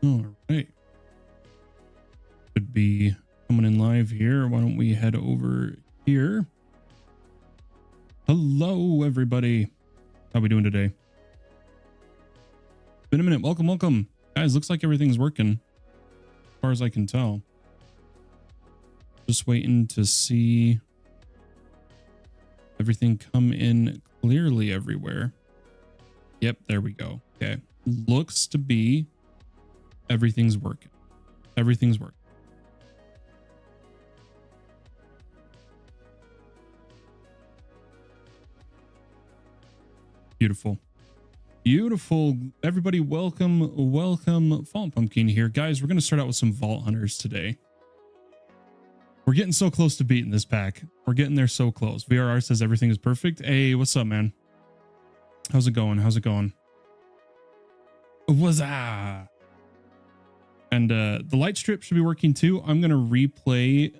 All right. Should be coming in live here. Why don't we head over here? Hello, everybody. How we doing today? Been a minute. Welcome, welcome. Guys, looks like everything's working as far as I can tell. Just waiting to see everything come in clearly everywhere. Yep, there we go. Okay. Looks to be everything's working. Everything's working. Beautiful. Beautiful. Everybody, welcome. Fallen Pumpkin here. Guys, we're going to start out with some Vault Hunters today. We're getting so close to beating this pack. We're getting there so close. VRR says everything is perfect. Hey, what's up, man? How's it going? How's it going? What's up? And the light strip should be working too. I'm going to replay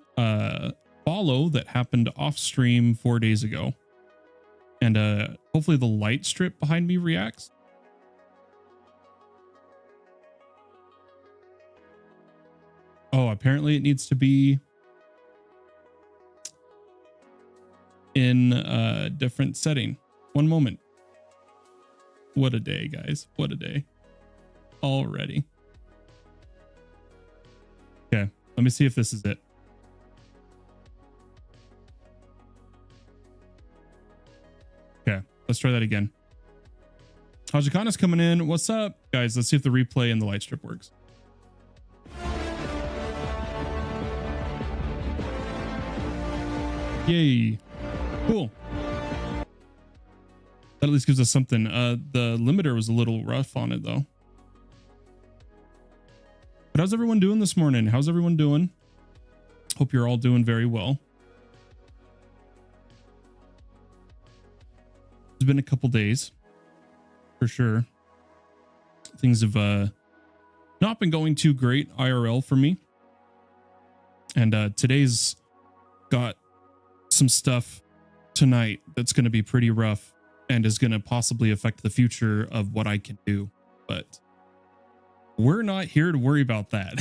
follow that happened off stream 4 days ago. And hopefully the light strip behind me reacts. Oh, apparently it needs to be in a different setting. One moment. What a day, guys. What a day. Already. Okay, let me see if this is it. Okay, let's try that again. Hajikana's coming in. What's up, guys? Let's see if the replay and the light strip works. Yay. Cool. That at least gives us something. The limiter was a little rough on it, though. But how's everyone doing this morning? How's everyone doing? Hope you're all doing very well. It's been a couple days, for sure. Things have not been going too great IRL for me. And today's got some stuff tonight that's going to be pretty rough and is going to possibly affect the future of what I can do. But we're not here to worry about that.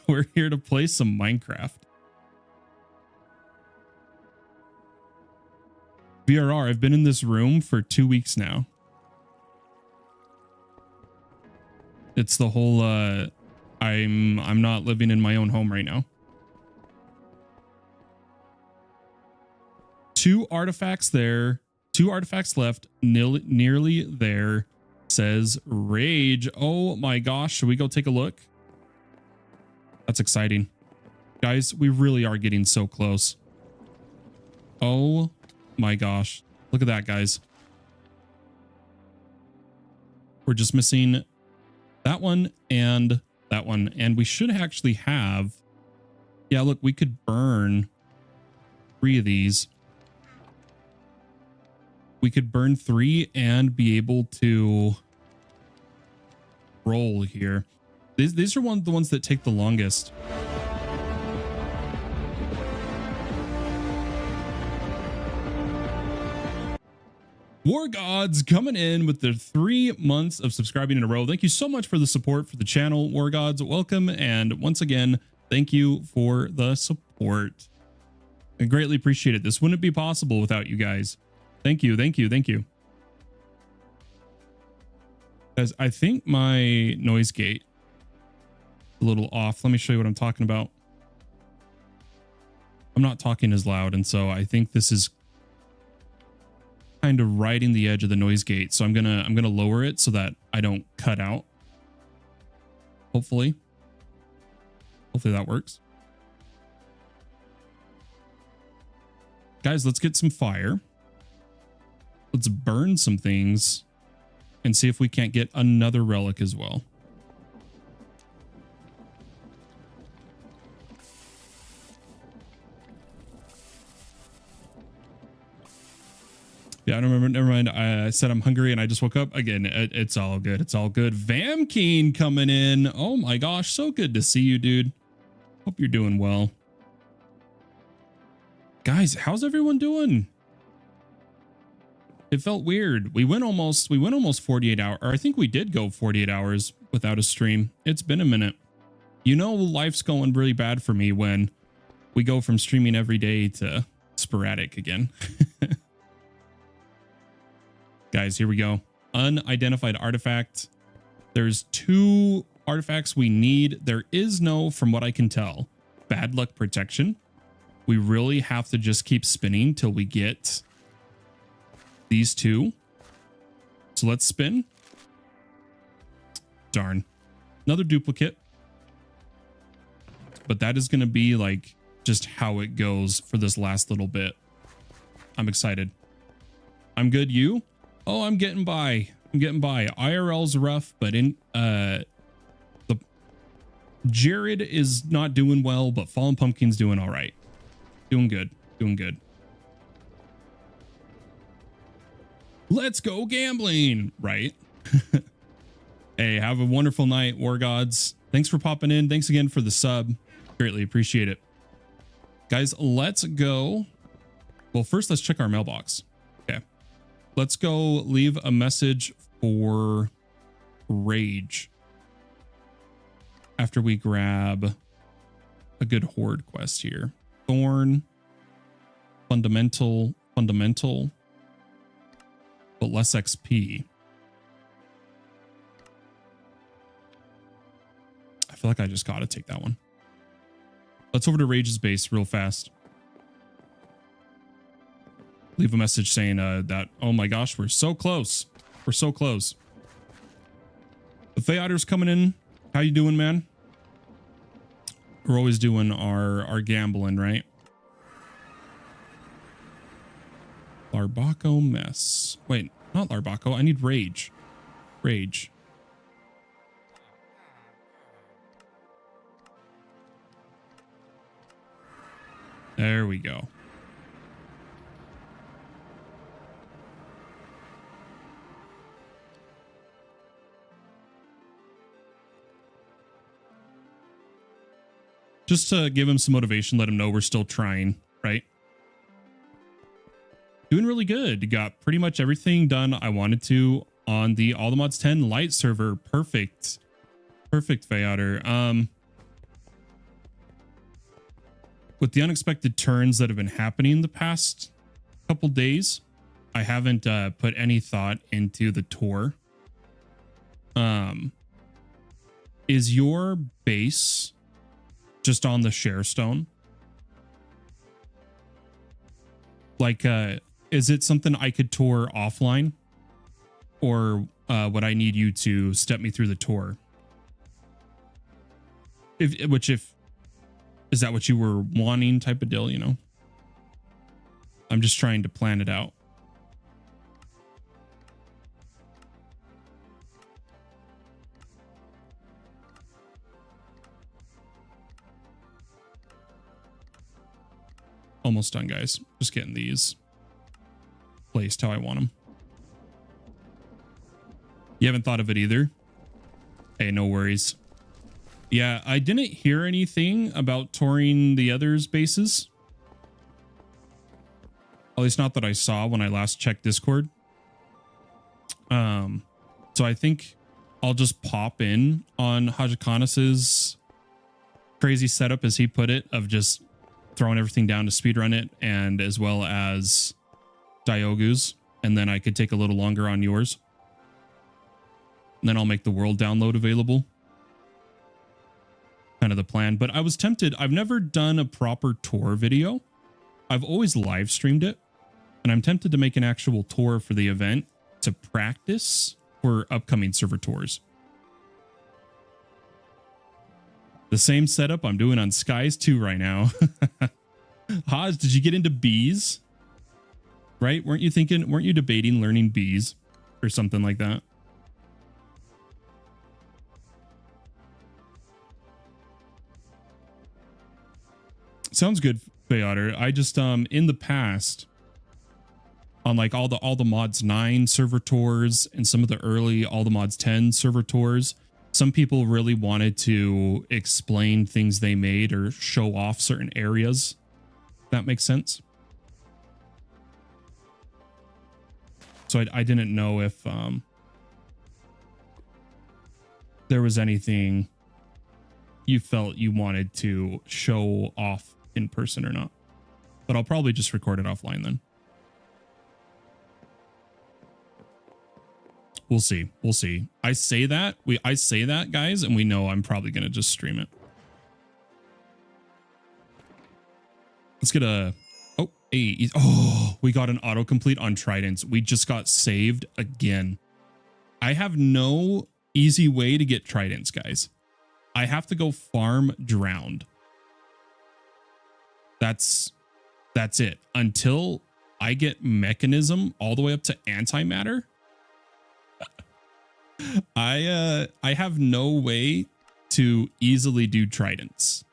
We're here to play some Minecraft. VRR, I've been in this room for 2 weeks now. It's the whole I'm not living in my own home right now. 2 artifacts there, 2 artifacts left, nearly there, says Rage. Oh my gosh, should we go take a look? That's exciting. Guys, we really are getting so close. Oh my gosh. Look at that, guys. We're just missing that one and that one. And we should actually have... Yeah, look, we could burn 3 of these. We could burn 3 and be able to roll here. These are the ones that take the longest. War Gods coming in with their 3 months of subscribing in a row. Thank you so much for the support for the channel, War Gods. Welcome. And once again, thank you for the support. I greatly appreciate it. This wouldn't be possible without you guys. Thank you. Thank you. Thank you. Guys, I think my noise gate is a little off. Let me show you what I'm talking about. I'm not talking as loud. And so I think this is kind of riding the edge of the noise gate. So I'm gonna lower it so that I don't cut out. Hopefully that works. Guys, let's get some fire. Let's burn some things and see if we can't get another relic as well. Yeah, I don't remember. Never mind. I said I'm hungry and I just woke up. Again, it's all good. It's all good. Vamkeen coming in. Oh my gosh. So good to see you, dude. Hope you're doing well. Guys, how's everyone doing? It felt weird. We went almost 48 hours, or I think we did go 48 hours without a stream. It's been a minute. You know, life's going really bad for me when we go from streaming every day to sporadic again. Guys, here we go. Unidentified artifact. There's 2 artifacts we need. There is no, from what I can tell, bad luck protection. We really have to just keep spinning till we get these 2. So let's spin. Darn. Another duplicate. But that is going to be like just how it goes for this last little bit. I'm excited. I'm good. You? Oh, I'm getting by. I'm getting by. IRL's rough, but Jared is not doing well, but Fallen Pumpkin's doing all right. Doing good. Doing good. Let's go gambling, right? Hey, have a wonderful night, War Gods. Thanks for popping in. Thanks again for the sub. Greatly appreciate it. Guys, let's go. Well, first, let's check our mailbox. Okay. Let's go leave a message for Rage after we grab a good horde quest here. Thorn, fundamental, but less XP. I feel like I just got to take that one. Let's over to Rage's base real fast. Leave a message saying that, oh my gosh, we're so close. We're so close. The Theater's coming in. How you doing, man? We're always doing our gambling, right? Larbaco mess. Wait, not Larbaco. I need Rage. Rage. There we go. Just to give him some motivation, let him know we're still trying, right? Doing really good. Got pretty much everything done I wanted to on the All the Mods 10 light server. Perfect. Perfect, Fayotter. With the unexpected turns that have been happening the past couple days, I haven't put any thought into the tour. Is your base just on the share stone? Like, is it something I could tour offline? Or would I need you to step me through the tour? If is that what you were wanting type of deal, you know? I'm just trying to plan it out. Almost done, guys. Just getting these placed how I want them. You haven't thought of it either? Hey, no worries. Yeah, I didn't hear anything about touring the others' bases. At least not that I saw when I last checked Discord. So I think I'll just pop in on Hajikanis's crazy setup, as he put it, of just throwing everything down to speedrun it, and as well as Diogu's, and then I could take a little longer on yours. And then I'll make the world download available. Kind of the plan. But I was tempted. I've never done a proper tour video. I've always live streamed it, and I'm tempted to make an actual tour for the event to practice for upcoming server tours. The same setup I'm doing on Skies 2 right now. Haz, did you get into bees? Right? Weren't you debating learning bees or something like that? Sounds good, Fayotter. I just in the past, on like all the mods 9 server tours and some of the early all the mods 10 server tours, some people really wanted to explain things they made or show off certain areas. That makes sense. So I didn't know if there was anything you felt you wanted to show off in person or not. But I'll probably just record it offline then. We'll see. We'll see. I say that, guys, and we know I'm probably going to just stream it. Let's get a... Oh, hey. Oh, we got an autocomplete on Tridents. We just got saved again. I have no easy way to get Tridents, guys. I have to go farm Drowned. That's it. Until I get Mechanism all the way up to Antimatter, I have no way to easily do Tridents.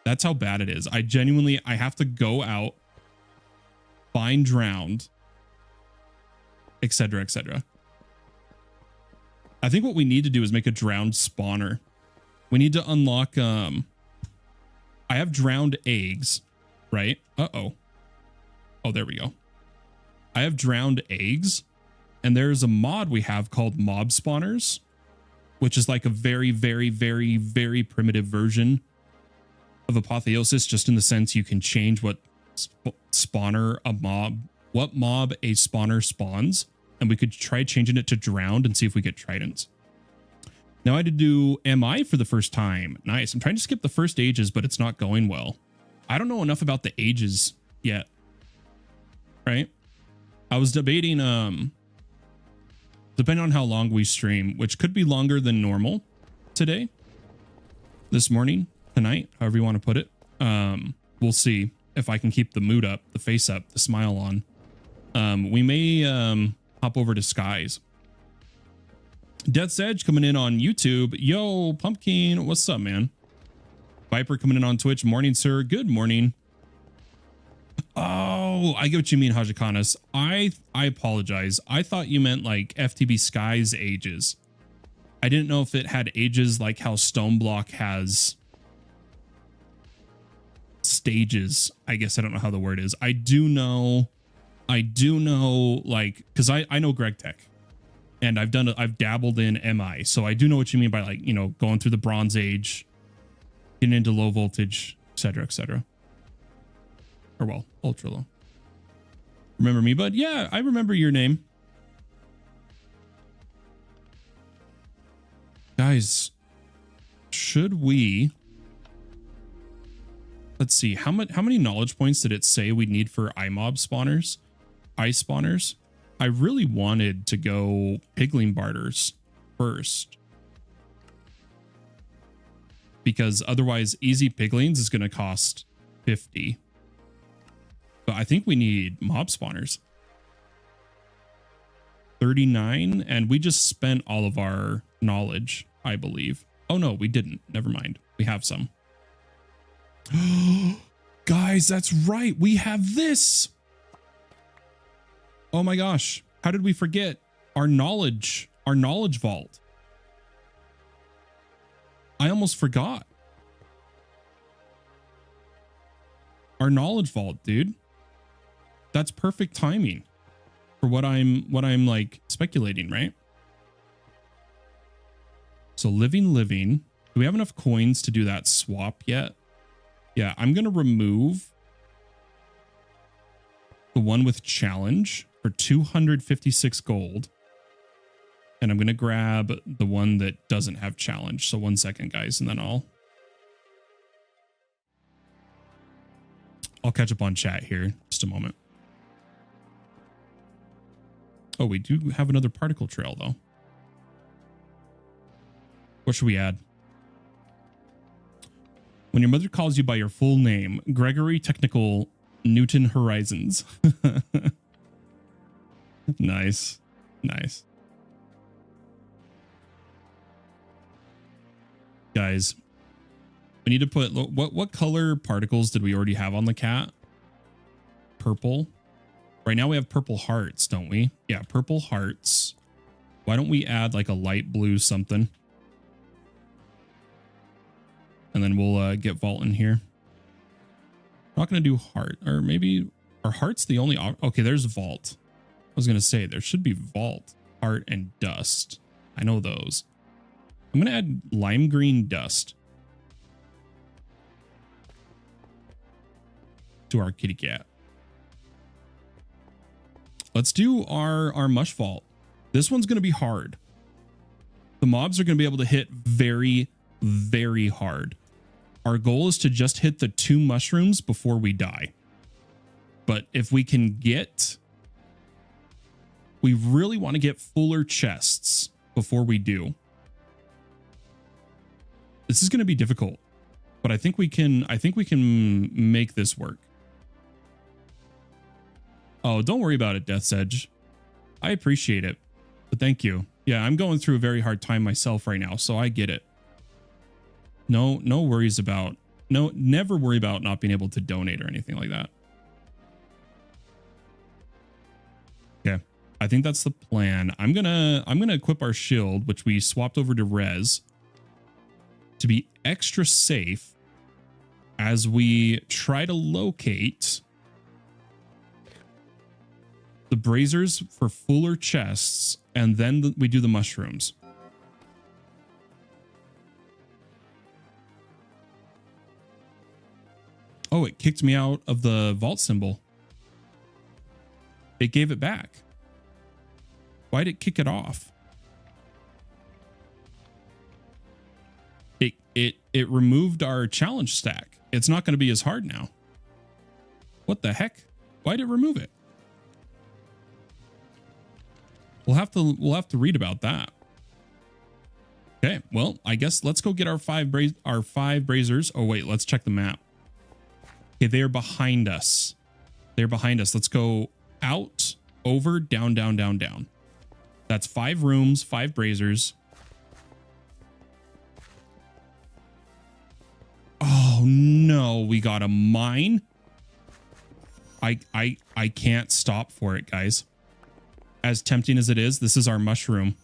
That's how bad it is. I have to go out, find Drowned, etc., etc. I think what we need to do is make a Drowned spawner. We need to unlock, I have Drowned eggs, right? Uh-oh. Oh, there we go. I have Drowned eggs, and there's a mod we have called mob spawners, which is like a very, very, very, very primitive version of Apotheosis, just in the sense you can change what spawner a mob, what mob a spawner spawns, and we could try changing it to Drowned and see if we get Tridents. Now I had to do MI for the first time. Nice. I'm trying to skip the first ages, but it's not going well. I don't know enough about the ages yet. Right? I was debating, depending on how long we stream, which could be longer than normal today, this morning, tonight, however you want to put it. We'll see if I can keep the mood up, the face up, the smile on. We may hop over to Skies. Death's Edge coming in on YouTube. Yo, Pumpkin, what's up, man? Viper coming in on Twitch. Morning, sir. Good morning. Oh, I get what you mean, Hajikanas. I apologize. I thought you meant like FTB Skies ages. I didn't know if it had ages like how Stoneblock has stages. I guess I don't know how the word is. I do know like, because I know Greg Tech. And I've dabbled in MI, so I do know what you mean by, like, you know, going through the Bronze Age, getting into low voltage, etc., etc. Or, well, ultra low. Remember me, bud? Yeah, I remember your name. Guys, should we... Let's see, how many knowledge points did it say we need for iMob spawners? Ice spawners? I really wanted to go Pigling Barters first, because otherwise easy Piglings is going to cost 50. But I think we need mob spawners. 39, and we just spent all of our knowledge, I believe. Oh no, we didn't. Never mind. We have some. Guys, that's right. We have this. Oh my gosh, how did we forget our knowledge vault? I almost forgot. Our knowledge vault, dude. That's perfect timing for what I'm like speculating, right? So living. Do we have enough coins to do that swap yet? Yeah, I'm going to remove the one with challenge for 256 gold. And I'm going to grab the one that doesn't have challenge. So 1 second, guys, and then I'll catch up on chat here. Just a moment. Oh, we do have another particle trail, though. What should we add? When your mother calls you by your full name, Gregory Technical Newton Horizons. Nice. Nice. Guys, we need to put, what color particles did we already have on the cat? Purple. Right now we have purple hearts, don't we? Yeah, purple hearts. Why don't we add like a light blue something? And then we'll get vault in here. I'm not going to do heart, or maybe are hearts the only, okay, there's vault. I was going to say there should be vault. heart, and dust. I know those. I'm going to add lime green dust to our kitty cat. Let's do our mush vault. This one's going to be hard. The mobs are going to be able to hit very, very hard. Our goal is to just hit the 2 mushrooms before we die. But if we can get... We really want to get fuller chests before we do. This is going to be difficult, but I think we can make this work. Oh, don't worry about it, Death's Edge. I appreciate it, but thank you. Yeah, I'm going through a very hard time myself right now, so I get it. No worries about, never worry about not being able to donate or anything like that. Okay, I think that's the plan. I'm gonna equip our shield, which we swapped over to res, to be extra safe as we try to locate the braziers for fuller chests, and then we do the mushrooms. Oh, it kicked me out of the vault symbol. It gave it back. Why did it kick it off? It removed our challenge stack. It's not going to be as hard now. What the heck? Why did it remove it? We'll have to read about that. Okay, well, I guess let's go get our five braziers. Oh wait, let's check the map. Okay, they are behind us. They're behind us. Let's go out, over, down, down, down, down. That's 5 rooms, 5 braziers. Oh no, we got a mine. I can't stop for it, guys. As tempting as it is, this is our mushroom.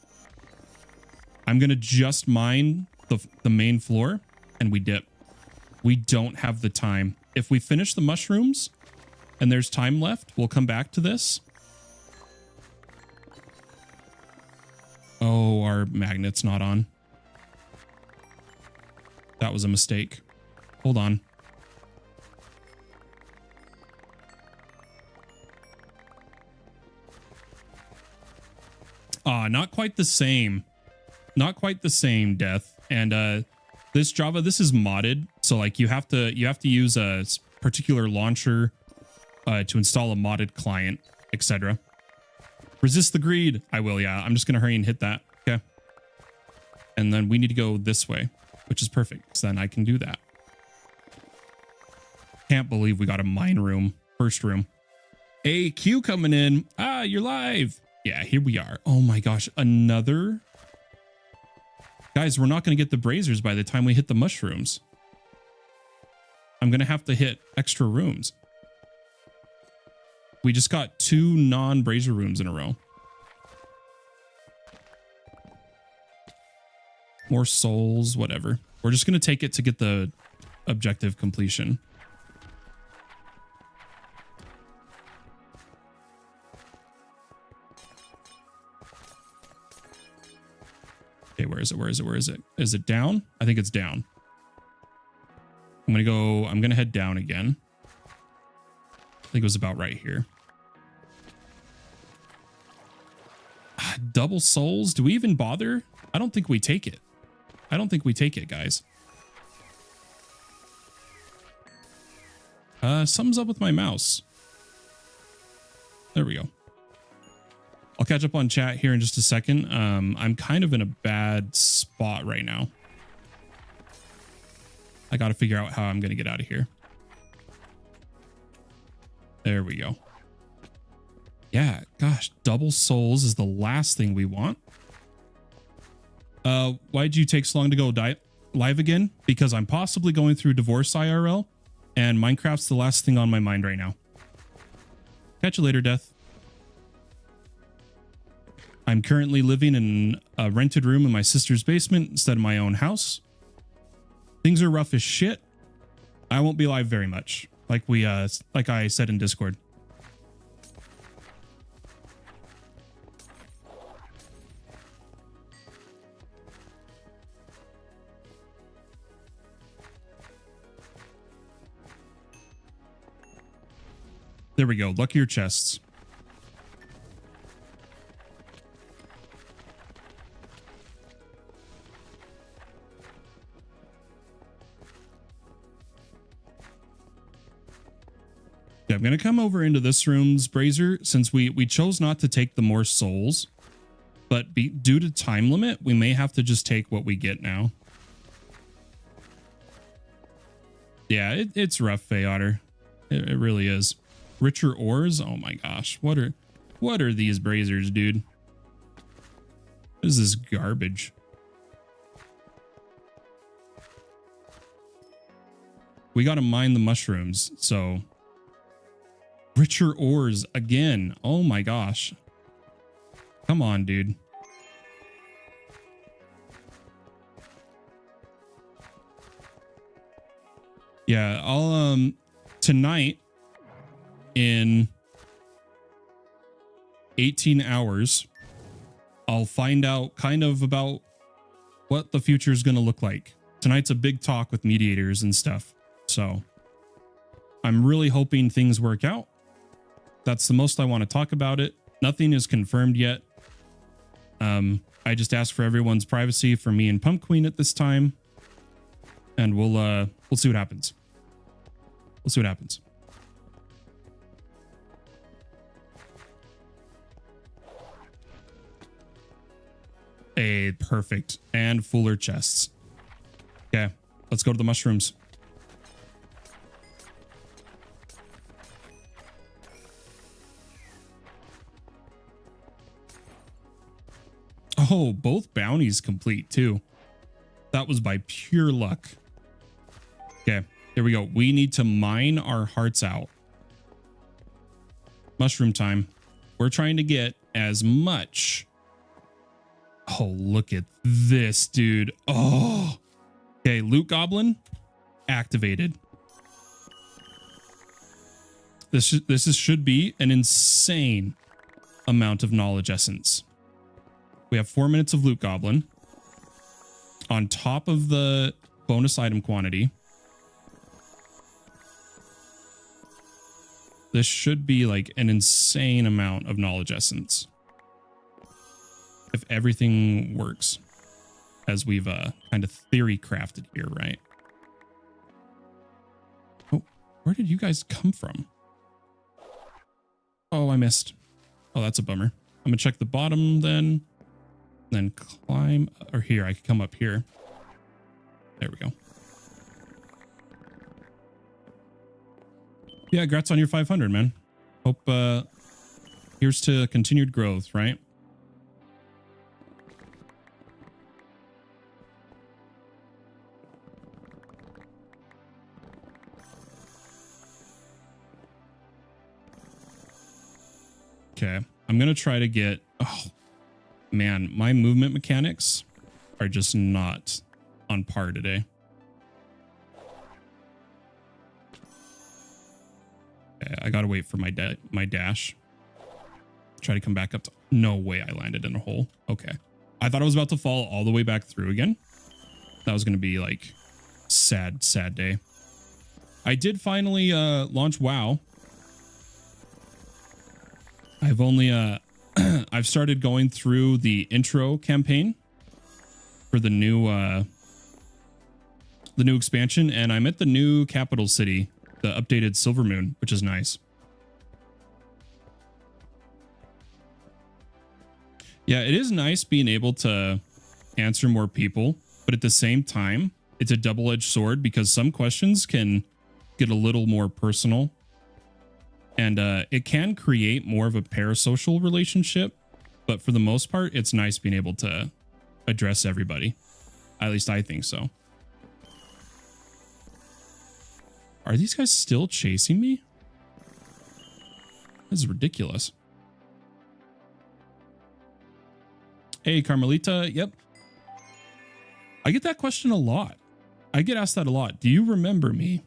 I'm gonna just mine the main floor and we dip. We don't have the time. If we finish the mushrooms and there's time left, we'll come back to this. Oh, our magnet's not on. That was a mistake. Hold on. Not quite the same. Not quite the same, Death. And this Java, this is modded, so like you have to use a particular launcher to install a modded client, etc. Resist the greed. I will, yeah. I'm just gonna hurry and hit that. Okay. And then we need to go this way, which is perfect. So then I can do that. Can't believe we got a mine room. First room. Hey, Q coming in. Ah, you're live. Yeah, here we are. Oh my gosh, another. Guys, we're not going to get the braziers by the time we hit the mushrooms. I'm going to have to hit extra rooms. We just got 2 non-brazier rooms in a row. More souls, whatever. We're just going to take it to get the objective completion. Okay, where is it? Where is it? Where is it? Is it down? I think it's down. I'm going to head down again. I think it was about right here. Double souls? Do we even bother? I don't think we take it. I don't think we take it, guys. Something's up with my mouse. There we go. I'll catch up on chat here in just a second. I'm kind of in a bad spot right now. I got to figure out how I'm going to get out of here. There we go. Yeah, gosh, double souls is the last thing we want. Why'd you take so long to go live again? Because I'm possibly going through divorce IRL, and Minecraft's the last thing on my mind right now. Catch you later, Death. I'm currently living in a rented room in my sister's basement instead of my own house. Things are rough as shit. I won't be live very much, like I said in Discord. There we go. Luckier chests. Yeah, I'm going to come over into this room's brazier since we chose not to take the more souls. But due to time limit, we may have to just take what we get now. Yeah, it's rough, Fey Otter. It really is. Richer ores? Oh my gosh. What are these braziers, dude? What is this garbage? We got to mine the mushrooms, so... Richer ores again. Oh my gosh. Come on, dude. Yeah, I'll tonight in 18 hours I'll find out kind of about what the future is going to look like. Tonight's a big talk with mediators and stuff. So I'm really hoping things work out. That's the most I want to talk about it. Nothing is confirmed yet. I just asked for everyone's privacy for me and Pump Queen at this time. And we'll see what happens. We'll see what happens. Perfect. And fuller chests. Okay, let's go to the mushrooms. Oh, both bounties complete too. That was by pure luck. Okay, here we go. We need to mine our hearts out. Mushroom time. We're trying to get as much. Oh, look at this, dude. Oh, okay. Loot Goblin activated. This should be an insane amount of knowledge essence. We have 4 minutes of Loot Goblin on top of the bonus item quantity. This should be like an insane amount of knowledge essence. If everything works as we've kind of theory crafted here, right? Oh, where did you guys come from? Oh, I missed. Oh, that's a bummer. I'm gonna check the bottom then climb, or here, I could come up here. There we go. Yeah, congrats on your 500, man. Hope, here's to continued growth, right? Okay, I'm gonna try to get, oh man, my movement mechanics are just not on par today. Okay, I gotta wait for my dash. Try to come back up to, no way I landed in a hole. Okay, I thought I was about to fall all the way back through again. That was gonna be like sad day. I did finally launch WoW. I've only I've started going through the intro campaign for the new expansion, and I'm at the new capital city, the updated Silver Moon, which is nice. Yeah, it is nice being able to answer more people, but at the same time, it's a double-edged sword because some questions can get a little more personal. And it can create more of a parasocial relationship, but for the most part, it's nice being able to address everybody. At least I think so. Are these guys still chasing me? This is ridiculous. Hey, Carmelita. Yep. I get that question a lot. I get asked that a lot. Do you remember me?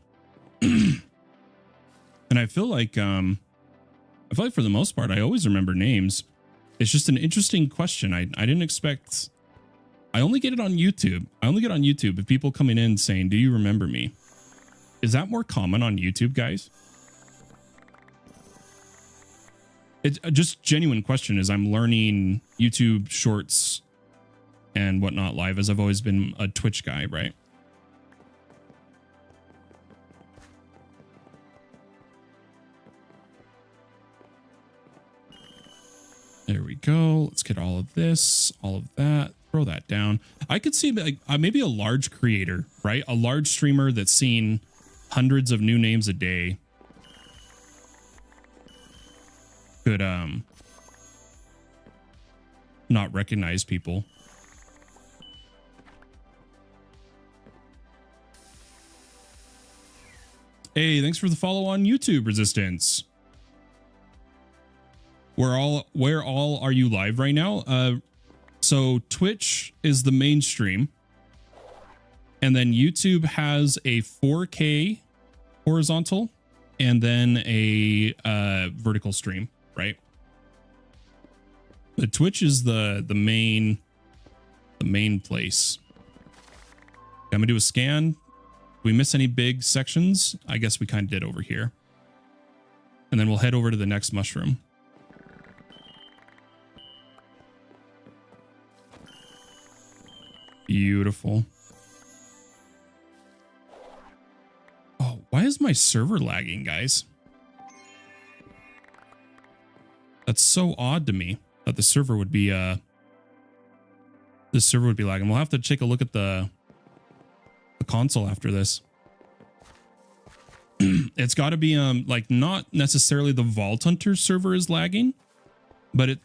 And I feel like for the most part, I always remember names. It's just an interesting question. I didn't expect. I only get it on YouTube. I only get on YouTube if people coming in saying, "Do you remember me?" Is that more common on YouTube, guys? It's just genuine question as I'm learning YouTube shorts and whatnot live, as I've always been a Twitch guy, right? There we go. Let's get all of this, all of that. Throw that down. I could see like maybe a large creator, right? A large streamer that's seen hundreds of new names a day could not recognize people. Hey, thanks for the follow on YouTube, Resistance. Where all are you live right now? So Twitch is the mainstream, and then YouTube has a 4K horizontal and then a vertical stream, right? But Twitch is the main place. I'm gonna do a scan. Do we miss any big sections? I guess we kind of did over here. And then we'll head over to the next mushroom. Beautiful. Oh, why is my server lagging, guys? That's so odd to me that the server would be lagging. We'll have to take a look at the console after this. It's got to be like not necessarily the Vault Hunter server is lagging, but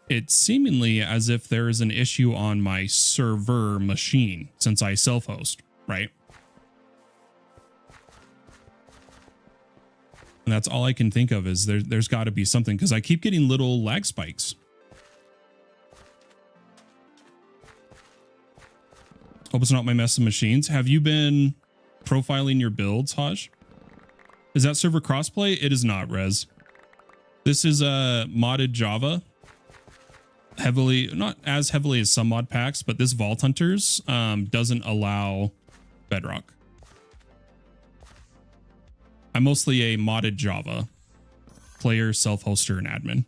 it's seemingly as if there is an issue on my server machine since I self-host, right? And that's all I can think of is there's got to be something because I keep getting little lag spikes. Hope it's not my mess of machines. Have you been profiling your builds, Haj? Is that server crossplay? It is not, Rez. This is a modded Java. Not as heavily as some mod packs, but this Vault Hunters doesn't allow Bedrock. I'm mostly a modded Java player, self-hoster, and admin.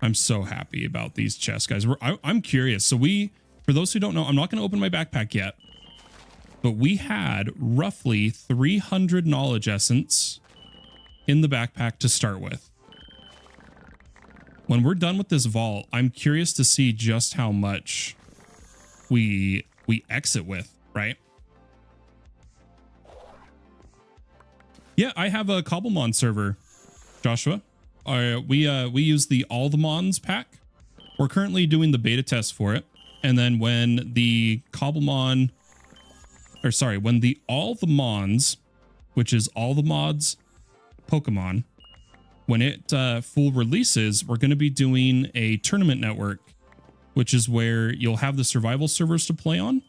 I'm so happy about these chests, guys. I'm curious. So for those who don't know, I'm not going to open my backpack yet, but we had roughly 300 knowledge essence in the backpack to start with. When we're done with this vault, I'm curious to see just how much we exit with, right? Yeah, I have a Cobblemon server, Joshua. We use the All the Mons pack. We're currently doing the beta test for it. And then when the Cobblemon, or sorry, when the All the Mons, which is all the mods Pokemon, when it full releases, we're going to be doing a tournament network, which is where you'll have the survival servers to play on.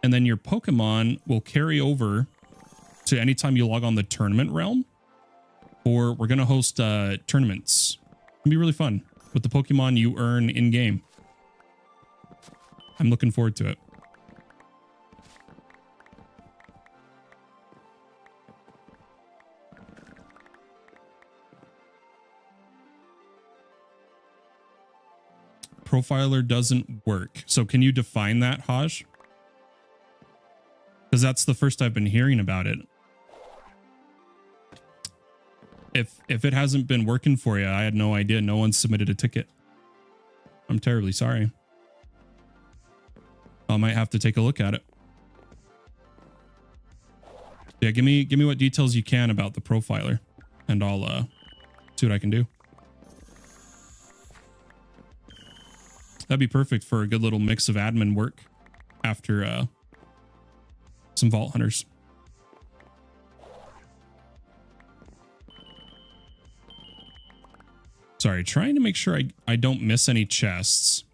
And then your Pokemon will carry over to anytime you log on the tournament realm. Or we're going to host tournaments. It'll be really fun with the Pokemon you earn in-game. I'm looking forward to it. Profiler doesn't work. So can you define that, Haj? Because that's the first I've been hearing about it. If it hasn't been working for you, I had no idea. No one submitted a ticket. I'm terribly sorry. I might have to take a look at it. Yeah, give me what details you can about the profiler, and I'll see what I can do. That'd be perfect for a good little mix of admin work after some Vault Hunters. Sorry, trying to make sure I don't miss any chests.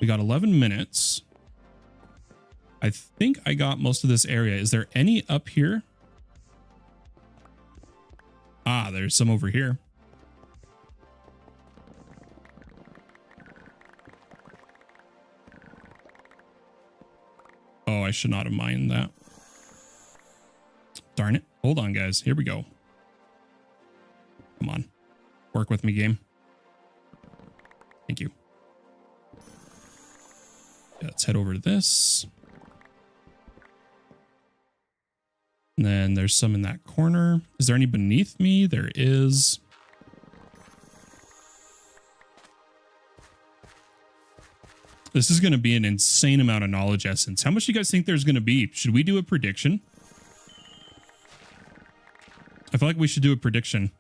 We got 11 minutes. I think I got most of this area. Is there any up here? Ah, there's some over here. Oh, I should not have mined that. Darn it. Hold on, guys. Here we go. Come on. Work with me, game. Thank you. Yeah, let's head over to this. And then there's some in that corner. Is there any beneath me? There is. This is going to be an insane amount of knowledge essence. How much do you guys think there's going to be? Should we do a prediction? I feel like we should do a prediction.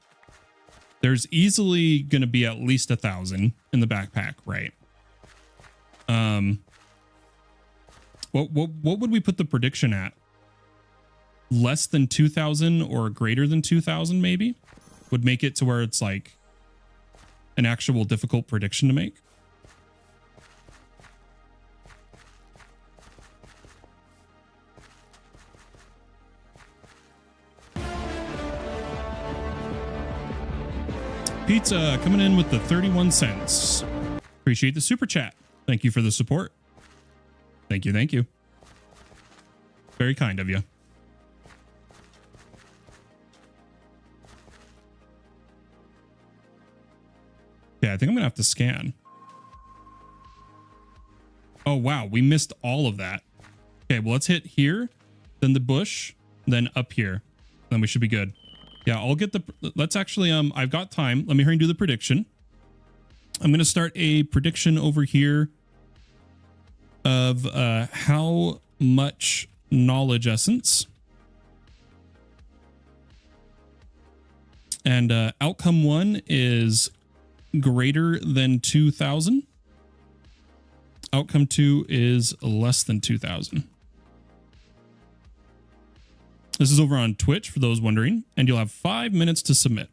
There's easily going to be at least 1,000 in the backpack, right? What would we put the prediction at? Less than 2,000 or greater than 2,000 maybe would make it to where it's like an actual difficult prediction to make. Pizza coming in with the 31 cents. Appreciate the super chat. Thank you for the support. Thank you. Thank you. Very kind of you. Yeah, I think I'm going to have to scan. Oh, wow. We missed all of that. Okay, well, let's hit here, then the bush, then up here. Then we should be good. Yeah, I'll get the... Let's actually... I've got time. Let me hurry and do the prediction. I'm going to start a prediction over here of how much knowledge essence. And outcome 1 is greater than 2,000. Outcome 2 is less than 2,000. This is over on Twitch for those wondering, and you'll have 5 minutes to submit.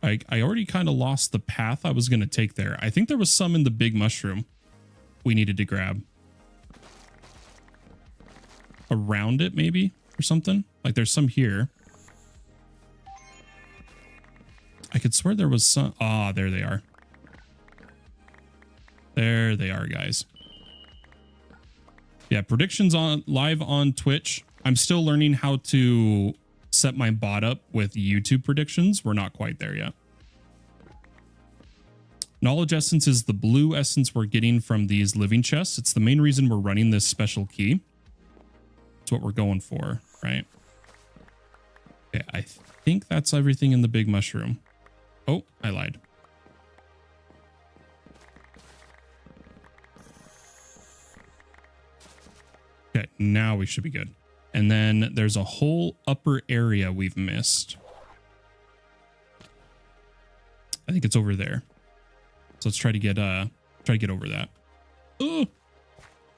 I already kind of lost the path I was going to take there. I think there was some in the big mushroom we needed to grab. Around it, maybe, or something. Like there's some here. I could swear there was some. Ah, there they are. There they are, guys. Yeah, predictions on live on Twitch. I'm still learning how to set my bot up with YouTube predictions. We're not quite there yet. Knowledge essence is the blue essence we're getting from these living chests. It's the main reason we're running this special key. It's what we're going for, right? Okay, I think that's everything in the big mushroom. Oh, I lied. Okay, now we should be good. And then there's a whole upper area we've missed. I think it's over there. So let's try to get over that. Oh,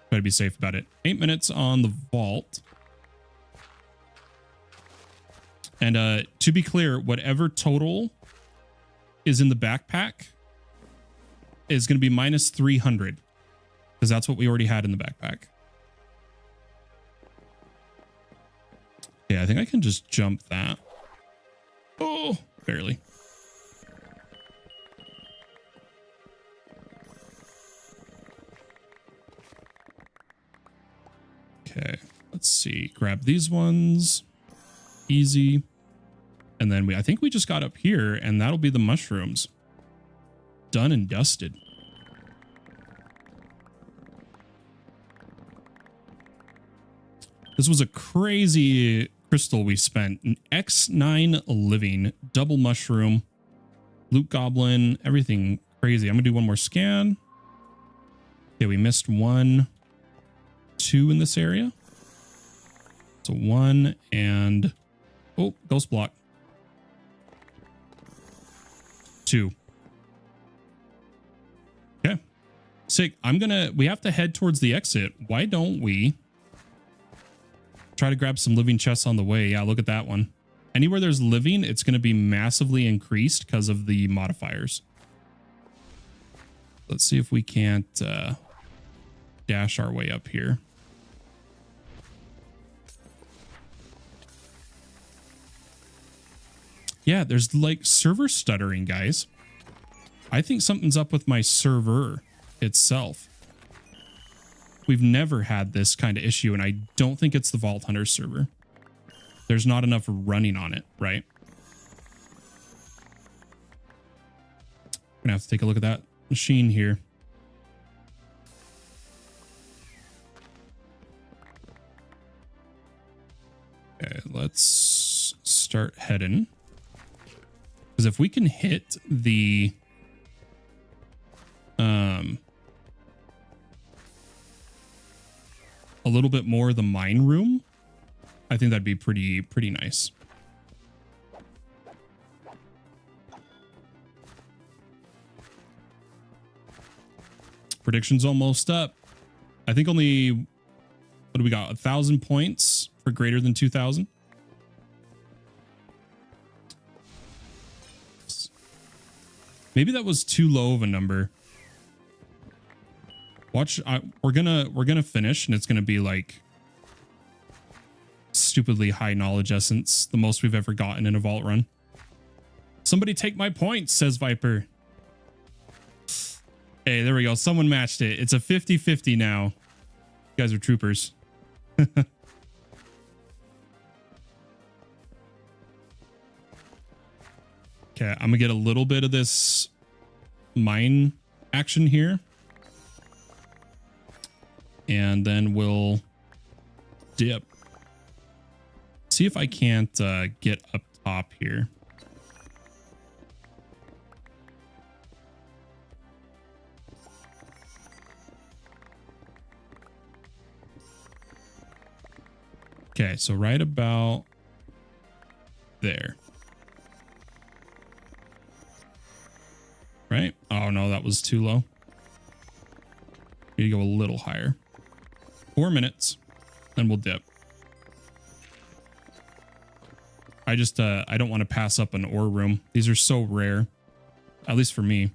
try to be safe about it. 8 minutes on the vault. And to be clear, whatever total is in the backpack is going to be minus 300 because that's what we already had in the backpack. Yeah, I think I can just jump that. Oh, barely. Okay, let's see. Grab these ones. Easy. And then I think we just got up here and that'll be the mushrooms. Done and dusted. This was a crazy crystal we spent. An X9 living, double mushroom, loot goblin, everything crazy. I'm gonna do one more scan. Okay, we missed 1, 2 in this area. So 1 and oh, ghost block. 2. Okay. Sick. We have to head towards the exit. Why don't we try to grab some living chests on the way? Yeah, look at that one. Anywhere there's living, it's going to be massively increased because of the modifiers. Let's see if we can't dash our way up here. Yeah, there's like server stuttering, guys. I think something's up with my server itself. We've never had this kind of issue, and I don't think it's the Vault Hunter server. There's not enough running on it, right? I'm gonna have to take a look at that machine here. Okay, let's start heading. Because if we can hit the a little bit more of the mine room, I think that'd be pretty nice. Prediction's almost up. I think only, what do we got? 1,000 points for greater than 2,000. Maybe that was too low of a number. Watch, we're gonna finish, and it's gonna be like stupidly high knowledge essence, the most we've ever gotten in a vault run. Somebody take my points, says Viper. Hey, there we go. Someone matched it. It's a 50-50 now. You guys are troopers. Okay, I'm gonna get a little bit of this mine action here. And then we'll dip. See if I can't get up top here. Okay, so right about there. Right? Oh no, that was too low. Need to go a little higher. 4 minutes, then we'll dip. I just, I don't want to pass up an ore room. These are so rare, at least for me.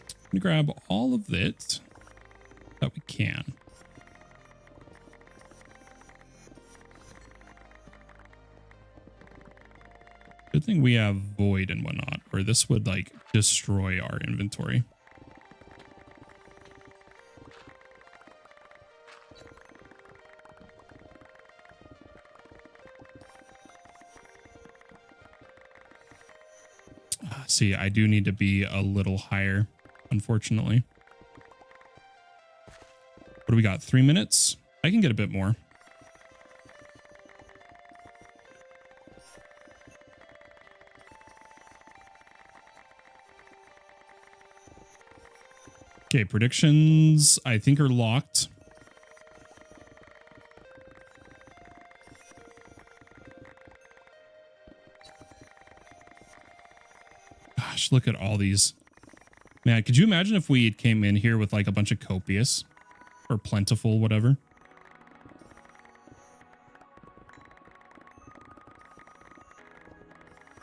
I'm gonna grab all of it that we can. Good thing we have void and whatnot, or this would like destroy our inventory. See, I do need to be a little higher, unfortunately. What do we got? 3 minutes? I can get a bit more. Okay, predictions I think are locked. Gosh, look at all these. Man, could you imagine if we came in here with like a bunch of copious or plentiful, whatever?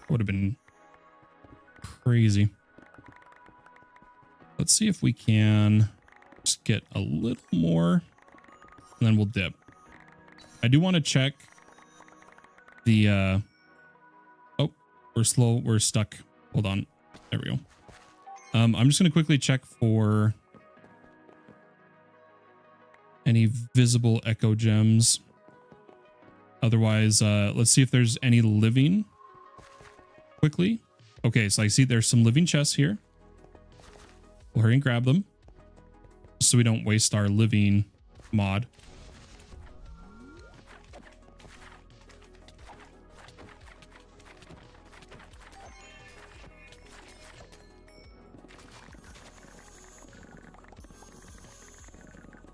Would have been crazy. Let's see if we can just get a little more, and then we'll dip. I do want to check the, oh, we're slow. We're stuck. Hold on. There we go. I'm just going to quickly check for any visible echo gems. Otherwise, let's see if there's any living quickly. Okay, so I see there's some living chests here. We'll hurry and grab them so we don't waste our living mod.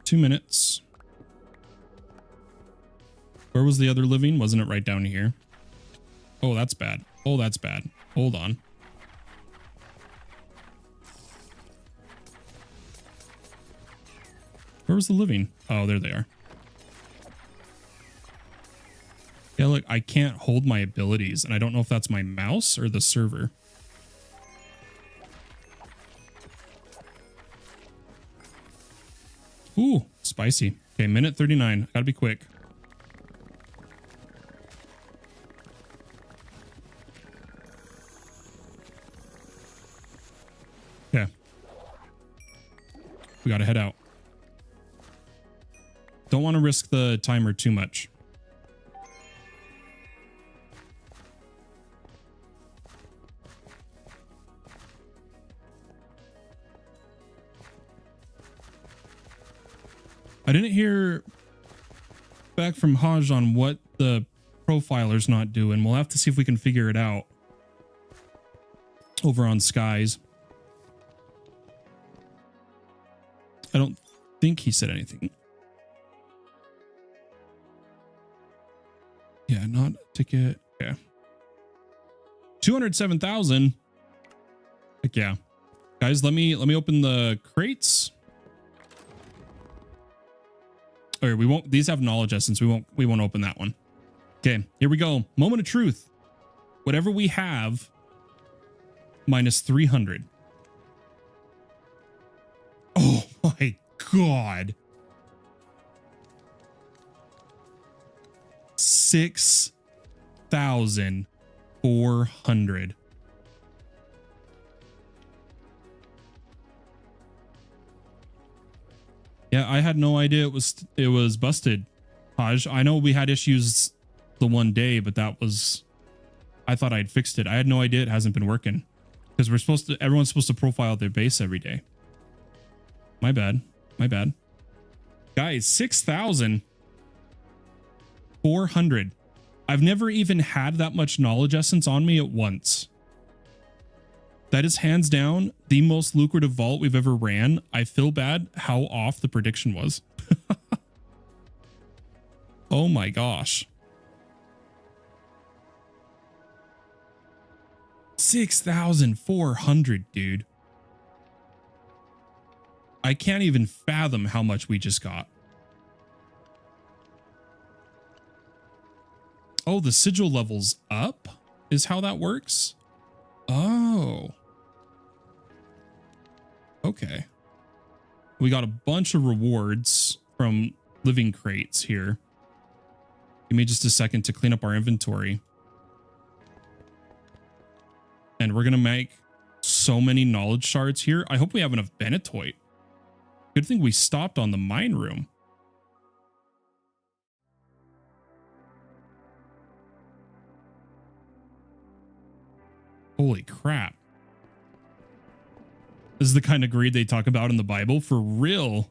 Two minutes. Where was the other living? Wasn't it right down here? Oh, that's bad. Oh, that's bad. Hold on. Where was the living? Oh, there they are. Yeah, look, I can't hold my abilities, and I don't know if that's my mouse or the server. Ooh, spicy. Okay, minute 39. Gotta be quick. We got to head out. Don't want to risk the timer too much. I didn't hear back from Haj on what the profiler's not doing. We'll have to see if we can figure it out over on Skies. I don't think he said anything. Yeah, not a ticket. Yeah. 207,000. Heck yeah. Guys, let me open the crates. Or we won't, these have knowledge essence. We won't open that one. Okay, here we go. Moment of truth. Whatever we have minus 300. Oh my God. 6,400. Yeah, I had no idea it was busted. Haj, I know we had issues the one day, but that was, I thought I'd fixed it. I had no idea it hasn't been working because everyone's supposed to profile their base every day. My bad. My bad. Guys, 6,400. I've never even had that much knowledge essence on me at once. That is hands down the most lucrative vault we've ever ran. I feel bad how off the prediction was. Oh my gosh. 6,400, dude. I can't even fathom how much we just got. Oh, the sigil level's up is how that works. Oh. Okay. We got a bunch of rewards from living crates here. Give me just a second to clean up our inventory. And we're going to make so many knowledge shards here. I hope we have enough Benetoit. Good thing we stopped on the mine room. Holy crap. This is the kind of greed they talk about in the Bible, for real.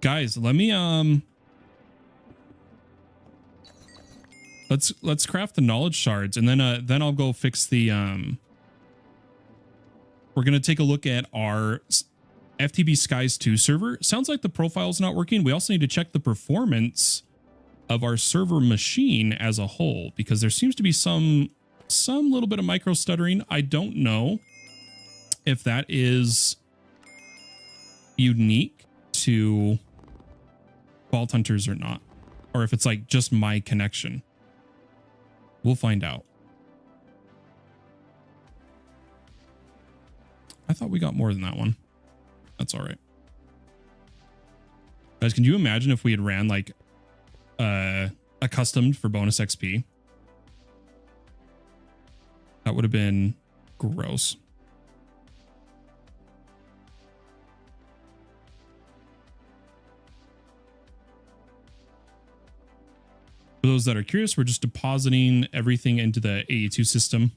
Guys, let me let's craft the knowledge shards, and then I'll go fix the we're going to take a look at our FTB Skies 2 server. Sounds like the profile's not working. We also need to check the performance of our server machine as a whole, because there seems to be some little bit of micro stuttering. I don't know if that is unique to Vault Hunters or not, or if it's like just my connection. We'll find out. I thought we got more than that one. That's all right. Guys, can you imagine if we had ran like accustomed for bonus XP? That would have been gross. For those that are curious, we're just depositing everything into the AE2 system.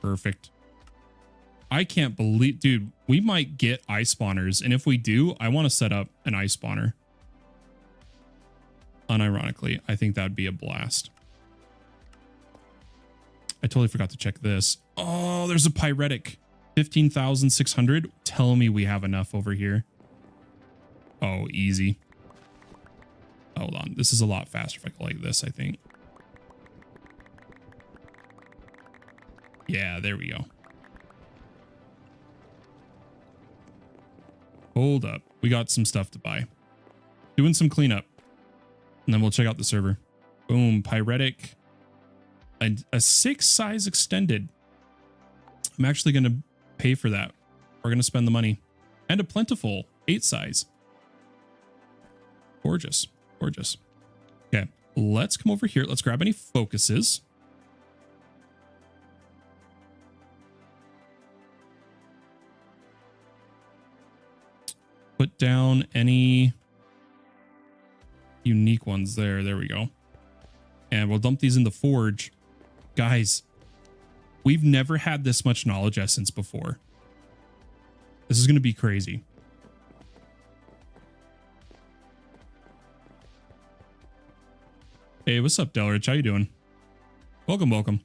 Perfect. I can't believe, dude, we might get ice spawners. And if we do, I want to set up an ice spawner. Unironically, I think that'd be a blast. I totally forgot to check this. Oh, there's a pyretic. 15,600. Tell me we have enough over here. Oh, easy. Hold on. This is a lot faster if I go like this, I think. Yeah, there we go. Hold up. We got some stuff to buy. Doing some cleanup. And then we'll check out the server. Boom. Pyretic. And a 6 size extended. I'm actually going to pay for that. We're going to spend the money. And a plentiful 8 size. Gorgeous. Gorgeous. Okay. Let's come over here. Let's grab any focuses. put down any unique ones there. There we go. And we'll dump these in the forge. Guys, we've never had this much knowledge essence before. This is going to be crazy. Hey, what's up, Delrich? How you doing? Welcome, welcome.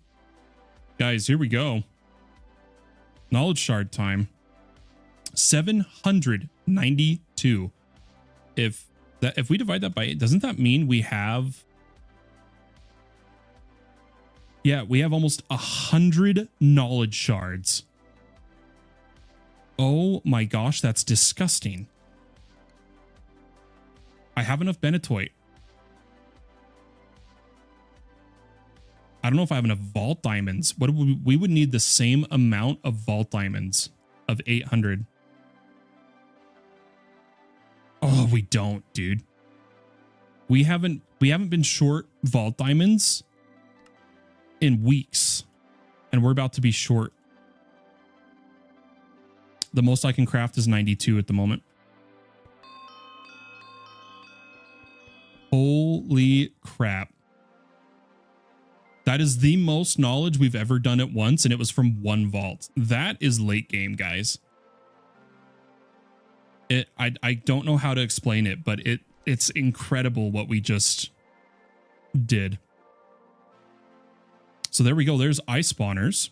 Guys, here we go. Knowledge shard time. 792. If we divide that by 8, doesn't that mean we have... Yeah, we have almost 100 knowledge shards. Oh my gosh, that's disgusting. I have enough Benetoit. I don't know if I have enough vault diamonds. What we would need the same amount of vault diamonds of 800. Oh, we don't, dude. We haven't been short vault diamonds in weeks, and we're about to be short. The most I can craft is 92 at the moment. Holy crap. That is the most knowledge we've ever done at once, and it was from one vault. That is late game, guys. I don't know how to explain it, but it's incredible what we just did. So there we go. There's ice spawners.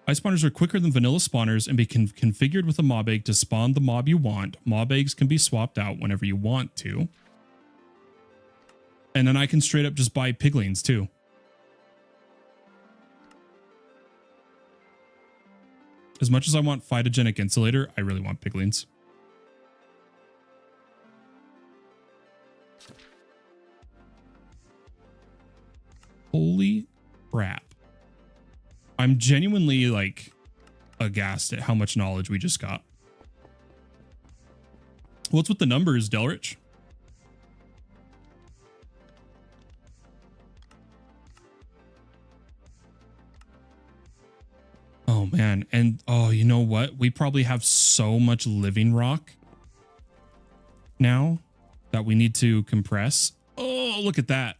Ice spawners are quicker than vanilla spawners and be configured with a mob egg to spawn the mob you want. Mob eggs can be swapped out whenever you want to. And then I can straight up just buy piglings too. As much as I want phytogenic insulator, I really want piglings. Holy crap. I'm genuinely like aghast at how much knowledge we just got. What's with the numbers, Delrich? Oh man, and oh, you know what? We probably have so much living rock now that we need to compress. Oh, look at that.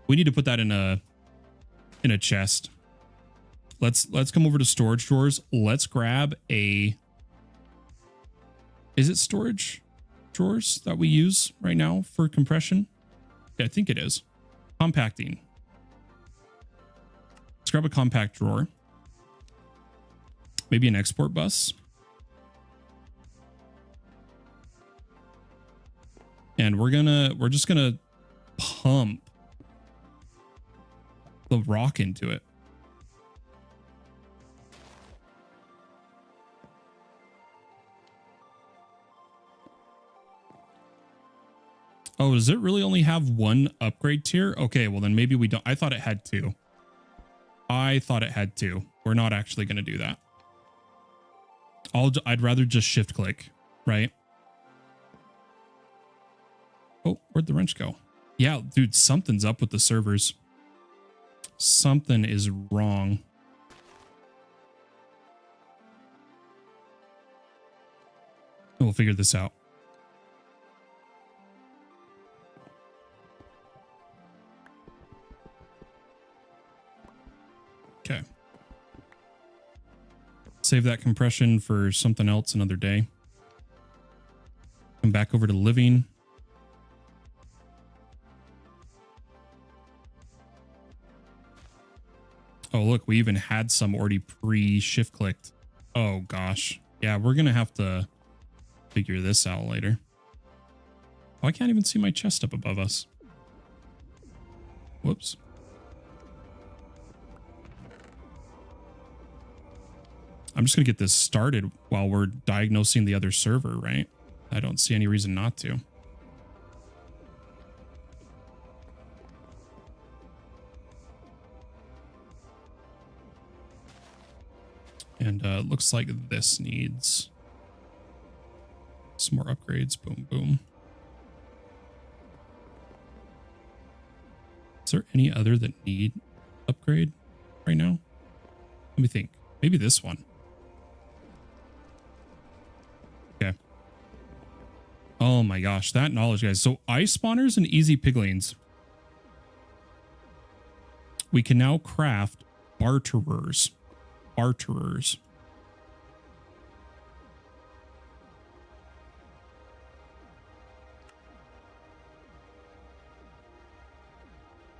We need to put that in a chest. Let's come over to storage drawers. Let's grab a... Is it storage drawers that we use right now for compression? Yeah, I think it is. Compacting. Let's grab a compact drawer. Maybe an export bus. And we're just gonna pump the rock into it. Oh, does it really only have one upgrade tier? Okay, well then maybe we don't. I thought it had two. I thought it had two. We're not actually going to do that. I'd rather just shift click, right? Oh, where'd the wrench go? Yeah, dude, something's up with the servers. Something is wrong. We'll figure this out. Okay. Save that compression for something else another day. Come back over to living. Oh, look, we even had some already pre-shift clicked. Oh, gosh. Yeah, we're going to have to figure this out later. Oh, I can't even see my chest up above us. Whoops. I'm just going to get this started while we're diagnosing the other server, right? I don't see any reason not to. And looks like this needs some more upgrades. Boom, boom. Is there any other that need upgrade right now? Let me think. Maybe this one. Okay. Oh my gosh, that knowledge, guys. So ice spawners and easy piglings. We can now craft barterers. Barterers.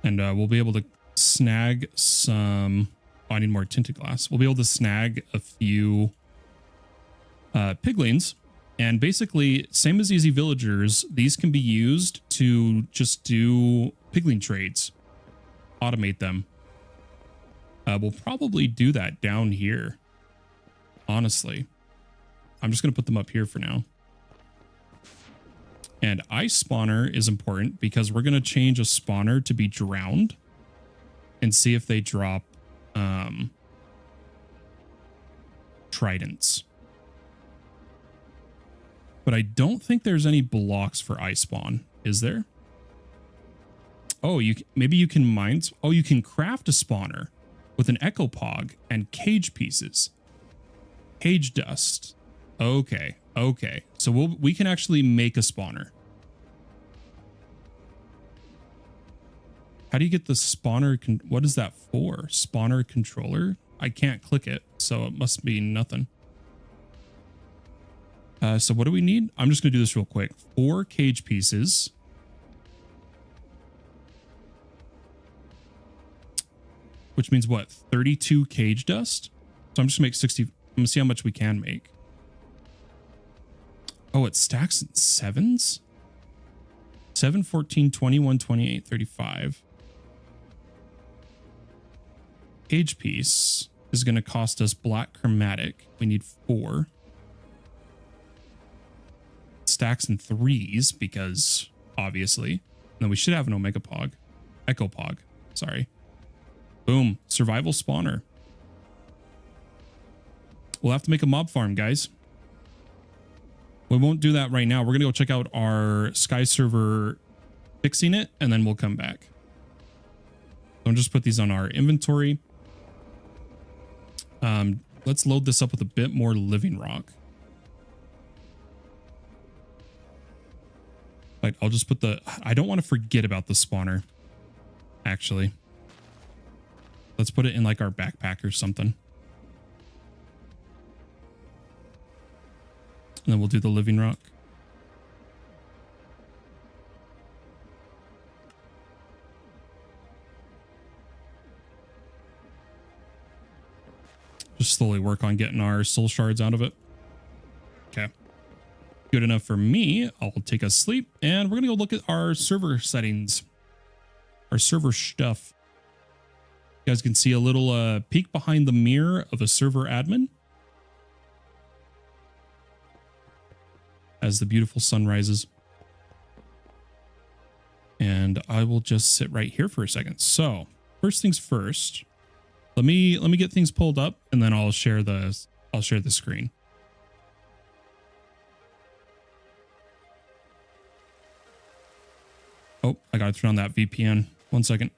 And we'll be able to snag some... Oh, I need more tinted glass. We'll be able to snag a few piglings. And basically, same as easy villagers, these can be used to just do pigling trades. Automate them. We'll probably do that down here. Honestly. I'm just going to put them up here for now. And ice spawner is important because we're going to change a spawner to be drowned and see if they drop tridents. But I don't think there's any blocks for ice spawn, is there? Oh, maybe you can mine. Oh, you can craft a spawner with an echo pog and cage pieces. Cage dust. Okay, okay. So we can actually make a spawner. How do you get the spawner? What is that for? Spawner controller? I can't click it, so it must be nothing. So what do we need? I'm just going to do this real quick. 4 cage pieces. Which means what? 32 cage dust? So I'm just going to make 60. I'm going to see how much we can make. Oh, it stacks in 7s? 7, 14, 21, 28, 35. Cage piece is going to cost us black chromatic. We need 4. Stacks in 3s because obviously. And then we should have an omega pog. Echo pog. Sorry. Boom. Survival spawner. We'll have to make a mob farm, guys. We won't do that right now. We're going to go check out our Sky server fixing it, and then we'll come back. So I'll just put these on our inventory. Let's load this up with a bit more living rock. Like, I'll just put I don't want to forget about the spawner, actually. Let's put it in like our backpack or something. And then we'll do the living rock. Just slowly work on getting our soul shards out of it. Okay. Good enough for me. I'll take a sleep and we're going to go look at our server settings. Our server stuff. You guys can see a little peek behind the mirror of a server admin. As the beautiful sun rises. And I will just sit right here for a second. So, first things first. Let me get things pulled up and then I'll share the screen. Oh, I got to turn on that VPN. 1 second.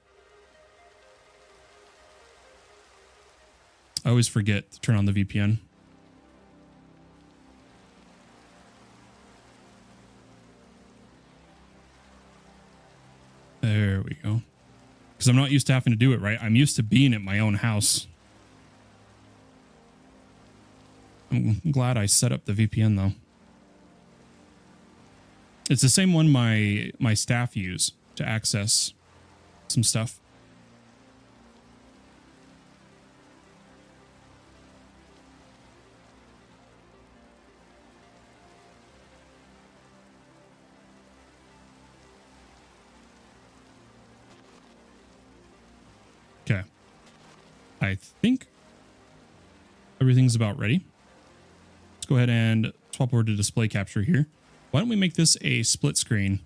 I always forget to turn on the VPN. There we go. Because I'm not used to having to do it, right? I'm used to being at my own house. I'm glad I set up the VPN, though. It's the same one my staff use to access some stuff. Okay. I think everything's about ready. Let's go ahead and swap over to display capture here. Why don't we make this a split screen?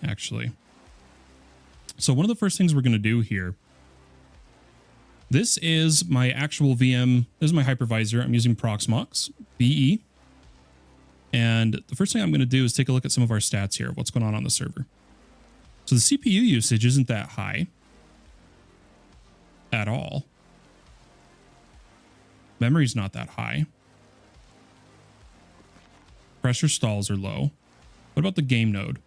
Actually. So one of the first things we're going to do here. This is my actual VM. This is my hypervisor. I'm using Proxmox VE. And the first thing I'm going to do is take a look at some of our stats here. What's going on the server? So the CPU usage isn't that high at all. Memory's not that high. Pressure stalls are low. What about the game node?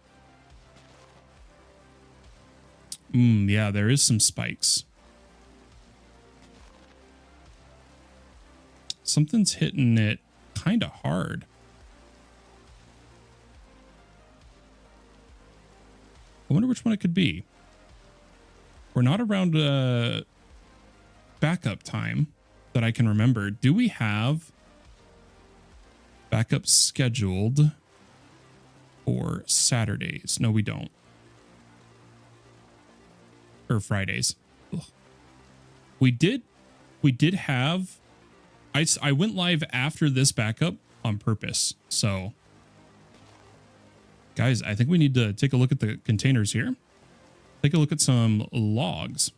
Yeah, there is some spikes. Something's hitting it kind of hard. I wonder which one it could be. We're not around backup time that I can remember. Do we have backup scheduled for Saturdays? No, we don't. Or Fridays. Ugh. We did have, I went live after this backup on purpose. So guys, I think we need to take a look at the containers here. Take a look at some logs.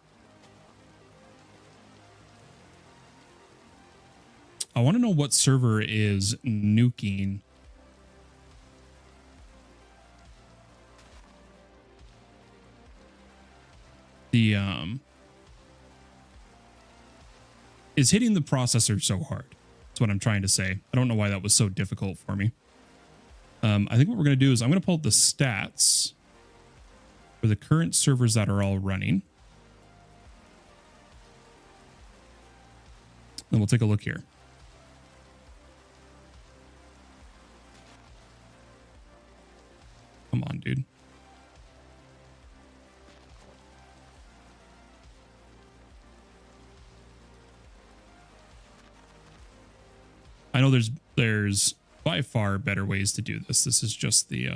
I want to know what server is nuking. The is hitting the processor so hard. That's what I'm trying to say. I don't know why that was so difficult for me. I think what we're going to do is I'm going to pull up the stats for the current servers that are all running. Then we'll take a look here. Come on, dude. I know there's by far better ways to do this. This is just the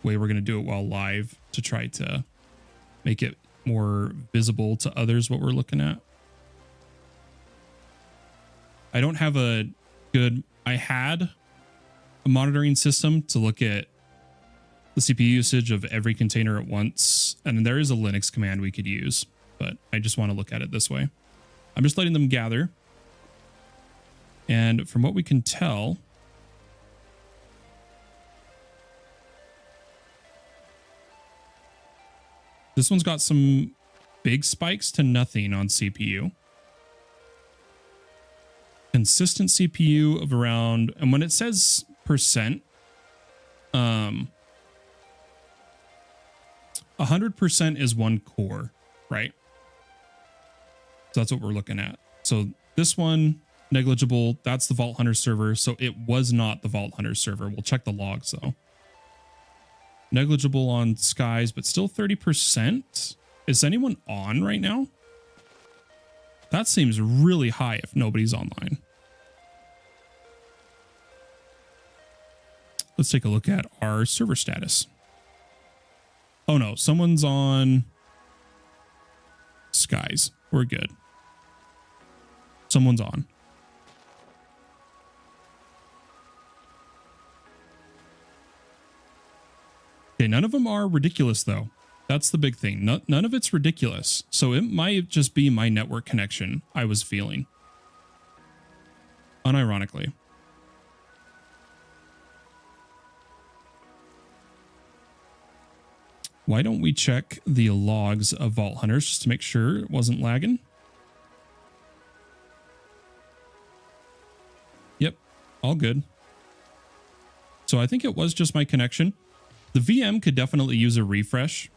way we're going to do it while live to try to make it more visible to others what we're looking at. I don't have a good... I had a monitoring system to look at the CPU usage of every container at once, and there is a Linux command we could use, but I just want to look at it this way. I'm just letting them gather. And from what we can tell, this one's got some big spikes to nothing on CPU. Consistent CPU of around, and when it says percent, 100% is one core, right? So that's what we're looking at. So this one, negligible, that's the Vault Hunter server. So it was not the Vault Hunter server. We'll check the logs though. Negligible on Skies, but still 30%. Is anyone on right now? That seems really high if nobody's online. Let's take a look at our server status. Oh no, someone's on Skies. We're good. Someone's on. Okay, none of them are ridiculous though. That's the big thing. None of it's ridiculous. So it might just be my network connection I was feeling. Unironically. Why don't we check the logs of Vault Hunters just to make sure it wasn't lagging? Yep, all good. So I think it was just my connection. The VM could definitely use a refresh.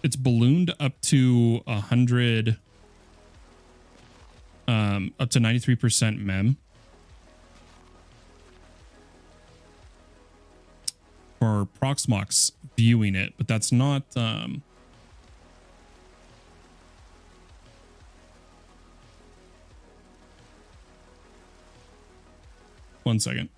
It's ballooned up to 100, up to 93% mem. For Proxmox viewing it, but that's not, one second.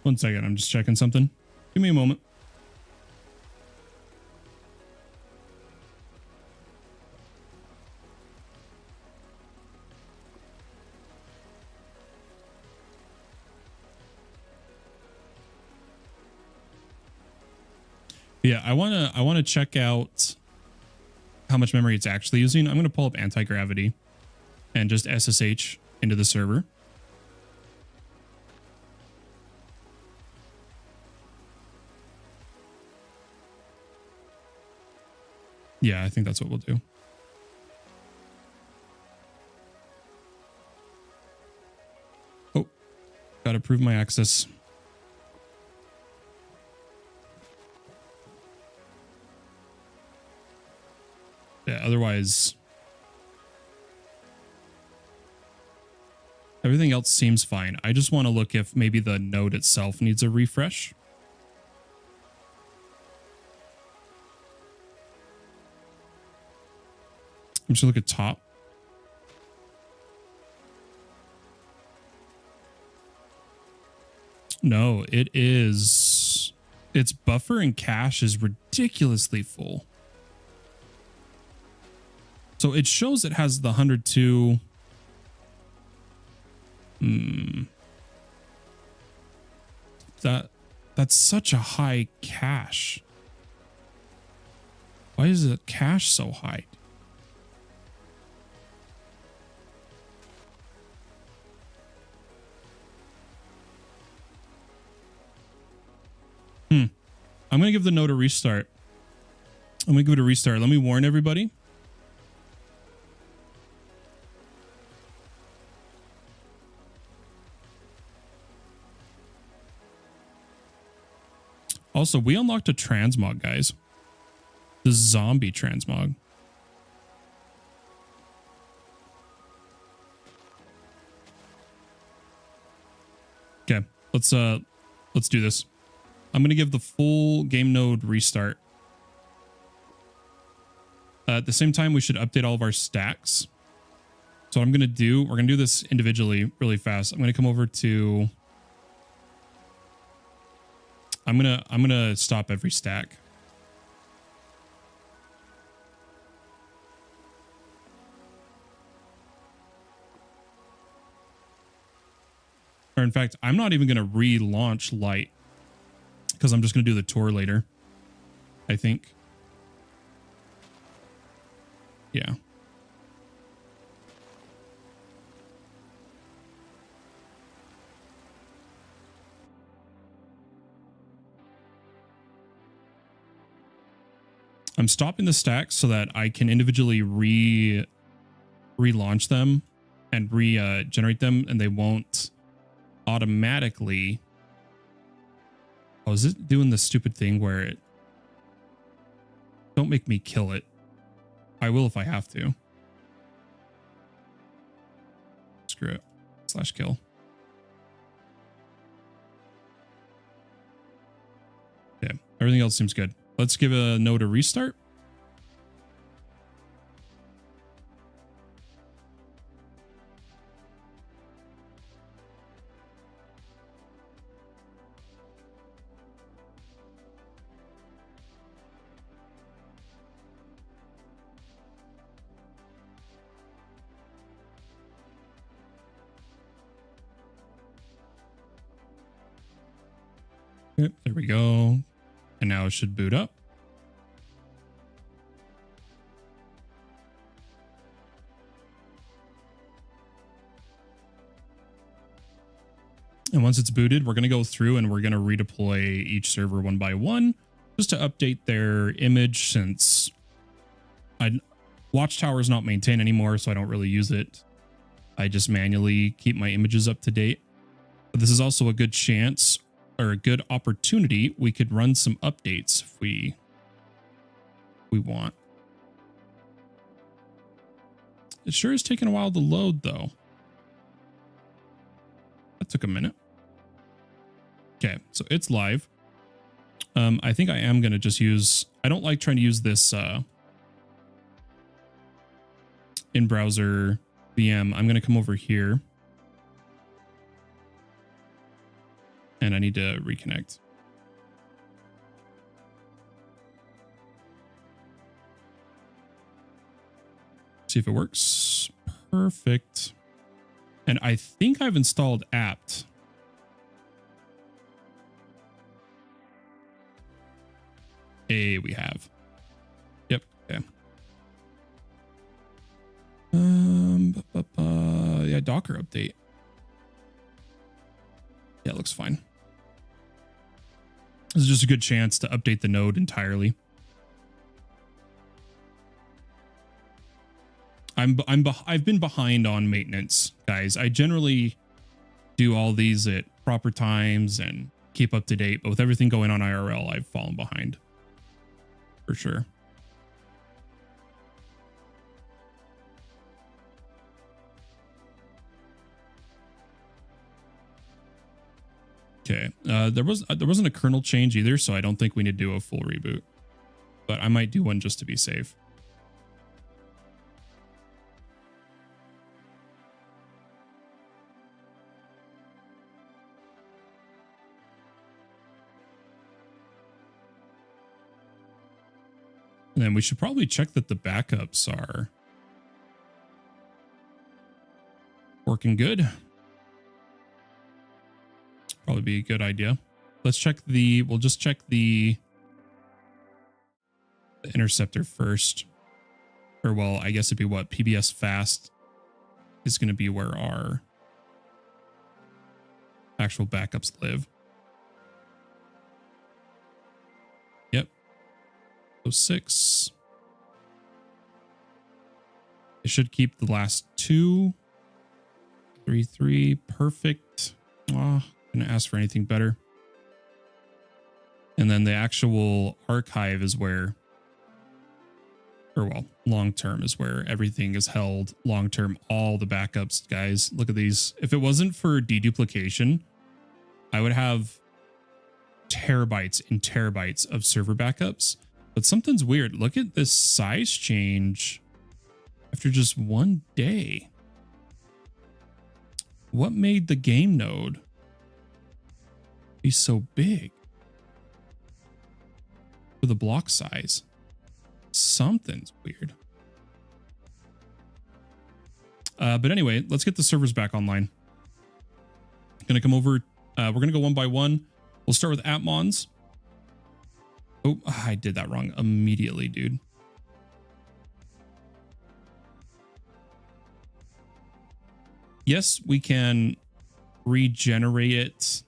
One second, I'm just checking something. Give me a moment. Yeah, I wanna check out how much memory it's actually using. I'm gonna pull up anti-gravity and just SSH into the server. Yeah, I think that's what we'll do. Oh, gotta prove my access. Yeah, otherwise everything else seems fine. I just want to look if maybe the node itself needs a refresh. I'm just gonna look at top. No, it is. Its buffer and cache is ridiculously full. So it shows it has the 102. That's such a high cache. Why is the cache so high? I'm going to give the node a restart. I'm going to give it a restart. Let me warn everybody. Also, we unlocked a transmog, guys. The zombie transmog. Okay, let's do this. I'm going to give the full game node restart. At the same time, we should update all of our stacks. So what I'm going to do, we're going to do this individually really fast. I'm going to come over to... I'm going to stop every stack. Or in fact, I'm not even going to relaunch Light because I'm just going to do the tour later, I think. Yeah. I'm stopping the stacks so that I can individually relaunch them and regenerate them, and they won't automatically. Oh, is it doing the stupid thing where it... Don't make me kill it. I will if I have to. Screw it. /kill. Yeah, everything else seems good. Let's give a node a restart. Yep, there we go. And now it should boot up. And once it's booted, we're going to go through and we're going to redeploy each server one by one just to update their image, since Watchtower is not maintained anymore, so I don't really use it. I just manually keep my images up to date. But this is also a good chance, or a good opportunity. We could run some updates if we want. It sure is taking a while to load, though. That took a minute. Okay, so it's live. I think I am going to just use... I don't like trying to use this in-browser VM. I'm going to come over here. And I need to reconnect. See if it works. Perfect. And I think I've installed apt. We have. Yep. Okay. Yeah, Docker update. Yeah, it looks fine. This is just a good chance to update the node entirely. I've been behind on maintenance, guys. I generally do all these at proper times and keep up to date, but with everything going on IRL, I've fallen behind for sure. Okay, there wasn't a kernel change either, so I don't think we need to do a full reboot, but I might do one just to be safe. And then we should probably check that the backups are working good. Probably be a good idea. Let's check we'll just check the interceptor first. Or well, I guess it'd be what? PBS fast is going to be where our actual backups live. Yep. 06. It should keep the last two. 3.3. Perfect. Oh, gonna ask for anything better. And then the actual archive is where, or well, long term is where everything is held. Long term, all the backups, guys. Look at these. If it wasn't for deduplication, I would have terabytes and terabytes of server backups. But something's weird. Look at this size change after just one day. What made the game node be so big for the block size? Something's weird. But anyway, let's get the servers back online. Gonna come over. We're gonna go one by one. We'll start with Atmons. Oh, I did that wrong immediately, dude. Yes, we can regenerate it.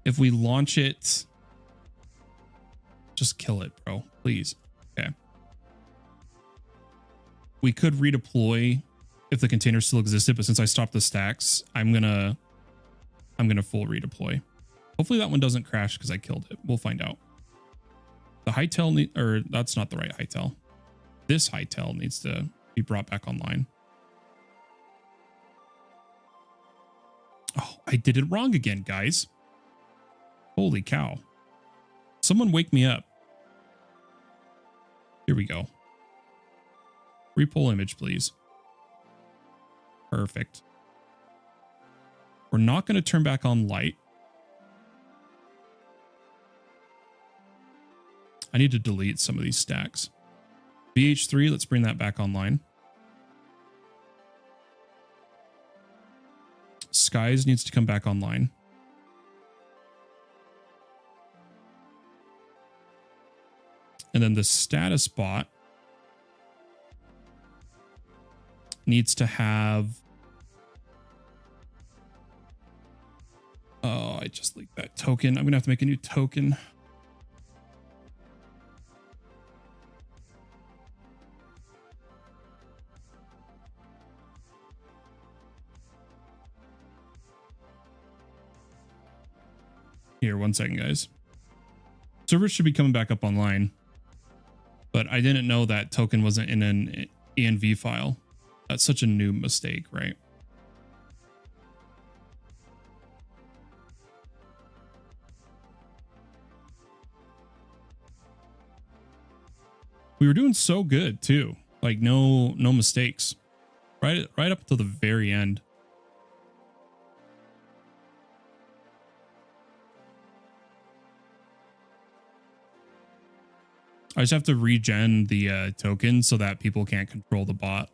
If we launch it, just kill it, bro, please. Okay. We could redeploy if the container still existed, but since I stopped the stacks, I'm gonna full redeploy. Hopefully that one doesn't crash because I killed it. We'll find out. The Hightail or that's not the right Hightail. This Hightail needs to be brought back online. Oh, I did it wrong again, guys. Holy cow. Someone wake me up. Here we go. Repull image, please. Perfect. We're not going to turn back on light. I need to delete some of these stacks. VH3, let's bring that back online. Skies needs to come back online. And then the status bot needs to have... Oh, I just leaked that token. I'm going to have to make a new token. Here, 1 second, guys. Servers should be coming back up online, but I didn't know that token wasn't in an env file. That's such a noob mistake, right? We were doing so good too. Like no mistakes. Right up to the very end. I just have to regen the token so that people can't control the bot.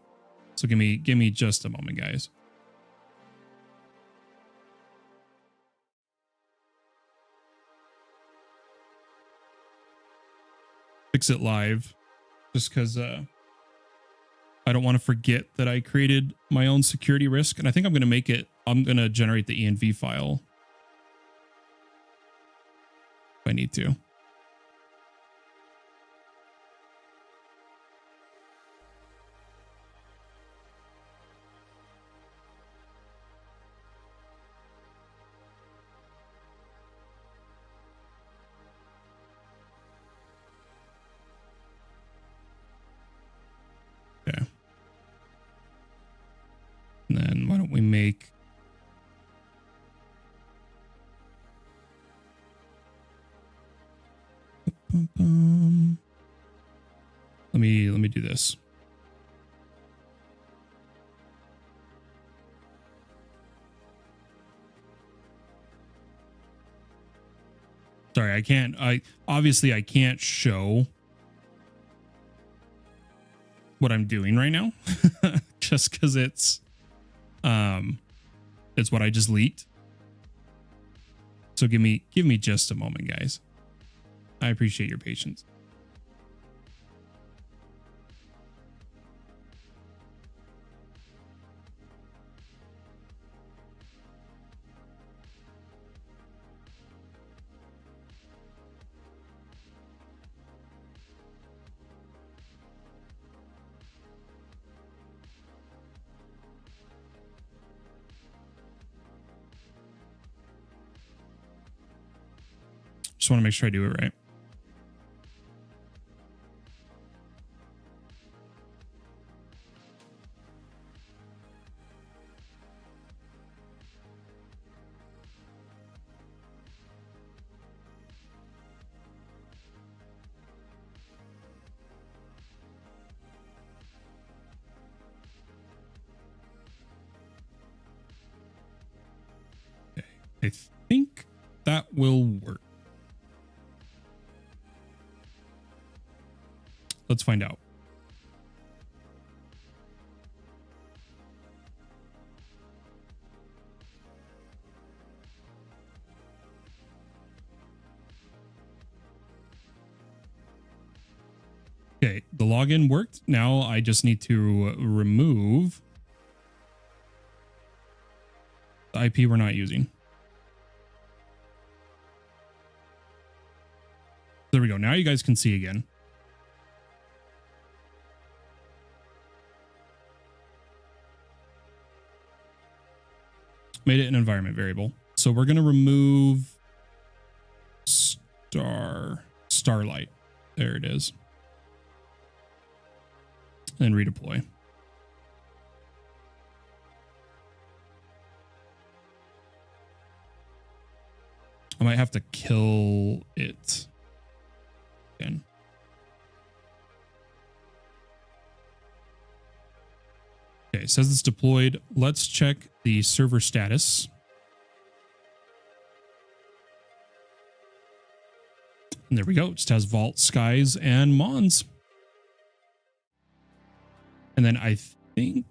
So give me just a moment, guys. fix it live just because I don't want to forget that I created my own security risk. And I think I'm going to generate the env file if I need to. Okay. And then why don't we make let me do this. Sorry, I can't show what I'm doing right now just because it's what I just leaked. So give me just a moment, guys. I appreciate your patience. Just want to make sure I do it right. Okay. I think that will work. Let's find out. Okay, the login worked. Now I just need to remove the IP we're not using. There we go. Now you guys can see again. Made it an environment variable. So we're going to remove starlight. There it is. And redeploy. I might have to kill it again. Okay, it says it's deployed. Let's check the server status. And there we go. It just has Vault, Skies, and Mons. And then I think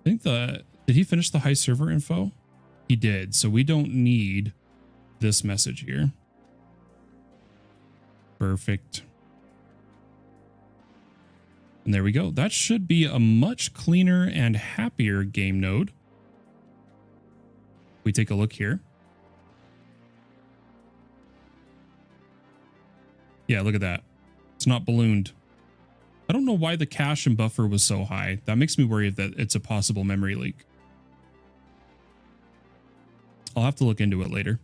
did he finish the high server info? He did. So we don't need this message here. Perfect. And there we go. That should be a much cleaner and happier game node. We take a look here. Yeah, look at that. It's not ballooned. I don't know why the cache and buffer was so high. That makes me worry that it's a possible memory leak. I'll have to look into it later.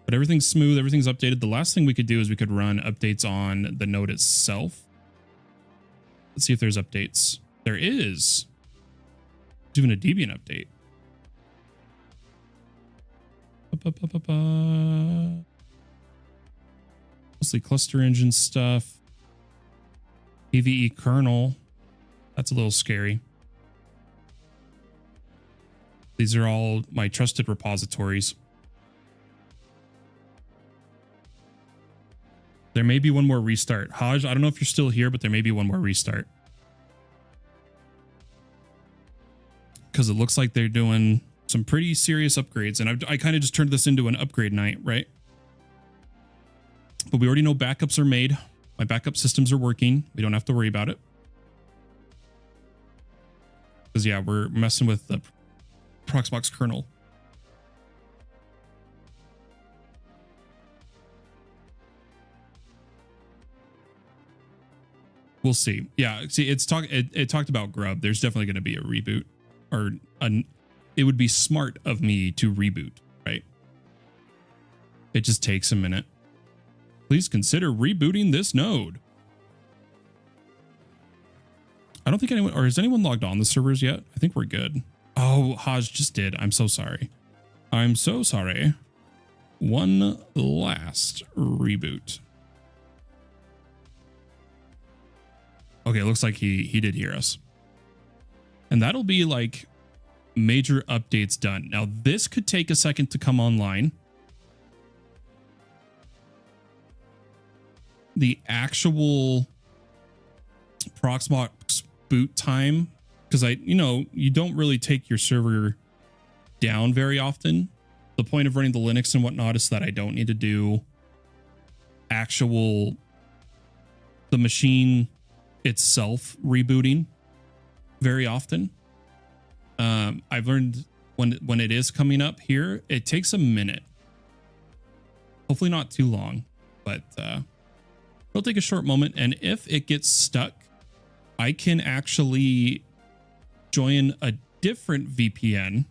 But everything's smooth, everything's updated. The last thing we could do is we could run updates on the node itself. Let's see if there's updates. There is. There's even a Debian update. Mostly cluster engine stuff. PVE kernel. That's a little scary. These are all my trusted repositories. There may be one more restart. Haj, I don't know if you're still here, but there may be one more restart. because it looks like they're doing some pretty serious upgrades. And I kind of just turned this into an upgrade night, right? But we already know backups are made. My backup systems are working. We don't have to worry about it. Because yeah, we're messing with the Proxmox kernel. We'll see. Yeah, see, it talked about Grub. There's definitely going to be a reboot, or it would be smart of me to reboot, right? It just takes a minute. Please consider rebooting this node. I don't think anyone, or has anyone logged on the servers yet? I think we're good. Oh, Haj just did. I'm so sorry. I'm so sorry. One last reboot. Okay, looks like he did hear us. And that'll be like major updates done. Now, this could take a second to come online. The actual Proxmox boot time, because you don't really take your server down very often. The point of running the Linux and whatnot is that I don't need to do the machine itself rebooting very often. I've learned when it is coming up here, it takes a minute. Hopefully not too long, but it'll take a short moment. And if it gets stuck, I can actually join a different VPN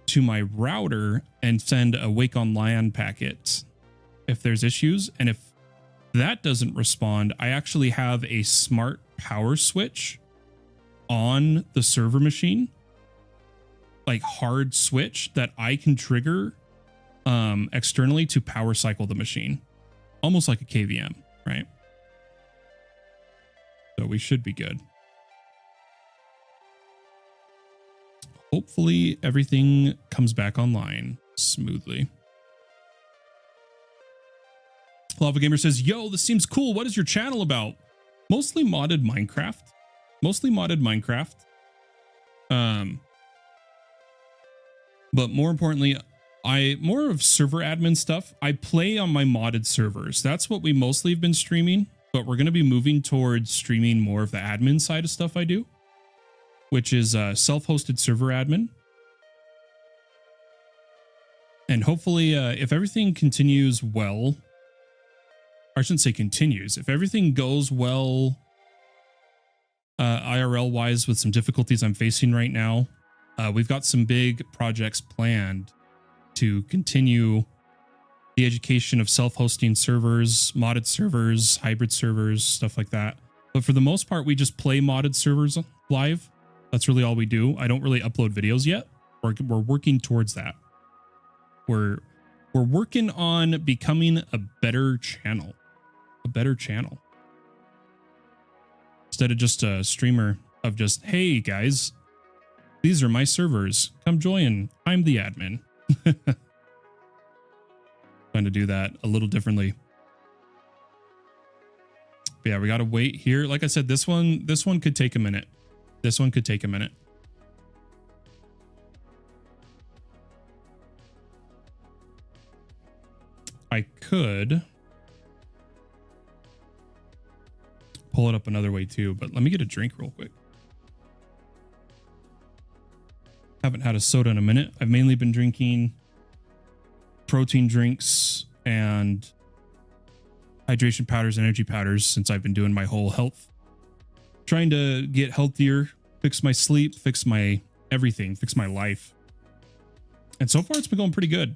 to my router and send a wake on LAN packet if there's issues. And if that doesn't respond, I actually have a smart power switch on the server machine, like hard switch that I can trigger externally to power cycle the machine, almost like a KVM, right? So we should be good. Hopefully everything comes back online smoothly. Lava Gamer says, yo, this seems cool. What is your channel about? Mostly modded Minecraft. But more importantly, more of server admin stuff. I play on my modded servers. That's what we mostly have been streaming, but we're going to be moving towards streaming more of the admin side of stuff I do, which is self-hosted server admin. And hopefully, if everything continues well, I shouldn't say continues. If everything goes well, IRL wise, with some difficulties I'm facing right now, we've got some big projects planned to continue the education of self-hosting servers, modded servers, hybrid servers, stuff like that. But for the most part, we just play modded servers live. That's really all we do. I don't really upload videos yet. We're working towards that. We're working on becoming a better channel. Instead of just a streamer of just, hey guys, these are my servers, come join, I'm the admin. Trying to do that a little differently. But yeah, we got to wait here. Like I said, this one could take a minute. I could pull it up another way too, but let me get a drink real quick. Haven't had a soda in a minute. I've mainly been drinking protein drinks and hydration powders, energy powders since I've been doing my whole health. Trying to get healthier, fix my sleep, fix my everything, fix my life. And so far it's been going pretty good.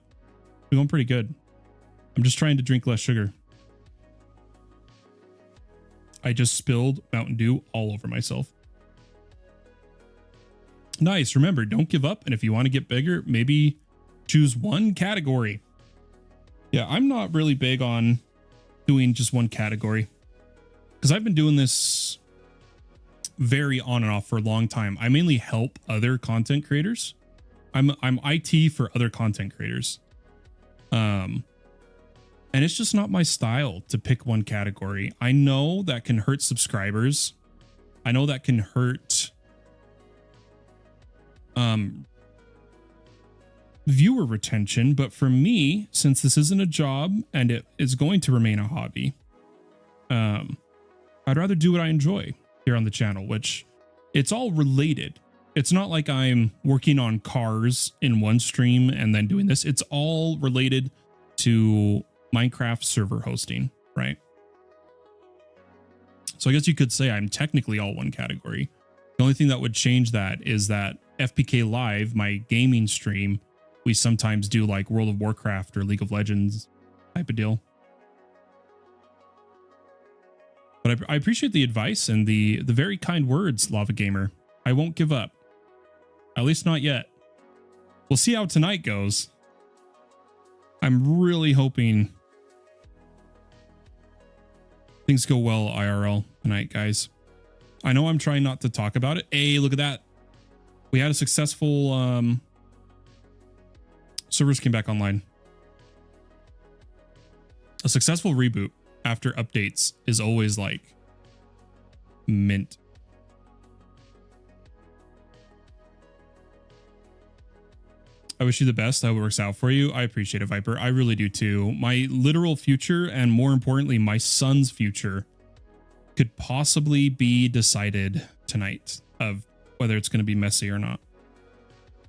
I'm just trying to drink less sugar. I just spilled Mountain Dew all over myself. Nice. Remember, don't give up. And if you want to get bigger, maybe choose one category. Yeah, I'm not really big on doing just one category because I've been doing this very on and off for a long time. I mainly help other content creators. I'm IT for other content creators. And it's just not my style to pick one category. I know that can hurt subscribers I know that can hurt viewer retention, but for me, since this isn't a job and it is going to remain a hobby, I'd rather do what I enjoy here on the channel, which it's all related. It's not like I'm working on cars in one stream and then doing this. It's all related to Minecraft server hosting, right? So I guess you could say I'm technically all one category. The only thing that would change that is that FPK Live, my gaming stream, we sometimes do like World of Warcraft or League of Legends type of deal. But I appreciate the advice and the very kind words, Lava Gamer. I won't give up. At least not yet. We'll see how tonight goes. I'm really hoping things go well IRL tonight, guys. I know I'm trying not to talk about it. Hey, look at that. We had a successful servers came back online. A successful reboot after updates is always like mint. I wish you the best. I hope it works out for you. I appreciate it, Viper. I really do too. My literal future, and more importantly, my son's future, could possibly be decided tonight of whether it's going to be messy or not.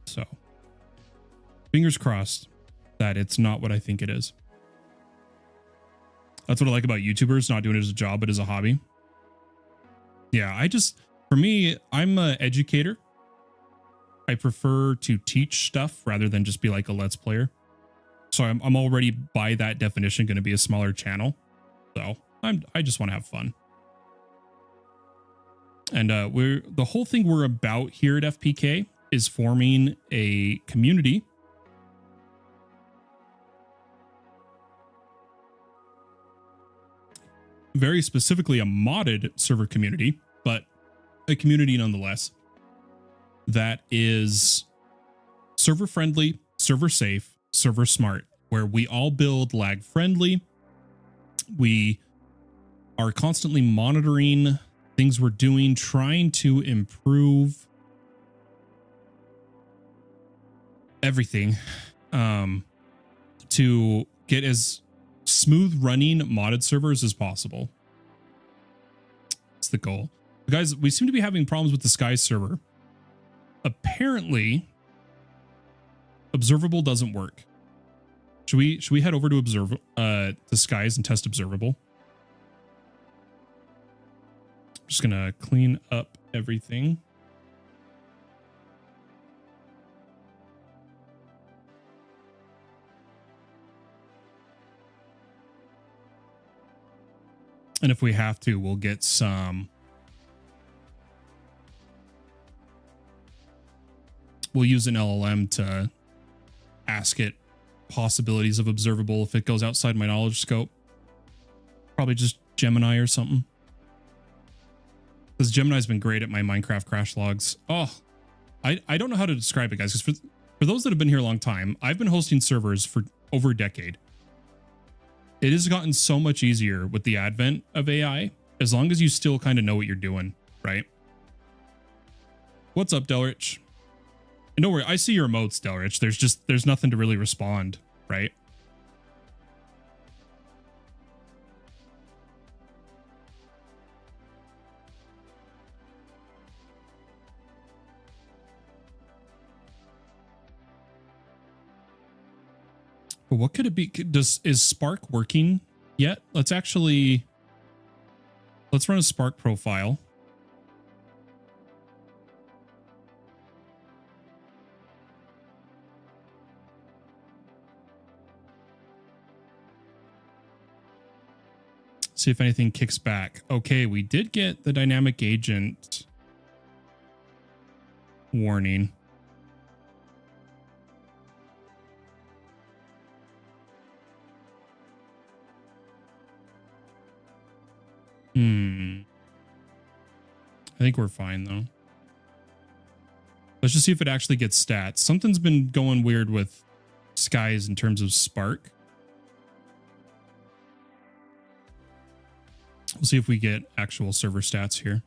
So, fingers crossed that it's not what I think it is. That's what I like about YouTubers, not doing it as a job, but as a hobby. Yeah, for me, I'm an educator. I prefer to teach stuff rather than just be like a Let's Player. So I'm already by that definition going to be a smaller channel. So I just want to have fun. And the whole thing we're about here at FPK is forming a community. Very specifically a modded server community, but a community nonetheless. That is server friendly, server safe, server smart, where we all build lag friendly. We are constantly monitoring things we're doing, trying to improve everything to get as smooth running modded servers as possible. It's the goal. But guys, we seem to be having problems with the Sky server. Apparently, observable doesn't work. Should we head over to the skies and test observable? I'm just gonna clean up everything. And if we have to, we'll get some. We'll use an LLM to ask it possibilities of observable if it goes outside my knowledge scope. Probably just Gemini or something. Because Gemini's been great at my Minecraft crash logs. Oh, I don't know how to describe it, guys. Because for those that have been here a long time, I've been hosting servers for over a decade. It has gotten so much easier with the advent of AI, as long as you still kind of know what you're doing, right? What's up, Delrich? And don't worry, I see your emotes, Delrich. There's nothing to really respond, right? But what could it be? Is Spark working yet? Let's run a Spark profile. See if anything kicks back. Okay, we did get the dynamic agent warning. I think we're fine though. Let's just see if it actually gets stats. Something's been going weird with skies in terms of Spark. We'll see if we get actual server stats here.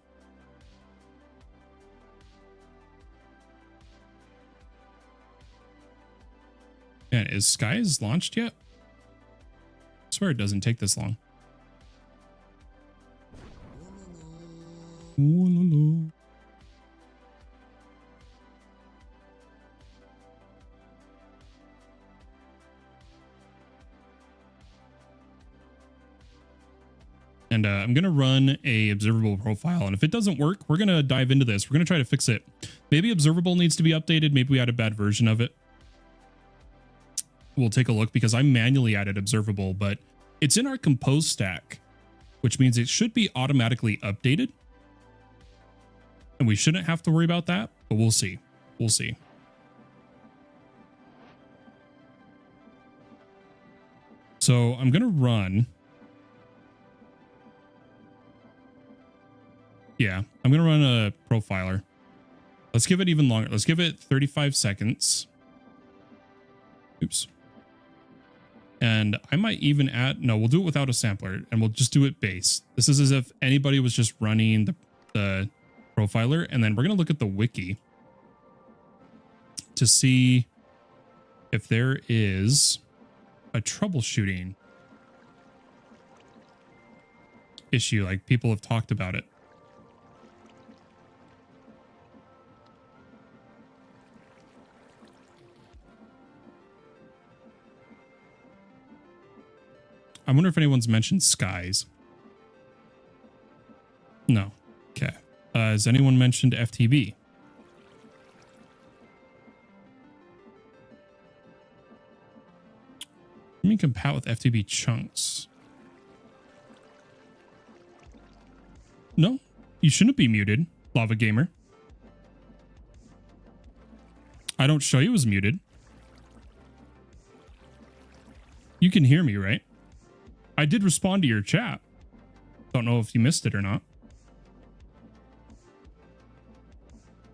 Is Skies launched yet? I swear it doesn't take this long. And I'm going to run a observable profile. And if it doesn't work, we're going to dive into this. We're going to try to fix it. Maybe observable needs to be updated. Maybe we had a bad version of it. We'll take a look because I manually added observable, but it's in our compose stack, which means it should be automatically updated. And we shouldn't have to worry about that, but we'll see. We'll see. So I'm going to run. Yeah, I'm going to run a profiler. Let's give it even longer. Let's give it 35 seconds. Oops. And I might even add, no, we'll do it without a sampler and we'll just do it base. This is as if anybody was just running the profiler. And then we're going to look at the wiki to see if there is a troubleshooting issue. Like people have talked about it. I wonder if anyone's mentioned Skies. No. Okay. Has anyone mentioned FTB? Let me compat with FTB chunks. No, you shouldn't be muted, Lava Gamer. I don't show you as muted. You can hear me, right? I did respond to your chat. Don't know if you missed it or not.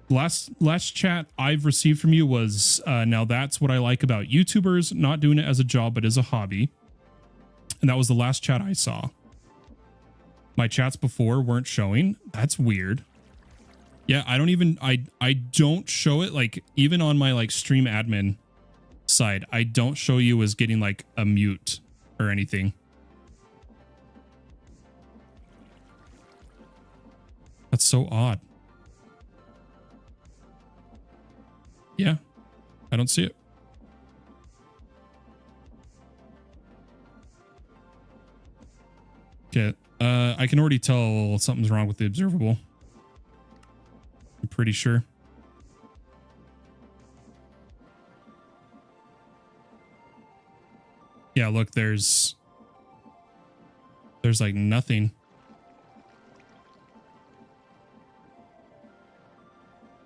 Last chat I've received from you was, now that's what I like about YouTubers, not doing it as a job, but as a hobby. And that was the last chat I saw. My chats before weren't showing. That's weird. Yeah, I don't show it, like, even on my, like, stream admin side, I don't show you as getting, like, a mute or anything. That's so odd. Yeah, I don't see it. Okay, I can already tell something's wrong with the observable. I'm pretty sure. Yeah, look, there's like nothing.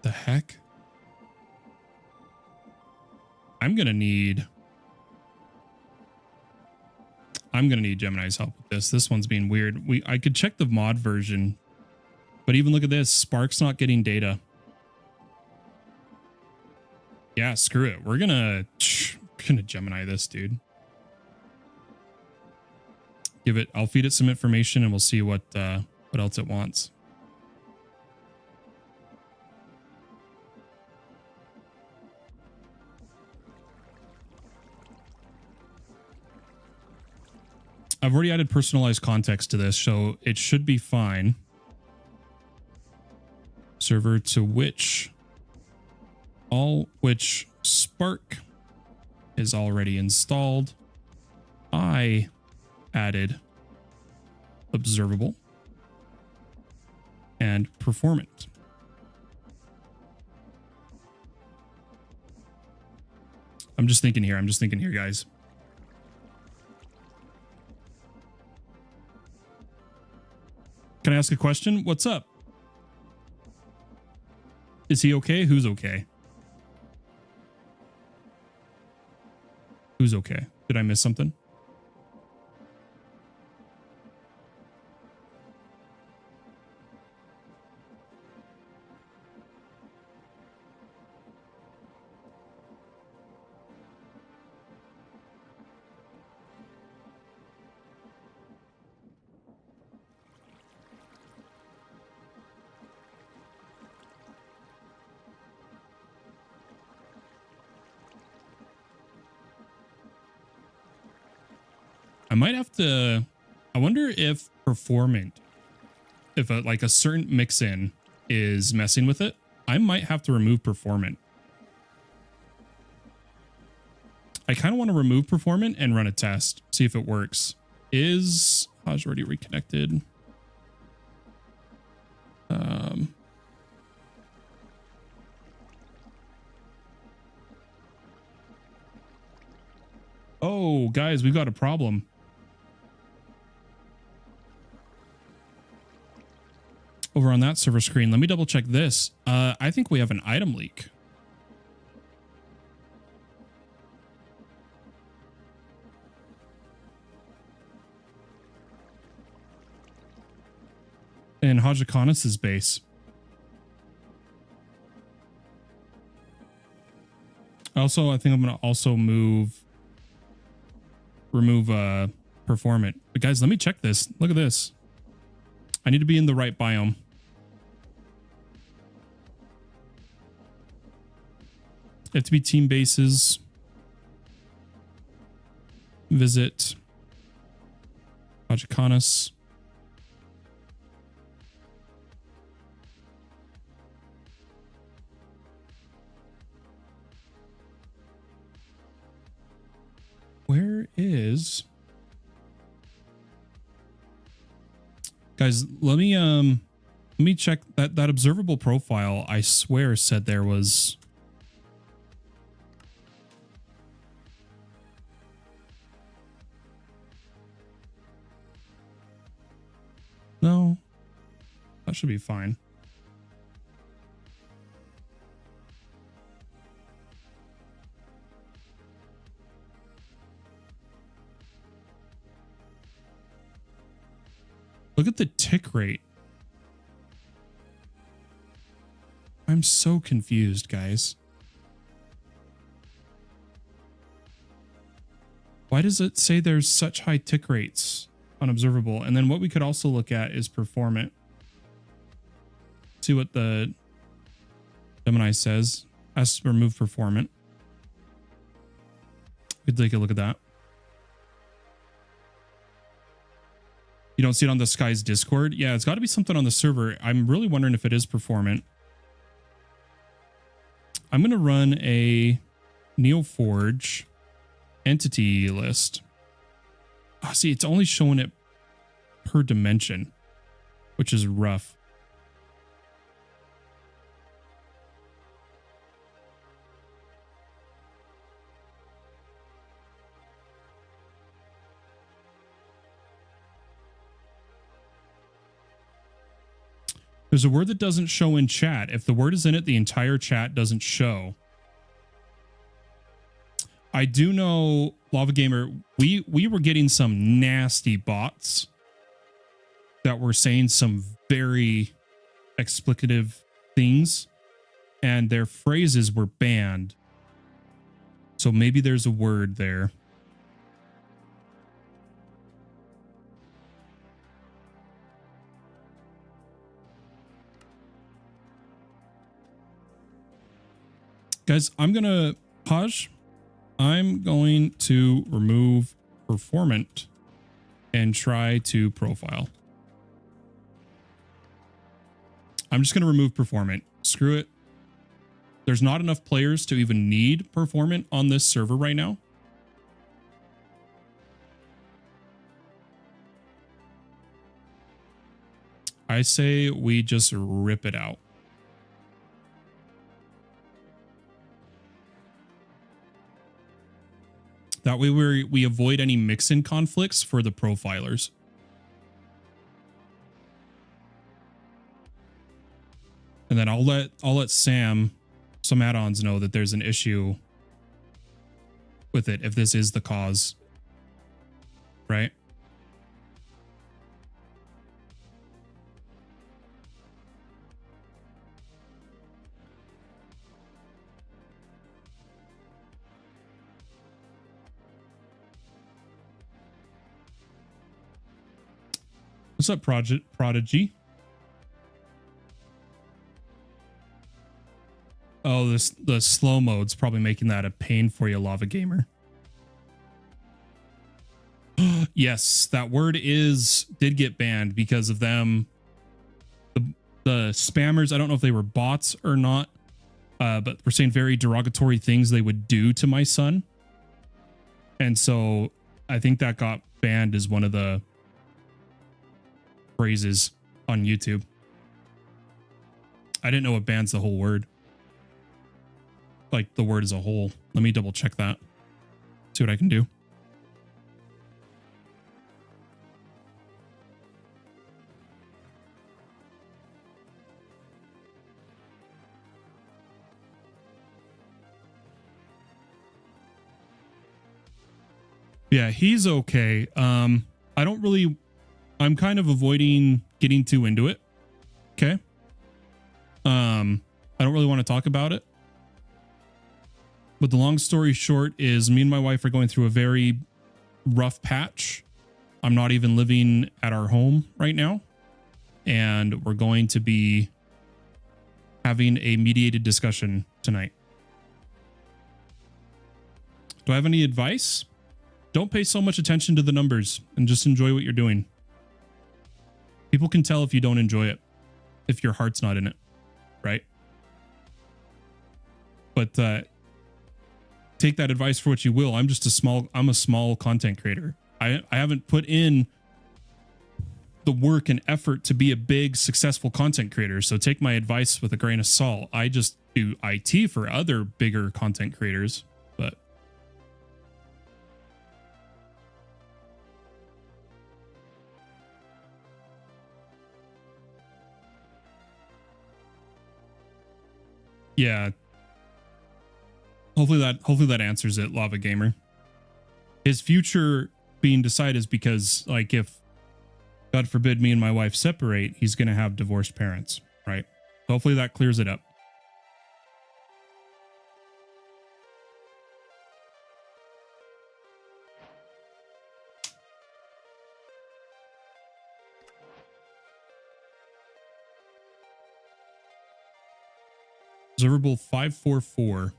The heck? I'm gonna need Gemini's help with this. This one's being weird. I could check the mod version, but even look at this. Spark's not getting data. Yeah, screw it. We're gonna Gemini this, dude. I'll feed it some information and we'll see what else it wants. I've already added personalized context to this, so it should be fine. Server to which Spark is already installed. I added observable and performant. I'm just thinking here, guys. Can I ask a question? What's up? Is he okay? Who's okay? Who's okay? Did I miss something? I might have to, I wonder if performant, if like a certain mix in is messing with it, I might have to remove performant. I kind of want to remove performant and run a test, see if it works. Is Haj already reconnected? Oh, guys, we've got a problem. Over on that server screen, let me double check this. I think we have an item leak. In Hajakanis' base. Also, I think I'm going to also remove performant. But guys, let me check this. Look at this. I need to be in the right biome. Have to be team bases. Visit Hajakanis. Where is, guys, let me check that observable profile. I swear said there was, no, that should be fine. Look at the tick rate. I'm so confused, guys. Why does it say there's such high tick rates on observable? And then what we could also look at is performant. See what the Gemini says. Has to remove performant. We could take a look at that. You don't see it on the Sky's Discord? Yeah, it's got to be something on the server. I'm really wondering if it is performant. I'm going to run a Neoforge entity list. Oh, see, it's only showing it per dimension, which is rough. There's a word that doesn't show in chat. If the word is in it, the entire chat doesn't show. I do know, Lava Gamer, we were getting some nasty bots that were saying some very explicative things, and their phrases were banned. So maybe there's a word there. Guys, I'm going to pause. I'm going to remove performant and try to profile. I'm just going to remove performant. Screw it. There's not enough players to even need performant on this server right now. I say we just rip it out. That way we avoid any mix-in conflicts for the profilers. And then I'll let Sam, some add-ons, know that there's an issue with it if this is the cause. Right? What's up, Prodigy? Oh, the slow mode's probably making that a pain for you, Lava Gamer. Yes, that word did get banned because of them. The spammers, I don't know if they were bots or not, but we're saying very derogatory things they would do to my son. And so I think that got banned as one of the phrases on YouTube. I didn't know it bans the whole word. Like the word as a whole. Let me double check that. See what I can do. Yeah, he's okay. I'm kind of avoiding getting too into it. Okay. I don't really want to talk about it. But the long story short is me and my wife are going through a very rough patch. I'm not even living at our home right now. And we're going to be having a mediated discussion tonight. Do I have any advice? Don't pay so much attention to the numbers and just enjoy what you're doing. People can tell if you don't enjoy it, if your heart's not in it, right? But take that advice for what you will. I'm a small content creator. I haven't put in the work and effort to be a big, successful content creator. So take my advice with a grain of salt. I just do IT for other bigger content creators, but yeah. Hopefully that answers it, Lava Gamer. His future being decided is because, like, if God forbid me and my wife separate, he's going to have divorced parents, right? Hopefully that clears it up. Observable 544.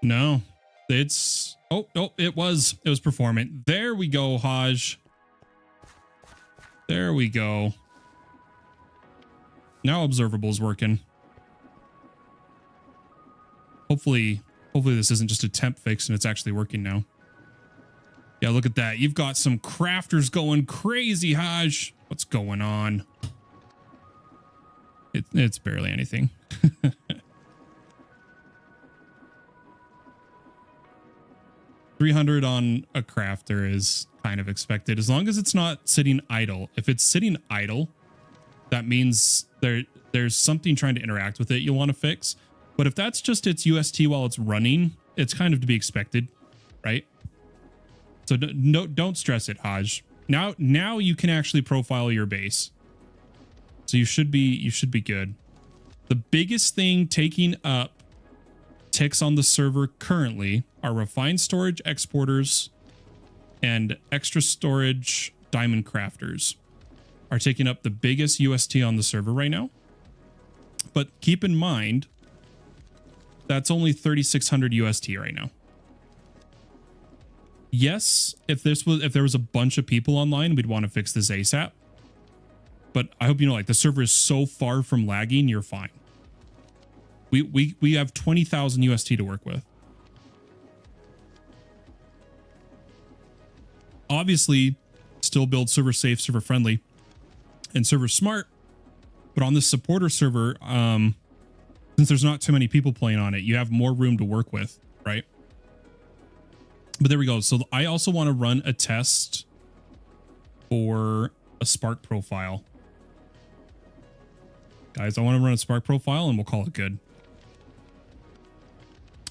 No, it's it was performant. There we go, Haj. There we go. Now observable is working. Hopefully this isn't just a temp fix and it's actually working now. Yeah, look at that. You've got some crafters going crazy, Haj. What's going on? It's barely anything. 300 on a crafter is kind of expected, as long as it's not sitting idle. If it's sitting idle, that means there's something trying to interact with it you'll want to fix. But if that's just its UST while it's running, it's kind of to be expected, right? So no, don't stress it, Haj. Now you can actually profile your base. So you should be good. The biggest thing taking up ticks on the server currently are refined storage exporters and extra storage diamond crafters are taking up the biggest UST on the server right now. But keep in mind, that's only 3,600 UST right now. Yes, if there was a bunch of people online, we'd want to fix this ASAP. But I hope you know, like, the server is so far from lagging, you're fine. We have 20,000 UST to work with. Obviously, still build server safe, server friendly, and server smart. But on this supporter server, since there's not too many people playing on it, you have more room to work with, right? But there we go. So I also want to run a test for a Spark profile. Guys, I want to run a Spark profile and we'll call it good.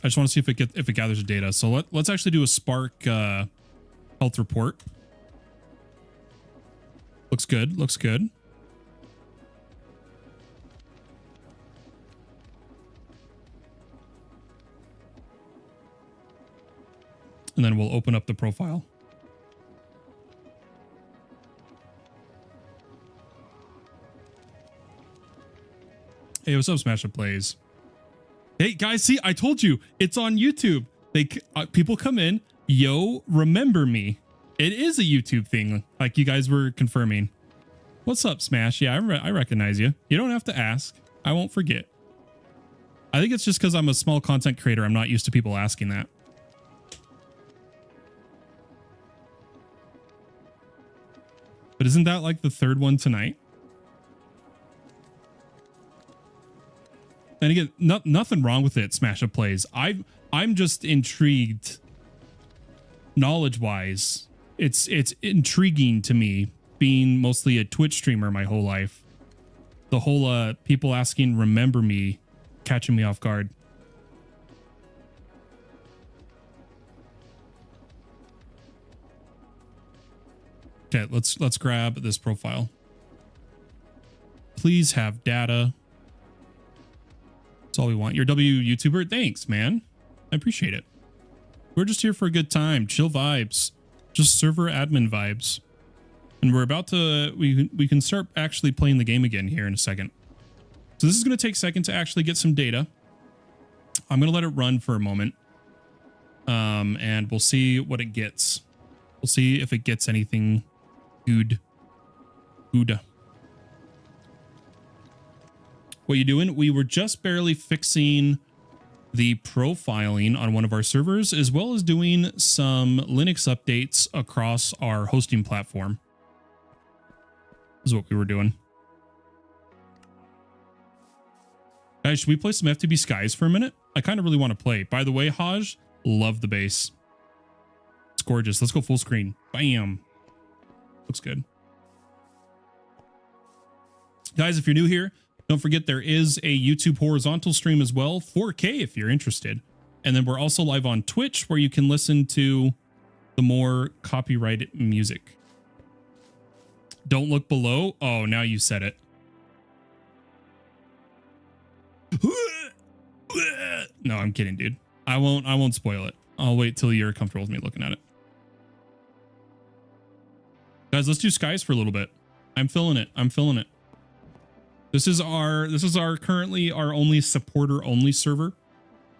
I just want to see if it gathers the data. So let's actually do a Spark health report. Looks good. Looks good. and then we'll open up the profile. Hey, what's up, Smash Up Plays? Hey guys, see, I told you it's on YouTube. People come in, yo, remember me. It is a YouTube thing, like you guys were confirming. What's up, Smash? Yeah, I recognize you. You don't have to ask. I won't forget. I think it's just because I'm a small content creator. I'm not used to people asking that. But isn't that like the third one tonight? And again, nothing wrong with it, Smash Up Plays. I'm just intrigued, knowledge-wise. It's intriguing to me, being mostly a Twitch streamer my whole life. The whole people asking, remember me, catching me off guard. Okay, let's grab this profile. Please have data. That's all we want. You're a W YouTuber. Thanks, man. I appreciate it. We're just here for a good time, chill vibes, just server admin vibes. And we're about to, we can start actually playing the game again here in a second. So this is going to take a second to actually get some data. I'm going to let it run for a moment. And we'll see what it gets. We'll see if it gets anything good. Good. What you doing? We were just barely fixing the profiling on one of our servers, as well as doing some Linux updates across our hosting platform. This is what we were doing. Guys, should we play some FTB Skies for a minute? I kind of really want to play. By the way, Haj, love the bass. It's gorgeous. Let's go full screen. Bam. Looks good. Guys, if you're new here, don't forget there is a YouTube horizontal stream as well, 4K if you're interested. And then we're also live on Twitch where you can listen to the more copyrighted music. Don't look below. Oh, now you said it. No, I'm kidding, dude. I won't spoil it. I'll wait till you're comfortable with me looking at it. Guys, let's do Skies for a little bit. I'm feeling it. I'm feeling it. This is our currently our only supporter only server.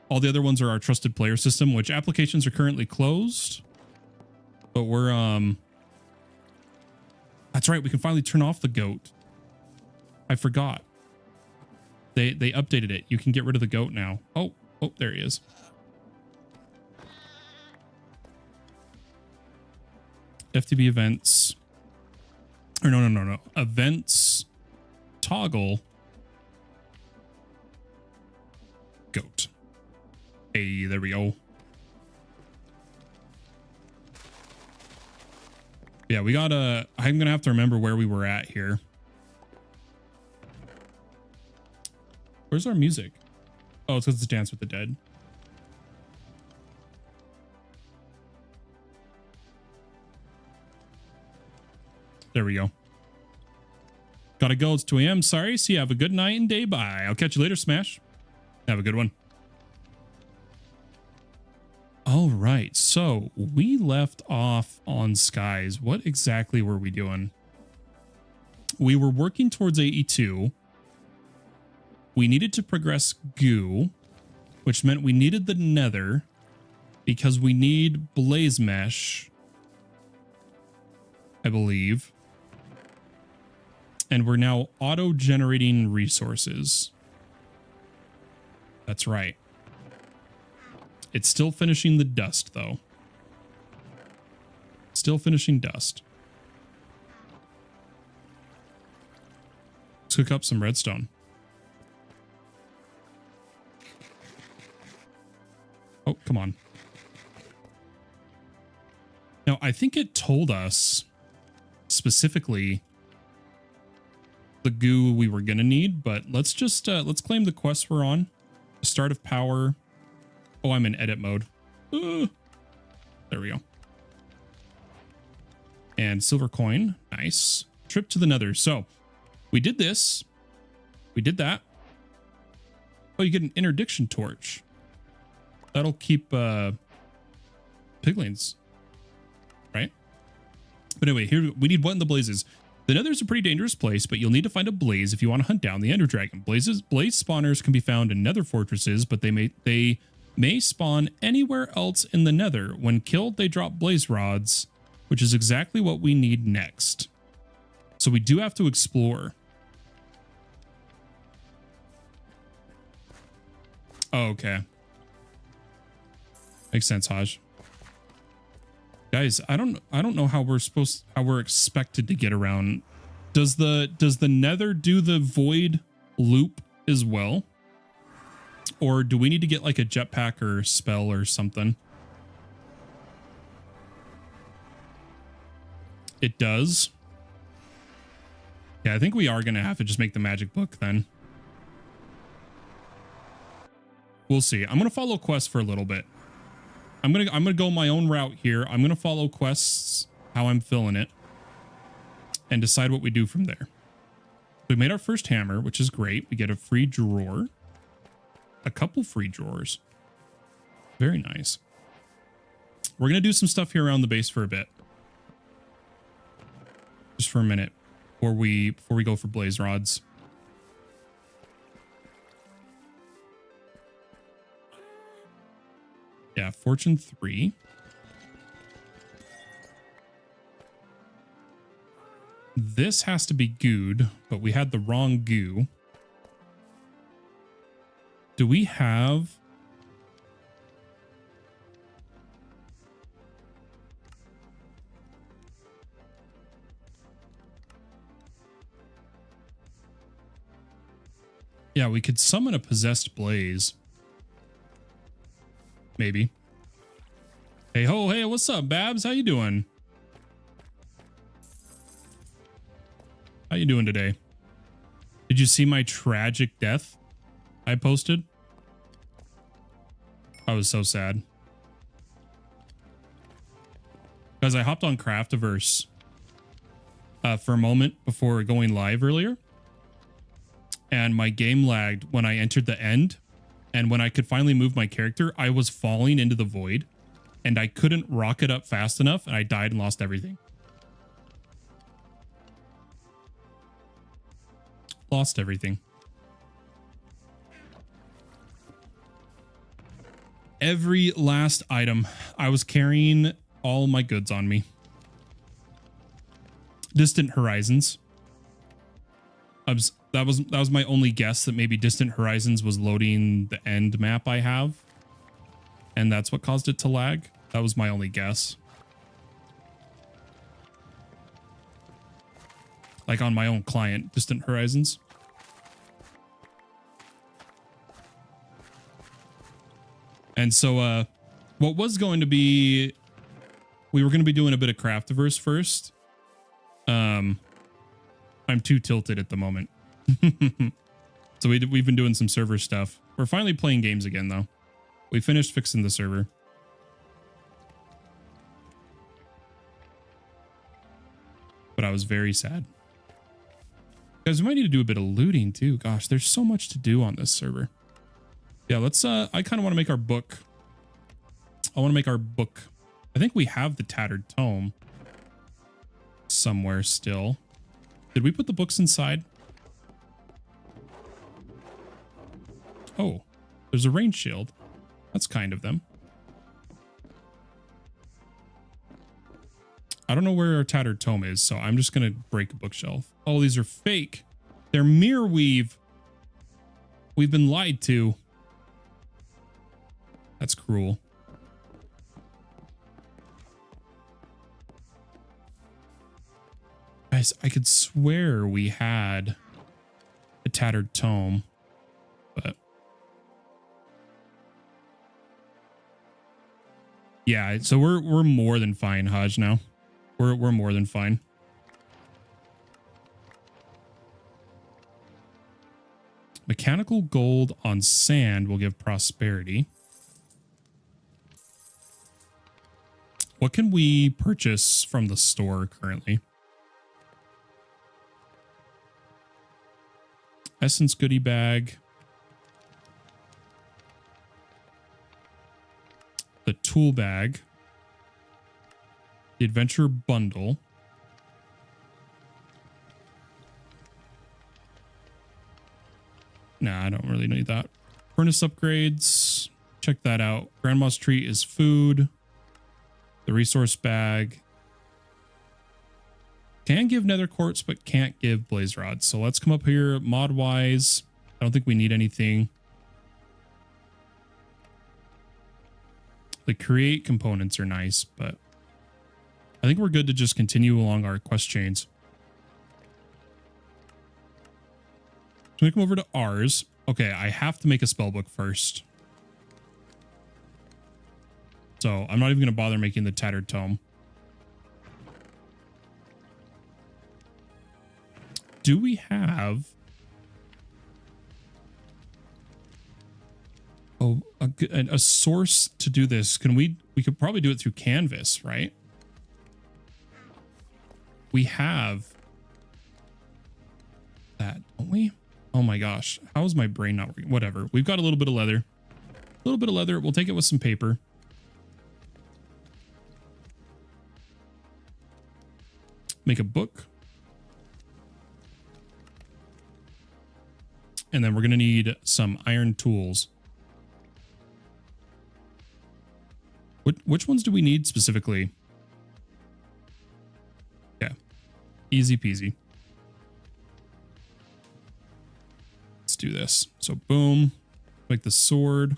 All the other ones are our trusted player system, which applications are currently closed. But we're that's right, we can finally turn off the goat. I forgot. They updated it. You can get rid of the goat now. Oh, there he is. FTB events. Or no. Events. Toggle. Goat. Hey, there we go. Yeah, we gotta, I'm gonna have to remember where we were at here. Where's our music? Oh, it's because it's Dance with the Dead. There we go. Gotta go. It's 2 a.m. Sorry. See you. Have a good night and day. Bye. I'll catch you later, Smash. Have a good one. All right. So we left off on Skies. What exactly were we doing? We were working towards AE2. We needed to progress Goo, which meant we needed the Nether because we need Blaze Mesh, I believe. And we're now auto-generating resources. That's right. It's still finishing the dust, though. Still finishing dust. Let's cook up some redstone. Oh, come on. Now, I think it told us specifically the goo we were gonna need, but let's just let's claim the quest we're on. Start of power. Oh, I'm in edit mode. There we go. And silver coin. Nice. Trip to the Nether. So we did this. We did that. Oh, you get an interdiction torch. That'll keep piglins, right? But anyway, here we need what in the blazes. The Nether is a pretty dangerous place, but you'll need to find a blaze if you want to hunt down the Ender Dragon. Blaze spawners can be found in Nether fortresses, but they may spawn anywhere else in the Nether. When killed, they drop blaze rods, which is exactly what we need next. So we do have to explore. Oh, okay. Makes sense, Haj. Guys, I don't know how we're expected to get around. Does the Nether do the void loop as well? Or do we need to get like a jetpack or spell or something? It does. Yeah, I think we are gonna have to just make the magic book then. We'll see. I'm gonna follow quests for a little bit. I'm gonna go my own route here. I'm gonna follow quests how I'm feeling it and decide what we do from there. We made our first hammer, which is great. We get a free drawer, a couple free drawers. Very nice. We're gonna do some stuff here around the base for a bit, just for a minute before we go for blaze rods. Yeah, Fortune 3. This has to be gooed, but we had the wrong goo. Do we have... Yeah, we could summon a possessed blaze. Maybe. Hey ho, hey, what's up, Babs? How you doing? How you doing today? Did you see my tragic death I posted? I was so sad. Guys, I hopped on Craftiverse for a moment before going live earlier. And my game lagged when I entered the end. And when I could finally move my character, I was falling into the void. And I couldn't rocket up fast enough. And I died and lost everything. Lost everything. Every last item. I was carrying all my goods on me. Distant Horizons. That was my only guess, that maybe Distant Horizons was loading the end map I have. And that's what caused it to lag. That was my only guess. Like on my own client, Distant Horizons. And so what was going to be, we were going to be doing a bit of Craftiverse first. I'm too tilted at the moment. So we've been doing some server stuff. We're finally playing games again, though. We finished fixing the server. But I was very sad. Guys, we might need to do a bit of looting, too. Gosh, there's so much to do on this server. Yeah, let's, I kind of want to make our book. I want to make our book. I think we have the Tattered Tome somewhere still. Did we put the books inside? Oh, there's a range shield. That's kind of them. I don't know where our Tattered Tome is, so I'm just going to break a bookshelf. Oh, these are fake. They're mirror weave. We've been lied to. That's cruel. Guys, I could swear we had a Tattered Tome, but yeah, so we're more than fine, Haj, now. We're more than fine. Mechanical gold on sand will give prosperity. What can we purchase from the store currently? Essence goodie bag. The tool bag. The adventure bundle. Nah, I don't really need that. Furnace upgrades. Check that out. Grandma's treat is food. The resource bag. Can give nether quartz, but can't give blaze rods. So let's come up here mod wise. I don't think we need anything. The create components are nice, but I think we're good to just continue along our quest chains. So we come over to ours. Okay, I have to make a spell book first. So I'm not even going to bother making the tattered tome. Do we have... Oh, a source to do this? Can we could probably do it through Canvas, right? We have that, don't we? Oh my gosh. How is my brain not working? Whatever. We've got a little bit of leather. A little bit of leather. We'll take it with some paper. Make a book. And then we're going to need some iron tools. Which ones do we need specifically? Yeah. Easy peasy. Let's do this. So boom. Make the sword.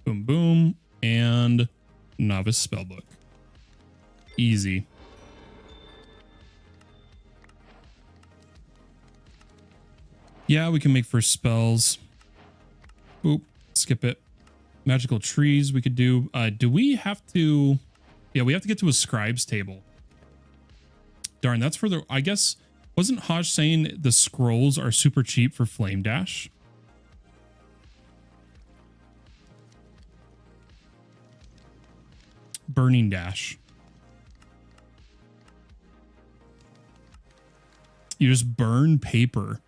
Boom, boom. And novice spellbook. Easy. Yeah, we can make first spells. Oop, skip it. Magical trees we could do. Do we have to... Yeah, we have to get to a scribe's table. Darn, that's for the... I guess... Wasn't Hodge saying the scrolls are super cheap for Flame Dash? Burning Dash. You just burn paper.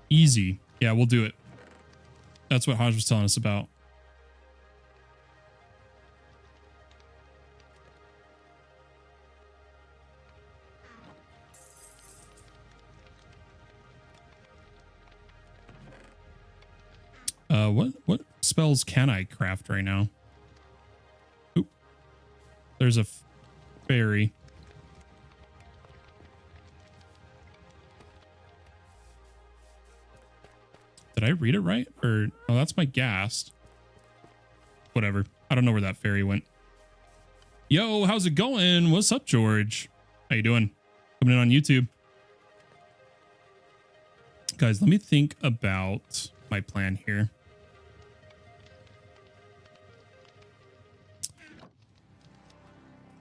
Easy. Yeah, we'll do it. That's what Hodge was telling us about. What spells can I craft right now? Oop. There's a fairy. Did I read it right? Or, oh, that's my ghast. Whatever. I don't know where that fairy went. Yo, how's it going? What's up, George? How you doing? Coming in on YouTube. Guys, let me think about my plan here.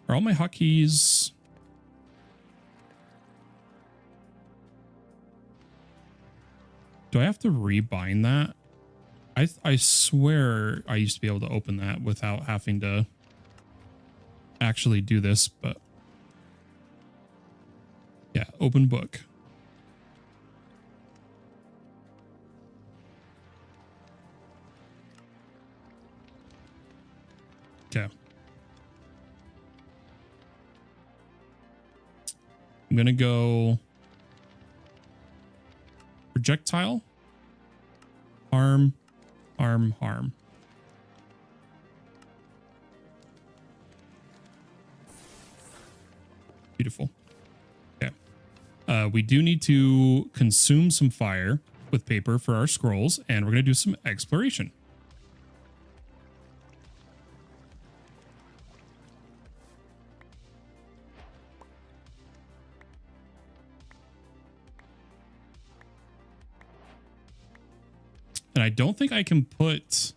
Are all my hotkeys... Do I have to rebind that? I swear I used to be able to open that without having to actually do this, but yeah, open book. Okay. I'm gonna go projectile, harm, harm, harm. Beautiful. Okay. We do need to consume some fire with paper for our scrolls, and we're going to do some exploration. And I don't think I can put...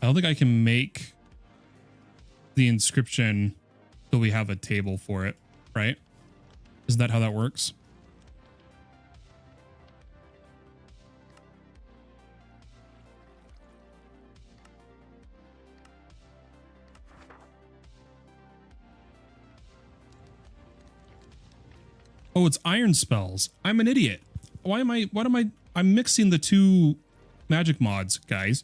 I don't think I can make the inscription till we have a table for it, right? Isn't that how that works? Oh, it's iron spells. I'm an idiot. What am I I'm mixing the two magic mods, guys.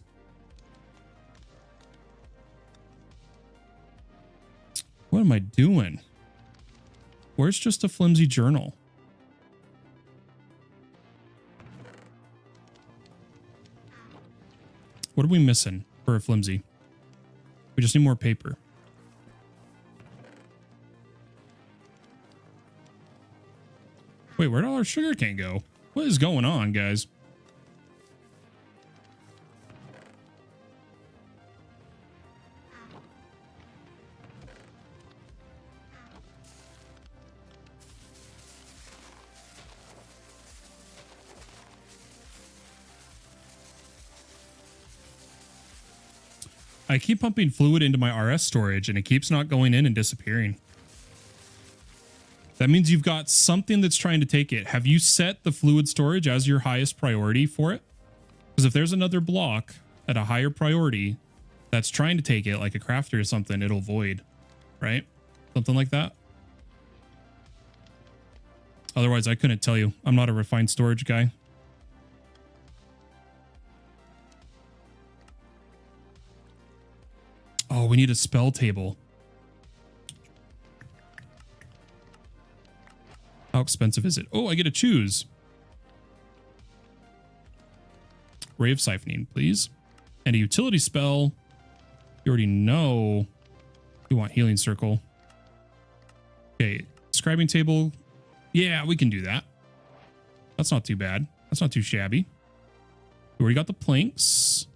What am I doing? Where's just a flimsy journal? What are we missing for a flimsy? We just need more paper. Wait, where'd all our sugar cane go? What is going on, guys? I keep pumping fluid into my RS storage and it keeps not going in and disappearing. That means you've got something that's trying to take it. Have you set the fluid storage as your highest priority for it? Because if there's another block at a higher priority that's trying to take it, like a crafter or something, it'll void, right? Something like that. Otherwise, I couldn't tell you. I'm not a refined storage guy. Oh, we need a spell table. How expensive is it? Oh, I get to choose. Ray of Siphoning, please. And a utility spell. You already know. We want Healing Circle. Okay, scribing table. Yeah, we can do that. That's not too bad. That's not too shabby. We already got the planks.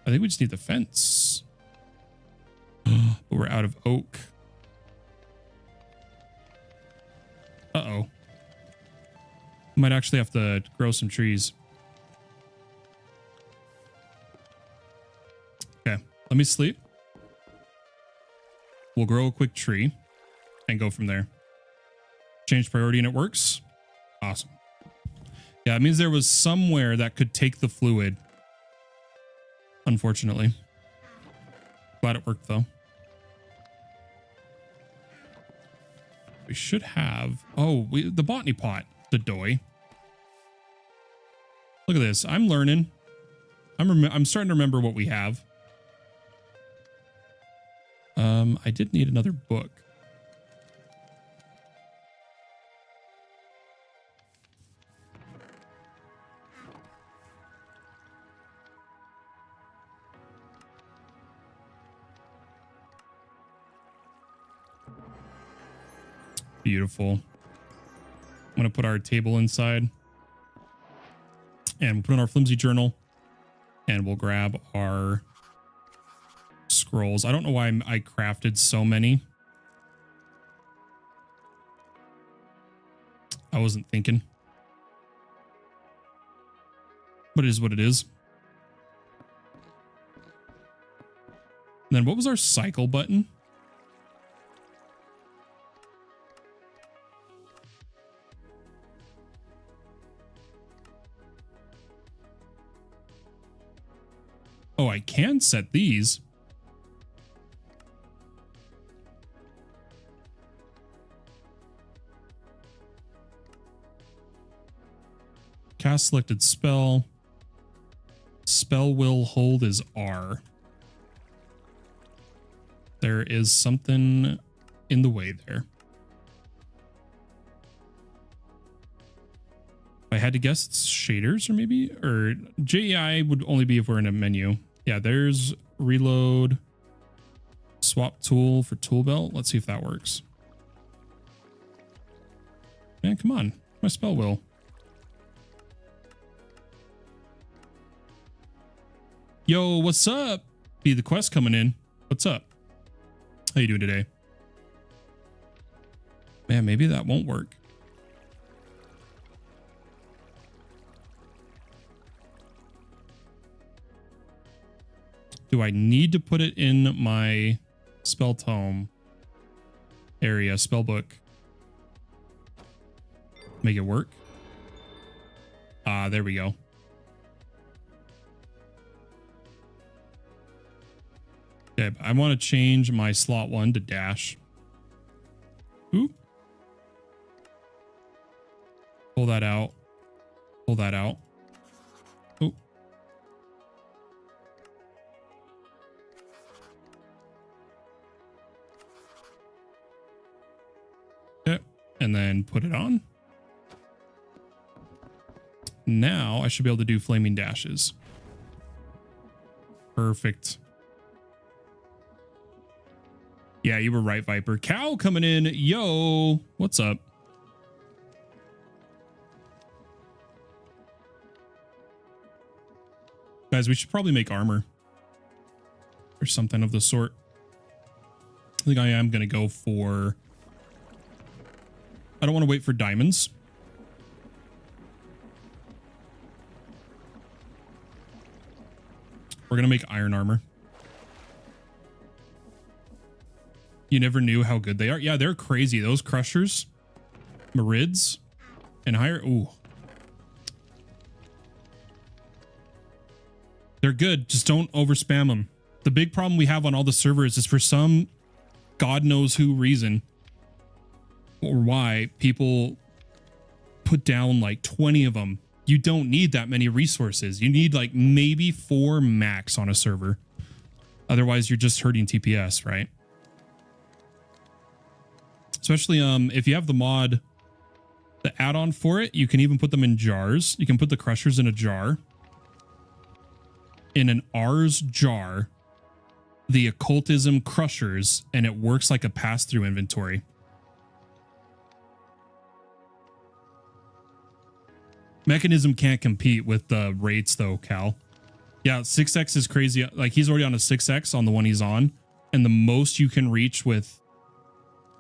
I think we just need the fence. But we're out of oak. Uh-oh. Might actually have to grow some trees. Okay, let me sleep. We'll grow a quick tree and go from there. Change priority and it works. Awesome. Yeah, it means there was somewhere that could take the fluid. Unfortunately. Glad it worked though. We should have... Oh, the botany pot. The doy. Look at this. I'm learning. I'm starting to remember what we have. I did need another book. Beautiful. I'm going to put our table inside. And we'll put in our flimsy journal. And we'll grab our scrolls. I don't know why I crafted so many. I wasn't thinking. But it is what it is. And then what was our cycle button? Oh, I can set these. Cast selected spell. Spell will hold is R. There is something in the way there. If I had to guess, it's shaders or maybe, or JEI would only be if we're in a menu. Yeah, there's reload, swap tool for tool belt. Let's see if that works. Man, come on. My spell will. Yo, what's up? Be the quest coming in. What's up? How you doing today? Man, maybe that won't work. Do I need to put it in my spell tome area, spell book? Make it work? Ah, there we go. Okay, I want to change my slot 1 to dash. Ooh. Pull that out. Pull that out. Oh. Okay. And then put it on. Now I should be able to do flaming dashes. Perfect. Yeah, you were right, Viper. Cow coming in. Yo, what's up? Guys, we should probably make armor or something of the sort. I think I am going to go for... I don't want to wait for diamonds. We're going to make iron armor. You never knew how good they are. Yeah, they're crazy. Those crushers, Marids, and higher. Ooh. They're good. Just don't overspam them. The big problem we have on all the servers is for some God knows who reason or why people put down like 20 of them. You don't need that many resources. You need like maybe 4 max on a server. Otherwise, you're just hurting TPS, right? Especially if you have the mod, the add-on for it, you can even put them in jars. You can put the crushers in a jar. In an R's jar, the occultism crushers, and it works like a pass-through inventory. Mechanism can't compete with the rates though, Cal. Yeah, 6x is crazy. Like he's already on a 6x on the one he's on, and the most you can reach with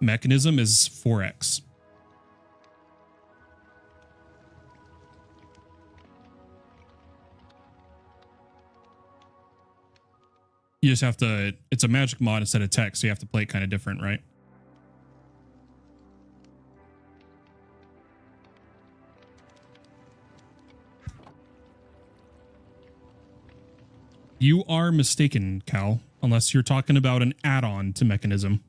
Mechanism is 4x. You just have to, it's a magic mod instead of text, so you have to play it kind of different, right? You are mistaken, Cal, unless you're talking about an add-on to Mechanism.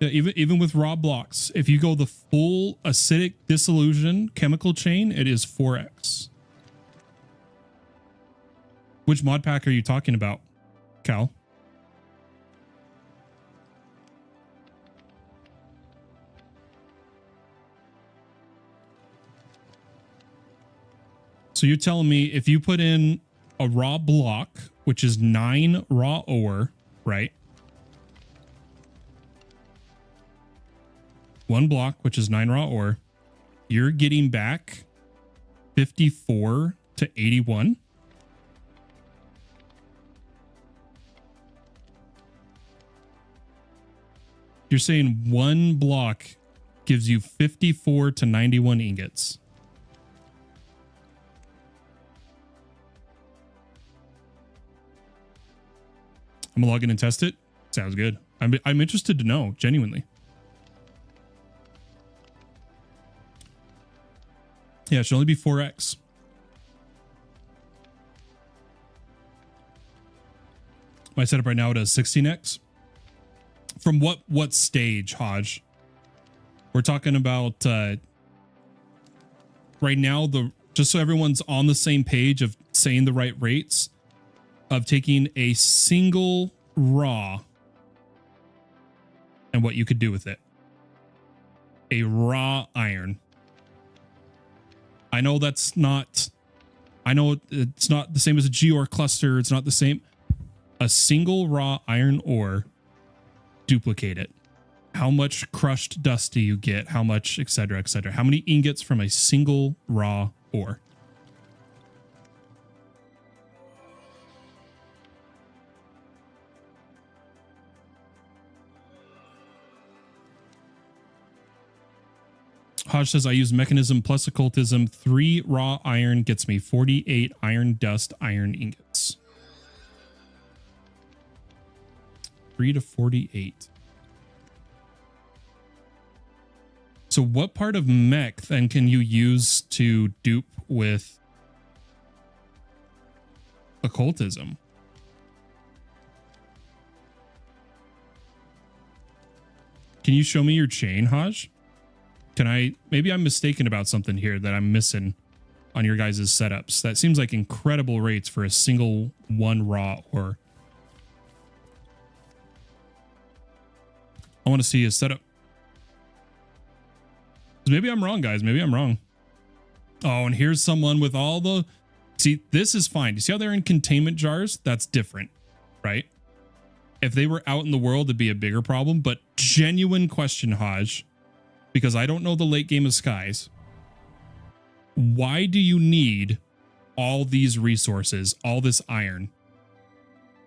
Yeah, even with raw blocks, if you go the full acidic dissolution chemical chain, it is 4x. Which mod pack are you talking about, Cal? So you're telling me if you put in a raw block, which is 9 raw ore, right? 1 block, which is 9 raw ore, you're getting back 54 to 81. You're saying 1 block gives you 54 to 91 ingots. I'm gonna log in and test it. Sounds good. I'm interested to know, genuinely. Yeah, it should only be 4x. My setup right now, it does 16x. From what stage, Hodge? We're talking about right now, just so everyone's on the same page of saying the right rates, of taking a single raw and what you could do with it. A raw iron. I know that's not, I know it's not the same as a Geor cluster. It's not the same. A single raw iron ore, duplicate it. How much crushed dust do you get? How much, et cetera, et cetera. How many ingots from a single raw ore? Hodge says, I use Mechanism plus Occultism. 3 raw iron gets me 48 iron dust iron ingots. 3 to 48. So what part of mech then can you use to dupe with Occultism? Can you show me your chain, Haj? Maybe I'm mistaken about something here that I'm missing on your guys' setups. That seems like incredible rates for a single one raw ore. I want to see his setup. Maybe I'm wrong, guys. Maybe I'm wrong. Oh, and here's someone with all the... See, this is fine. You see how they're in containment jars? That's different, right? If they were out in the world, it'd be a bigger problem. But genuine question, Haj, because I don't know the late game of skies. Why do you need all these resources, all this iron?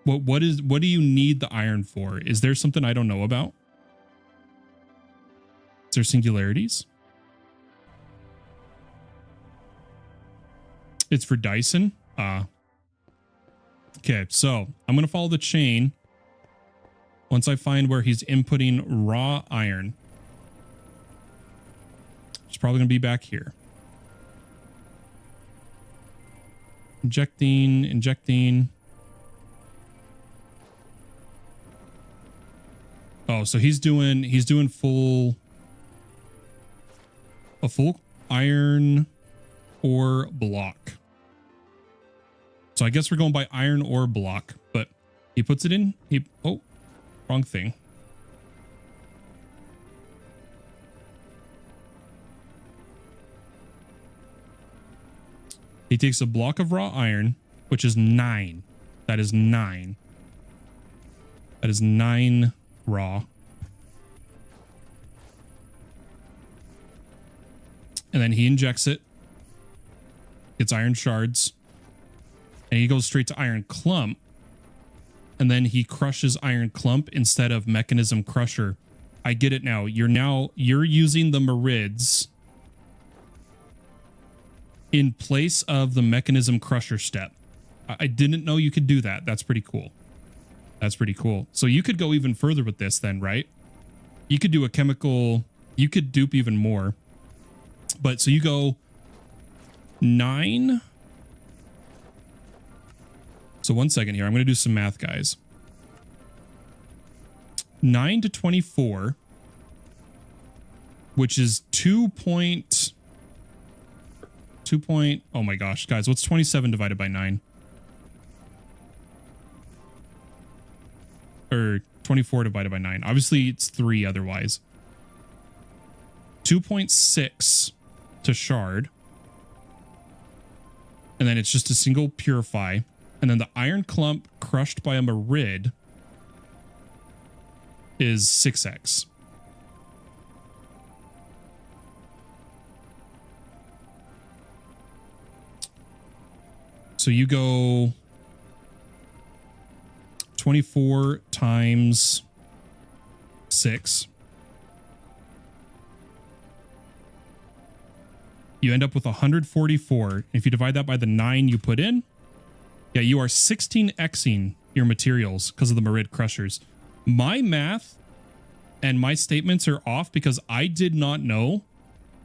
What do you need the iron for? Is there something I don't know about? Is there singularities? It's for Dyson. Okay, so I'm going to follow the chain once I find where he's inputting raw iron. It's probably going to be back here. Injecting. Oh, so he's doing a full iron ore block. So I guess we're going by iron ore block, but he puts it in. Oh, wrong thing. He takes a block of raw iron, which is 9. That is 9. That is 9 raw. And then he injects it. Gets iron shards. And he goes straight to iron clump. And then he crushes iron clump instead of mechanism crusher. I get it now. You're using the Marids in place of the mechanism crusher step. I didn't know you could do that. That's pretty cool. That's pretty cool. So you could go even further with this then, right? You could do a chemical, you could dupe even more. But so you go 9. So 1 second here. I'm going to do some math, guys. 9 to 24, which is 2. Oh my gosh, guys, what's 27 divided by 9? Or 24 divided by 9. Obviously, it's 3 otherwise. 2.6 to shard. And then it's just a single purify. And then the iron clump crushed by a Marid is 6x. So you go 24 times 6. You end up with 144. If you divide that by the 9 you put in, yeah, you are 16xing your materials because of the Marid crushers. My math and my statements are off because I did not know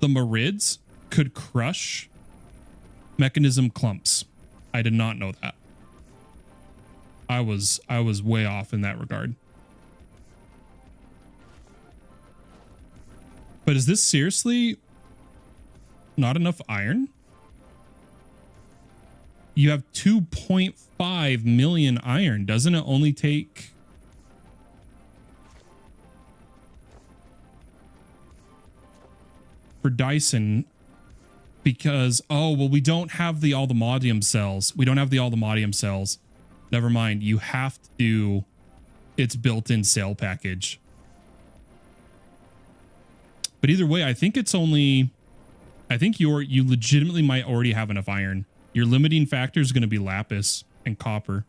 the Marids could crush mechanism clumps. I did not know that. I was way off in that regard. But is this seriously not enough iron? You have 2.5 million iron. Doesn't it only take... For Dyson... Because, oh, well, we don't have the allthemodium cells. We don't have the allthemodium cells. Never mind. You have to do its built-in sale package. But either way, I think it's only... I think you legitimately might already have enough iron. Your limiting factor is going to be lapis and copper.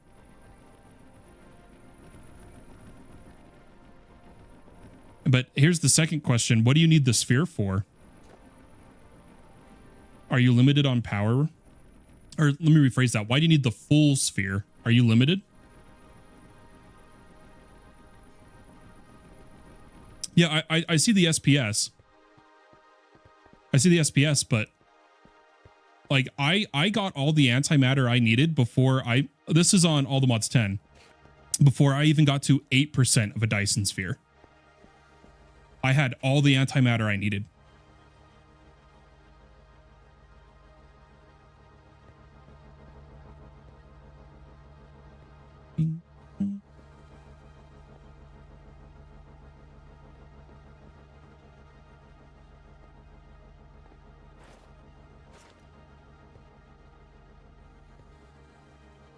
But here's the second question. What do you need the sphere for? Are you limited on power? Or let me rephrase that. Why do you need the full sphere? Are you limited? Yeah, I see the SPS. I see the SPS, but like I got all the antimatter I needed before this is on all the mods 10, before I even got to 8% of a Dyson sphere. I had all the antimatter I needed.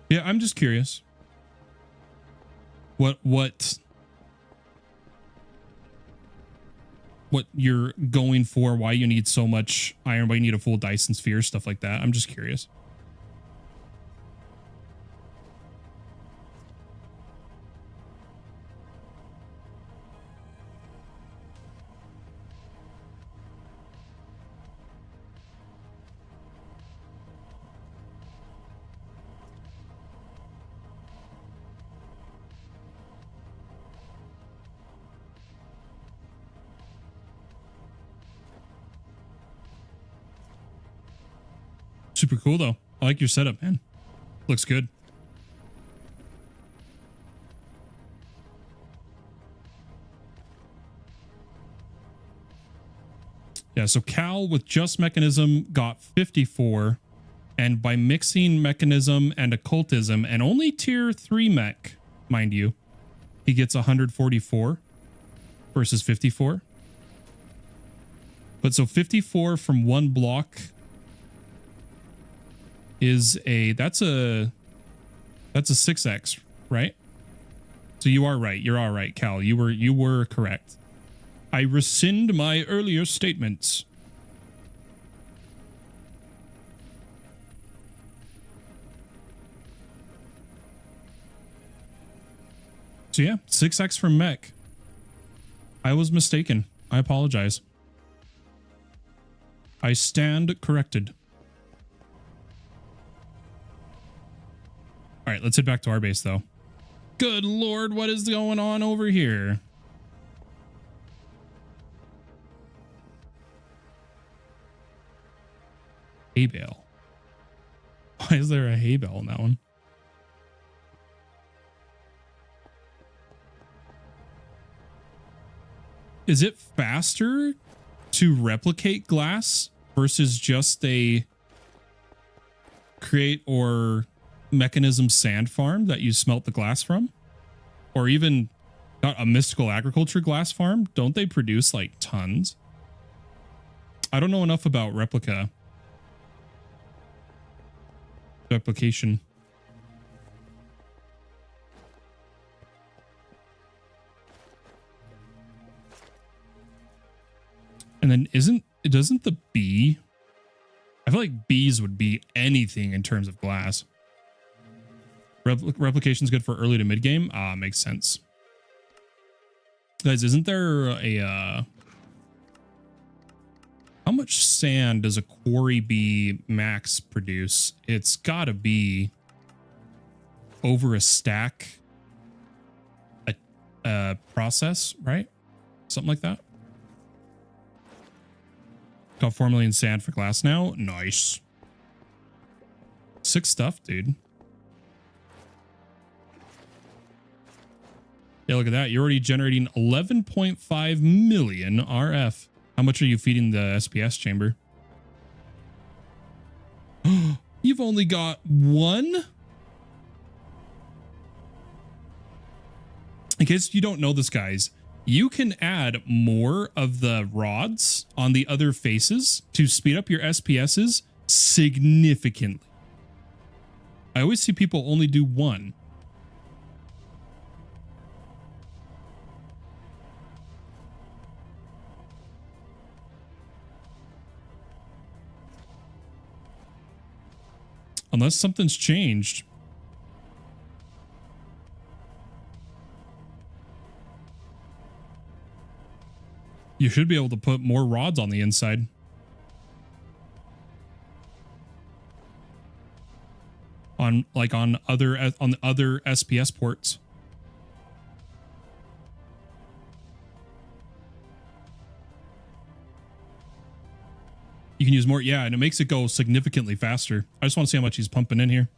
Yeah, I'm just curious. What you're going for, why you need so much iron, why you need a full Dyson sphere, stuff like that. I'm just curious. Super cool though. I like your setup, man. Looks good. Yeah, so Cal with just mechanism got 54, and by mixing mechanism and occultism and only tier 3 mech, mind you, he gets 144 versus 54. But so 54 from one block is that's a 6x, right? So you are right. You're all right, Cal. You were correct. I rescind my earlier statements. So yeah, 6x from mech. I was mistaken. I apologize. I stand corrected. All right, let's head back to our base, though. Good Lord, what is going on over here? Hay bale. Why is there a hay bale in that one? Is it faster to replicate glass versus just a create or mechanism sand farm that you smelt the glass from? Or even not a mystical agriculture glass farm? Don't they produce like tons? I don't know enough about replication. And then doesn't the bee, I feel like bees would be anything in terms of glass. Replication's good for early to mid game. Makes sense. Guys, isn't there a how much sand does a quarry bee max produce? It's gotta be over a stack a process, right? Something like that. Got 4 million sand for glass now. Nice. Sick stuff, dude. Yeah, look at that. You're already generating 11.5 million RF. How much are you feeding the SPS chamber? You've only got one? In case you don't know this, guys, you can add more of the rods on the other faces to speed up your SPSs significantly. I always see people only do one. Unless something's changed. You should be able to put more rods on the inside. On the other SPS ports. You can use more. Yeah, and it makes it go significantly faster. I just want to see how much he's pumping in here.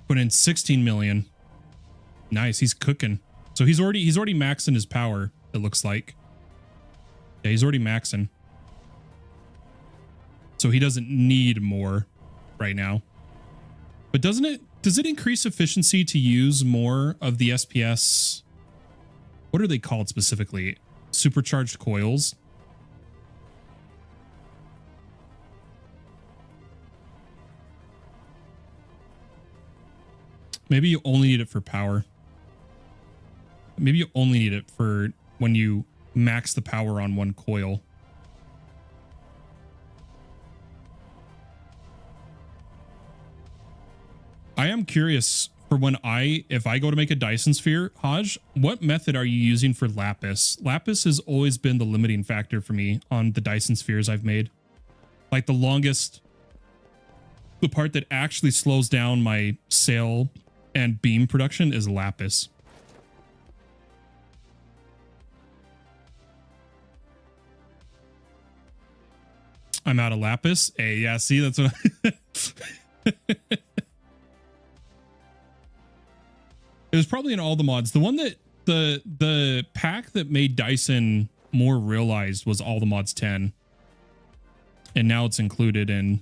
Put in 16 million. Nice. He's cooking. So he's already maxing his power, it looks like. Yeah, he's already maxing. So he doesn't need more right now. But does it increase efficiency to use more of the SPS? What are they called specifically? Supercharged coils? Maybe you only need it for power. Maybe you only need it for when you max the power on one coil. I am curious for when if I go to make a Dyson sphere, Haj, what method are you using for lapis? Lapis has always been the limiting factor for me on the Dyson spheres I've made. Like the part that actually slows down my sail and beam production is lapis. I'm out of lapis. Hey, yeah, see, that's what It was probably in all the mods. The one that the pack that made Dyson more realized was all the mods 10. And now it's included in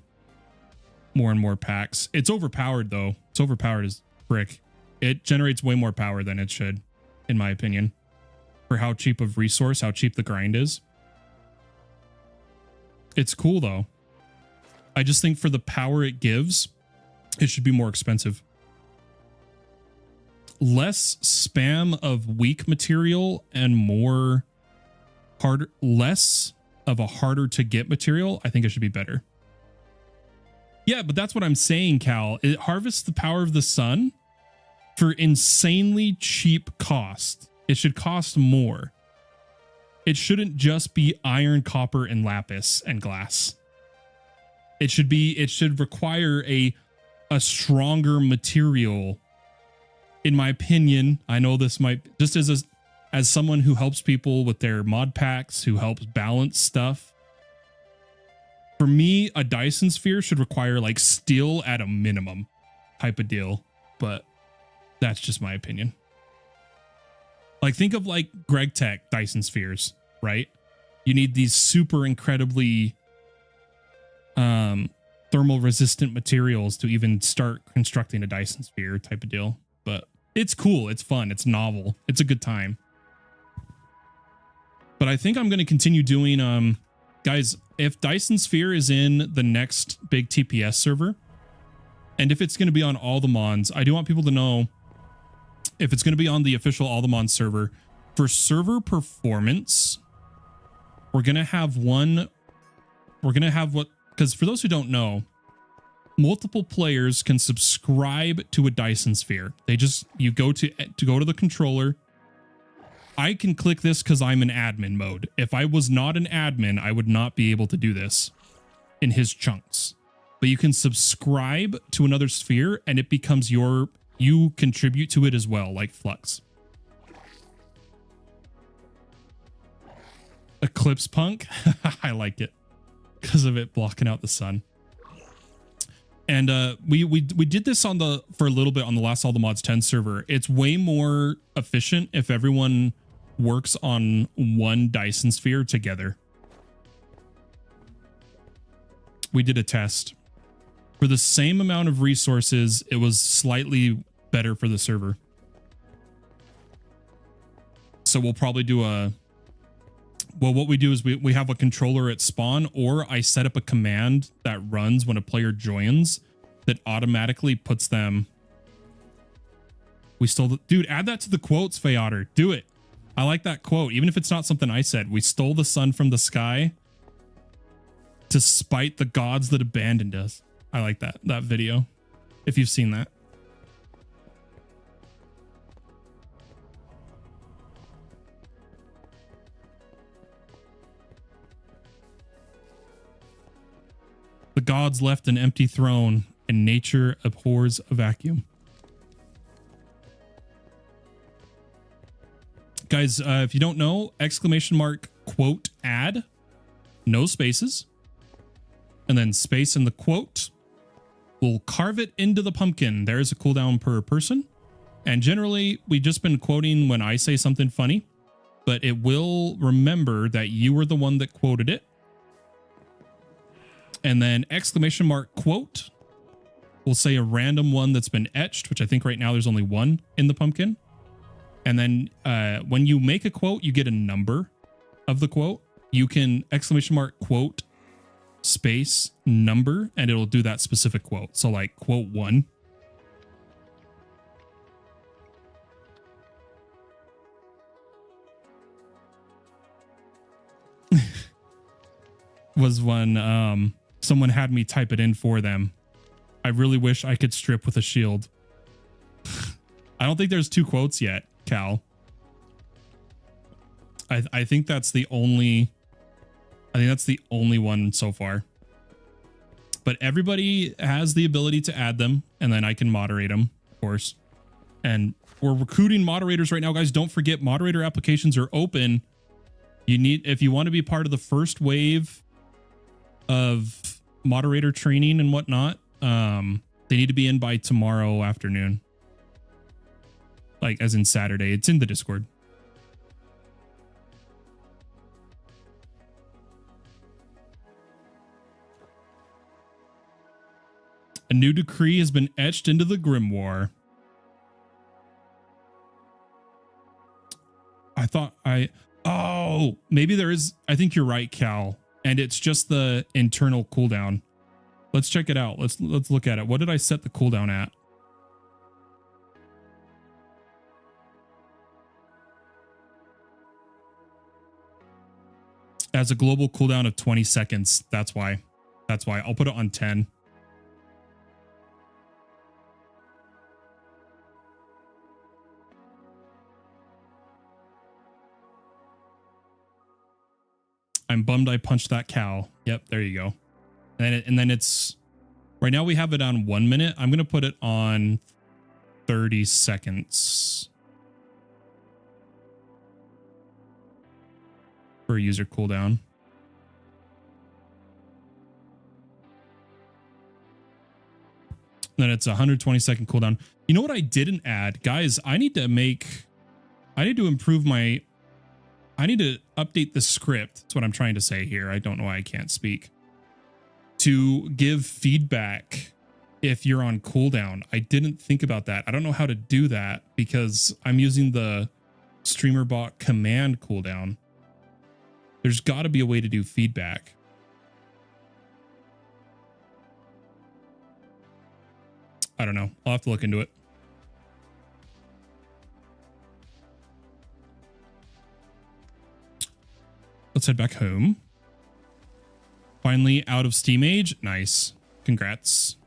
more and more packs. It's overpowered though. It's overpowered as frick. It generates way more power than it should, in my opinion. For how cheap of resource, how cheap the grind is. It's cool though. I just think for the power it gives, it should be more expensive. Less spam of weak material and more less of a harder to get material. I think it should be better. Yeah, but that's what I'm saying, Cal. It harvests the power of the sun for insanely cheap cost. It should cost more. It shouldn't just be iron, copper, and lapis and glass. It should require a stronger material. In my opinion, I know this might, just as someone who helps people with their mod packs, who helps balance stuff. For me, a Dyson sphere should require like steel at a minimum type of deal, but that's just my opinion. Like think of like Greg Tech Dyson spheres, right? You need these super incredibly thermal resistant materials to even start constructing a Dyson sphere type of deal. But it's cool. It's fun. It's novel. It's a good time. But I think I'm going to continue doing, guys, if Dyson Sphere is in the next big TPS server, and if it's going to be on all the mons, I do want people to know if it's going to be on the official all the mons server. For server performance, we're going to have because for those who don't know, multiple players can subscribe to a Dyson Sphere. You go to the controller. I can click this because I'm in admin mode. If I was not an admin, I would not be able to do this in his chunks. But you can subscribe to another sphere and it becomes you contribute to it as well, like Flux. Eclipse Punk. I like it because of it blocking out the sun. And we did this for a little bit on the last All the Mods 10 server. It's way more efficient if everyone works on one Dyson sphere together. We did a test. For the same amount of resources, it was slightly better for the server. So we'll probably do what we do is we have a controller at spawn, or I set up a command that runs when a player joins that automatically puts them. Dude, add that to the quotes, Fayotter. Do it. I like that quote. Even if it's not something I said, we stole the sun from the sky to spite the gods that abandoned us. I like that video, if you've seen that. The gods left an empty throne, and nature abhors a vacuum. Guys, if you don't know, !quote add, no spaces, and then space in the quote. We'll carve it into the pumpkin. There's a cooldown per person. And generally, we've just been quoting when I say something funny, but it will remember that you were the one that quoted it. And then exclamation mark quote will say a random one that's been etched, which I think right now there's only one in the pumpkin. And then when you make a quote, you get a number of the quote. You can exclamation mark quote space number, and it'll do that specific quote. So like quote 1. Was when someone had me type it in for them. I really wish I could strip with a shield. I don't think there's 2 quotes yet, Cal. I think that's the only one so far. But everybody has the ability to add them, and then I can moderate them, of course. And we're recruiting moderators right now, guys. Don't forget, moderator applications are open. If you want to be part of the first wave of moderator training and whatnot, they need to be in by tomorrow afternoon. Like, as in Saturday. It's in the Discord. A new decree has been etched into the grimoire. Oh, maybe there is. I think you're right, Cal. And it's just the internal cooldown. Let's check it out. Let's look at it. What did I set the cooldown at? As a global cooldown of 20 seconds. That's why. I'll put it on 10. I'm bummed I punched that cow. Yep, there you go. And then it's right now we have it on 1 minute. I'm gonna put it on 30 seconds for user cooldown. Then it's a 120-second cooldown. You know what I didn't add, guys? I need to update the script. That's what I'm trying to say here. I don't know why I can't speak. To give feedback if you're on cooldown. I didn't think about that. I don't know how to do that because I'm using the StreamerBot command cooldown. There's got to be a way to do feedback. I don't know. I'll have to look into it. Let's head back home. Finally out of Steam Age. Nice. Congrats.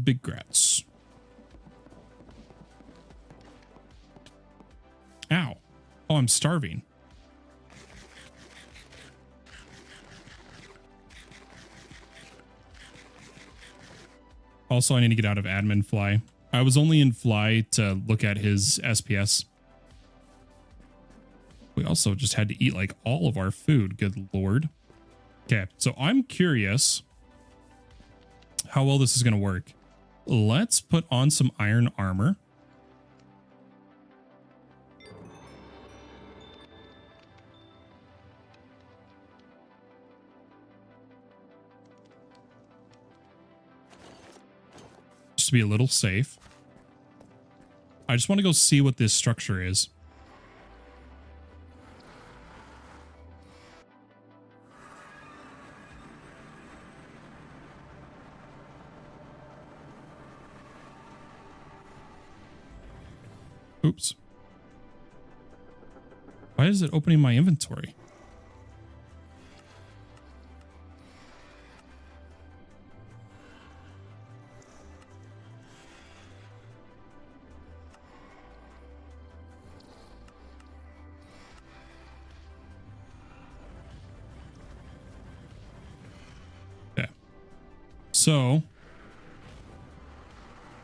Big grats. Ow. Oh, I'm starving. Also, I need to get out of admin fly. I was only in fly to look at his SPS. We also just had to eat like all of our food. Good Lord. Okay, so I'm curious how well this is going to work. Let's put on some iron armor. Just to be a little safe. I just want to go see what this structure is. Oops. Why is it opening my inventory? Okay. So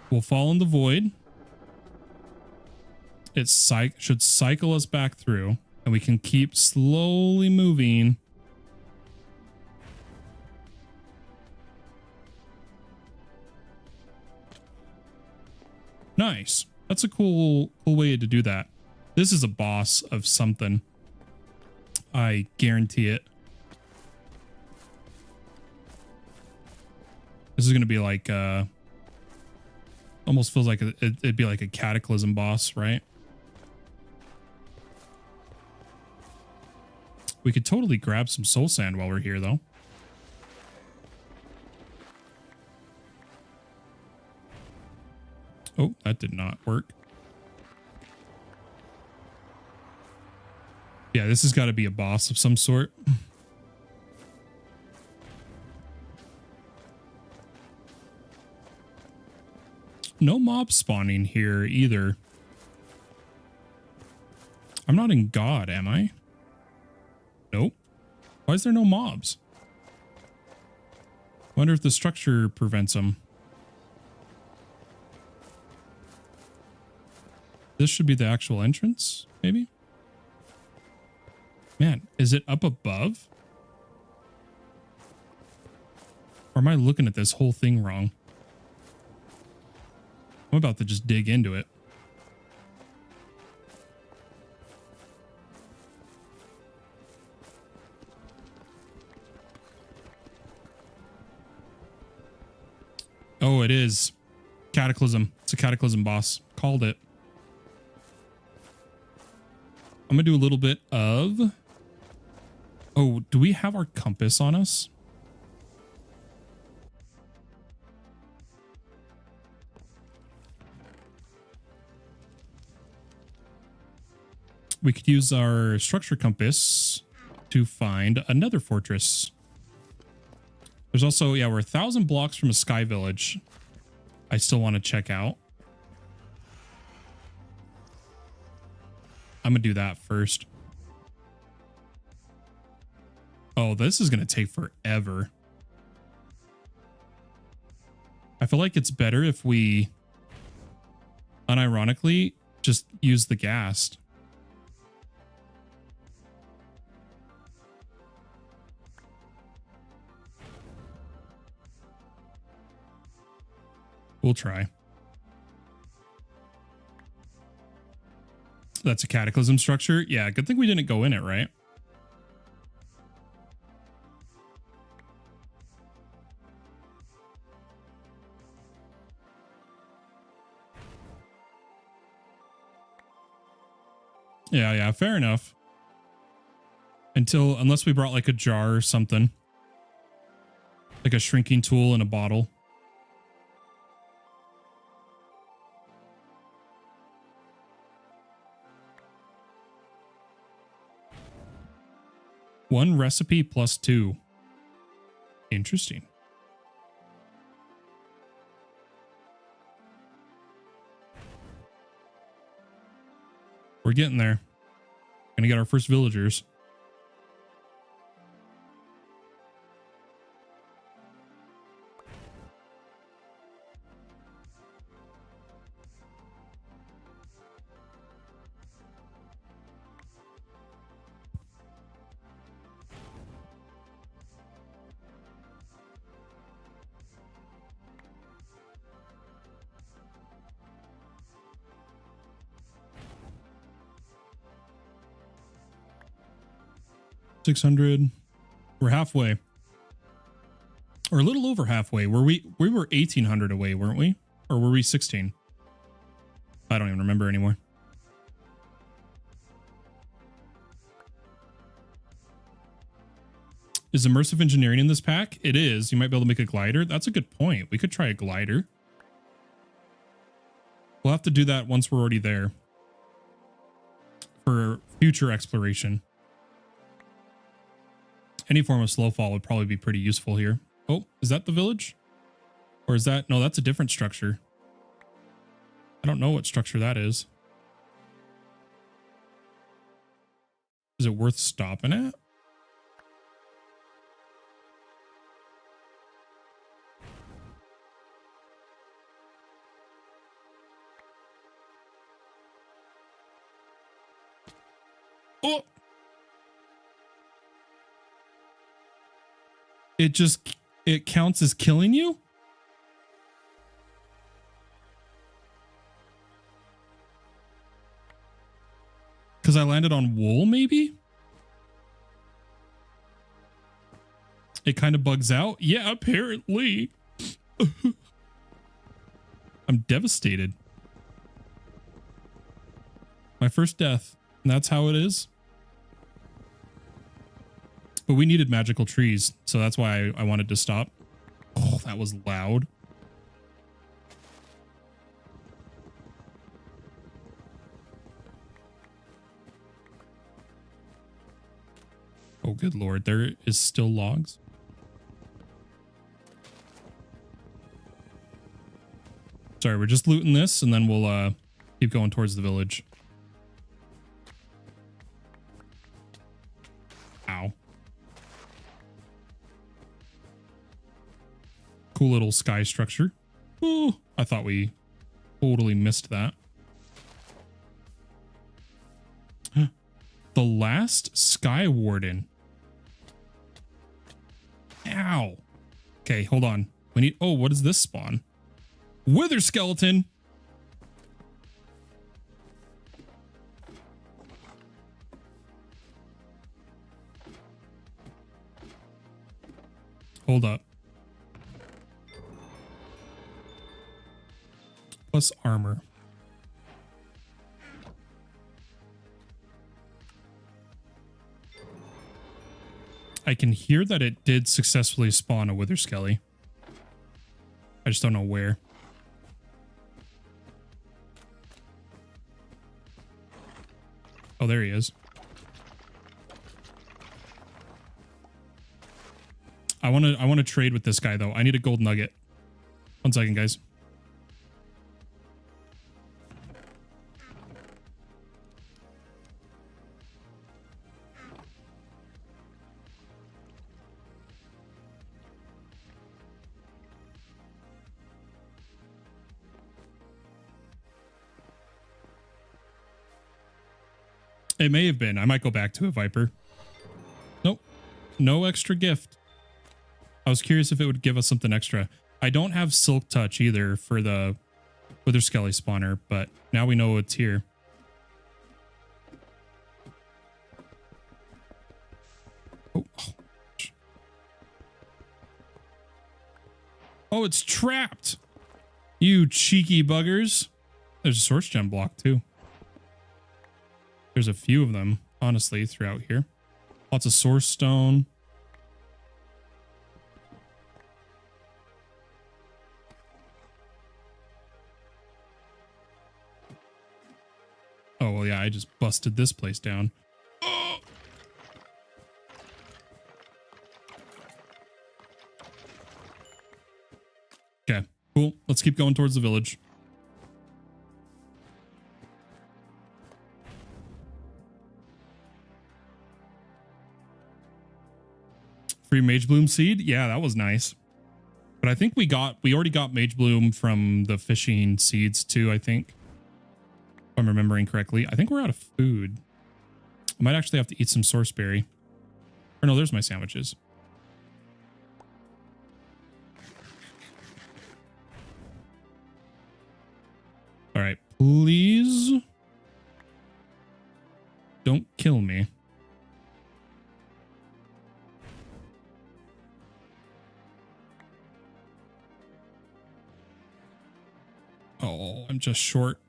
we'll fall in the void. It should cycle us back through, and we can keep slowly moving Nice. That's a cool way to do that. This is a boss of something. I guarantee it. This is going to be like, almost feels like it'd be like a cataclysm boss, right? We could totally grab some soul sand while we're here, though. Oh, that did not work. Yeah, this has got to be a boss of some sort. No mob spawning here either. I'm not in God, am I? Nope. Why is there no mobs? Wonder if the structure prevents them. This should be the actual entrance, maybe? Man, is it up above? Or am I looking at this whole thing wrong? I'm about to just dig into it. Oh, it is. Cataclysm. It's a cataclysm boss. Called it. I'm going to do a little bit of... Oh, do we have our compass on us? We could use our structure compass to find another fortress. There's also, yeah, we're 1,000 blocks from a sky village. I still want to check out. I'm going to do that first. Oh, this is going to take forever. I feel like it's better if we, unironically, just use the ghast. We'll try. That's a cataclysm structure. Yeah, good thing we didn't go in it, right? Yeah, fair enough. Unless we brought like a jar or something. Like a shrinking tool in a bottle. One recipe plus 2. Interesting. We're getting there. Gonna get our first villagers. $600. We're halfway, or a little over halfway. We were 1,800 away, weren't we? Or were we 16? I don't even remember anymore. Is immersive engineering in this pack? It is. You might be able to make a glider. That's a good point. We could try a glider. We'll have to do that once we're already there for future exploration. Any form of slow fall would probably be pretty useful here. Oh, is that the village? Or is that... No, that's a different structure. I don't know what structure that is. Is it worth stopping at? Oh! It counts as killing you? Because I landed on wool, maybe? It kind of bugs out. Yeah, apparently. I'm devastated. My first death. And that's how it is. But we needed magical trees, so that's why I wanted to stop. Oh, that was loud. Oh, good lord. There is still logs. Sorry, we're just looting this, and then we'll keep going towards the village. Ow. Cool little sky structure. Oh, I thought we totally missed that. The last Sky Warden. Ow. Okay, hold on. We need... Oh, what is this spawn? Wither skeleton. Hold up. Plus armor. I can hear that it did successfully spawn a wither skelly. I just don't know where. Oh, there he is. I want to trade with this guy though. I need a gold nugget. 1 second, guys. It may have been. I might go back to a Viper. Nope. No extra gift. I was curious if it would give us something extra. I don't have Silk Touch either for the Wither Skelly spawner, but now we know it's here. Oh, oh, it's trapped. You cheeky buggers. There's a source gem block too. There's a few of them, honestly, throughout here. Lots of source stone. Oh, well, yeah, I just busted this place down. Oh! Okay, cool. Let's keep going towards the village. Free Mage Bloom seed? Yeah, that was nice. But I think we already got Mage Bloom from the fishing seeds too, I think. If I'm remembering correctly. I think we're out of food. I might actually have to eat some Sourceberry. Or no, there's my sandwiches. All right, please don't kill me. Oh, I'm just short.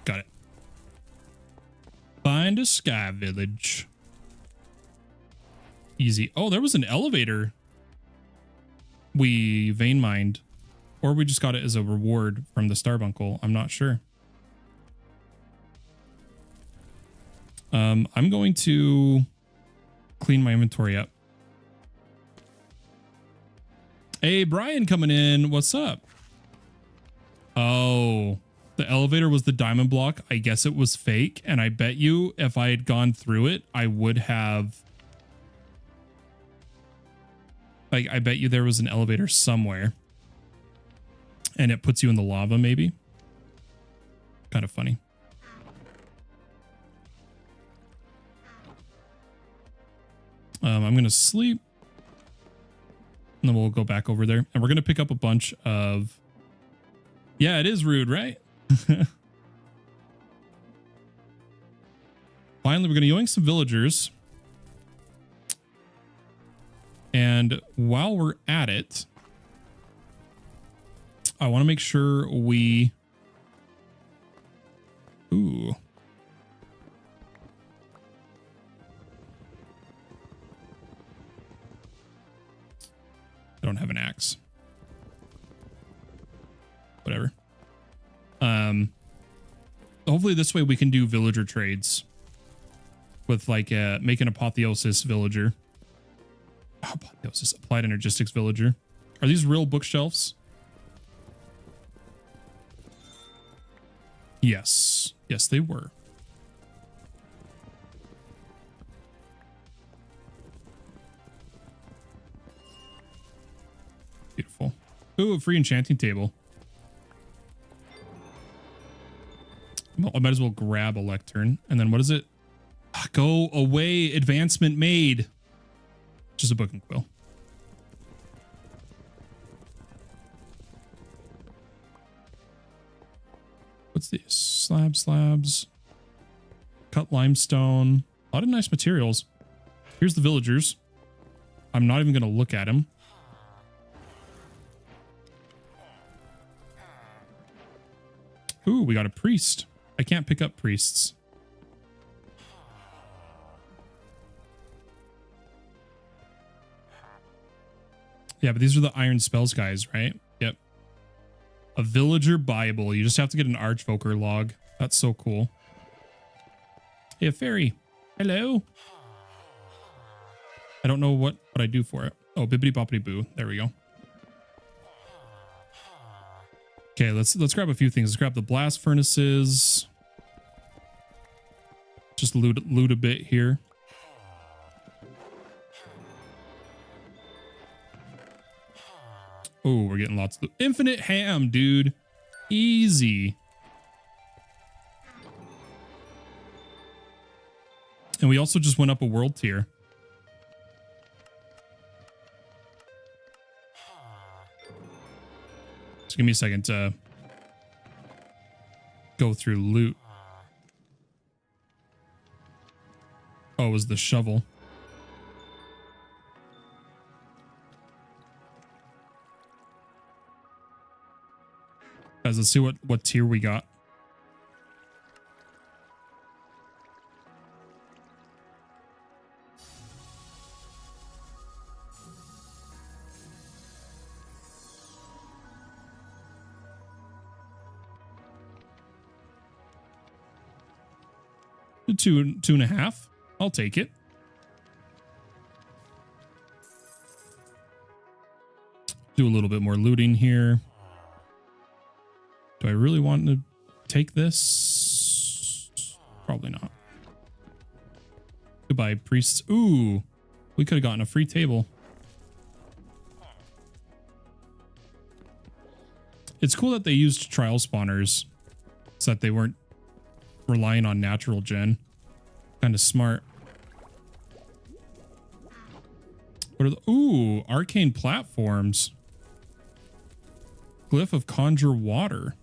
Got it. Find a sky village. Easy. Oh, there was an elevator. We vein mined. Or we just got it as a reward from the Starbuncle. I'm not sure. I'm going to clean my inventory up. Hey, Brian coming in. What's up? Oh, the elevator was the diamond block. I guess it was fake. And I bet you if I had gone through it, I would have... Like, I bet you there was an elevator somewhere. And it puts you in the lava, maybe. Kind of funny. I'm going to sleep. And then we'll go back over there. And we're going to pick up a bunch of... Yeah, it is rude, right? Finally, we're going to yoink some villagers. And while we're at it, I want to make sure we... Ooh. I don't have an axe. Whatever. Hopefully this way we can do villager trades with like make an apotheosis villager. Oh, apotheosis, applied energistics villager. Are these real bookshelves? Yes. Yes, they were. Beautiful. Ooh, a free enchanting table. Well, I might as well grab a lectern. And then what is it? Go away, advancement made. Just a book and quill. What's this? Slabs. Cut limestone. A lot of nice materials. Here's the villagers. I'm not even going to look at them. Ooh, we got a priest. I can't pick up priests. Yeah, but these are the iron spells guys, right? Yep. A villager Bible. You just have to get an Archvoker log. That's so cool. Hey, a fairy. Hello. I don't know what I do for it. Oh, bibbity boppity boo. There we go. Okay, let's grab a few things. Let's grab the blast furnaces. Just loot a bit here. Oh, we're getting lots of loot. Infinite ham, dude. Easy. And we also just went up a world tier. So give me a second to go through loot. Oh, it was the shovel. Guys, let's see what tier we got. Two and a half. I'll take it. Do a little bit more looting here. Do I really want to take this? Probably not. Goodbye, priests. Ooh, we could have gotten a free table. It's cool that they used trial spawners so that they weren't relying on natural gen. Kind of smart. What are the... Ooh, arcane platforms. Glyph of conjure water.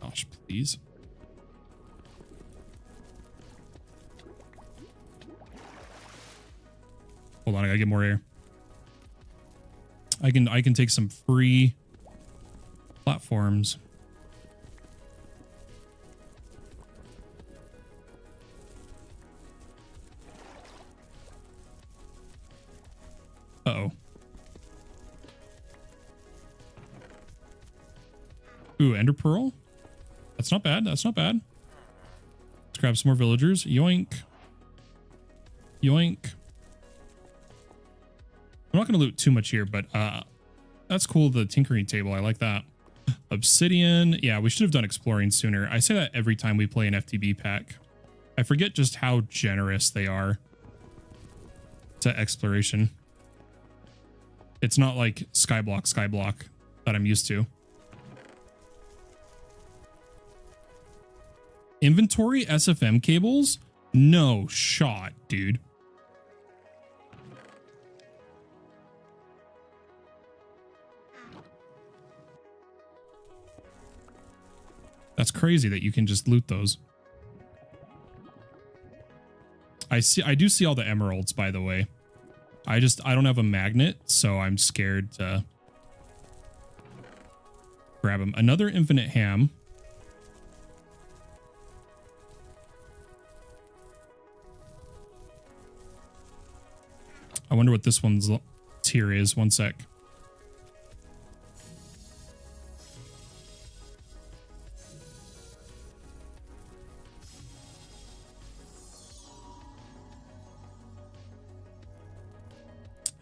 Gosh, please. Hold on, I gotta get more air. I can take some free platforms. Uh-oh. Ooh, ender pearl? That's not bad. That's not bad. Let's grab some more villagers. Yoink. Yoink. I'm not going to loot too much here, but that's cool. The tinkering table. I like that. Obsidian. Yeah, we should have done exploring sooner. I say that every time we play an FTB pack. I forget just how generous they are to exploration. It's not like skyblock that I'm used to. Inventory SFM cables? No shot, dude. That's crazy that you can just loot those. I do see all the emeralds, by the way. I don't have a magnet, so I'm scared to grab them. Another infinite ham. I wonder what this one's tier is. One sec.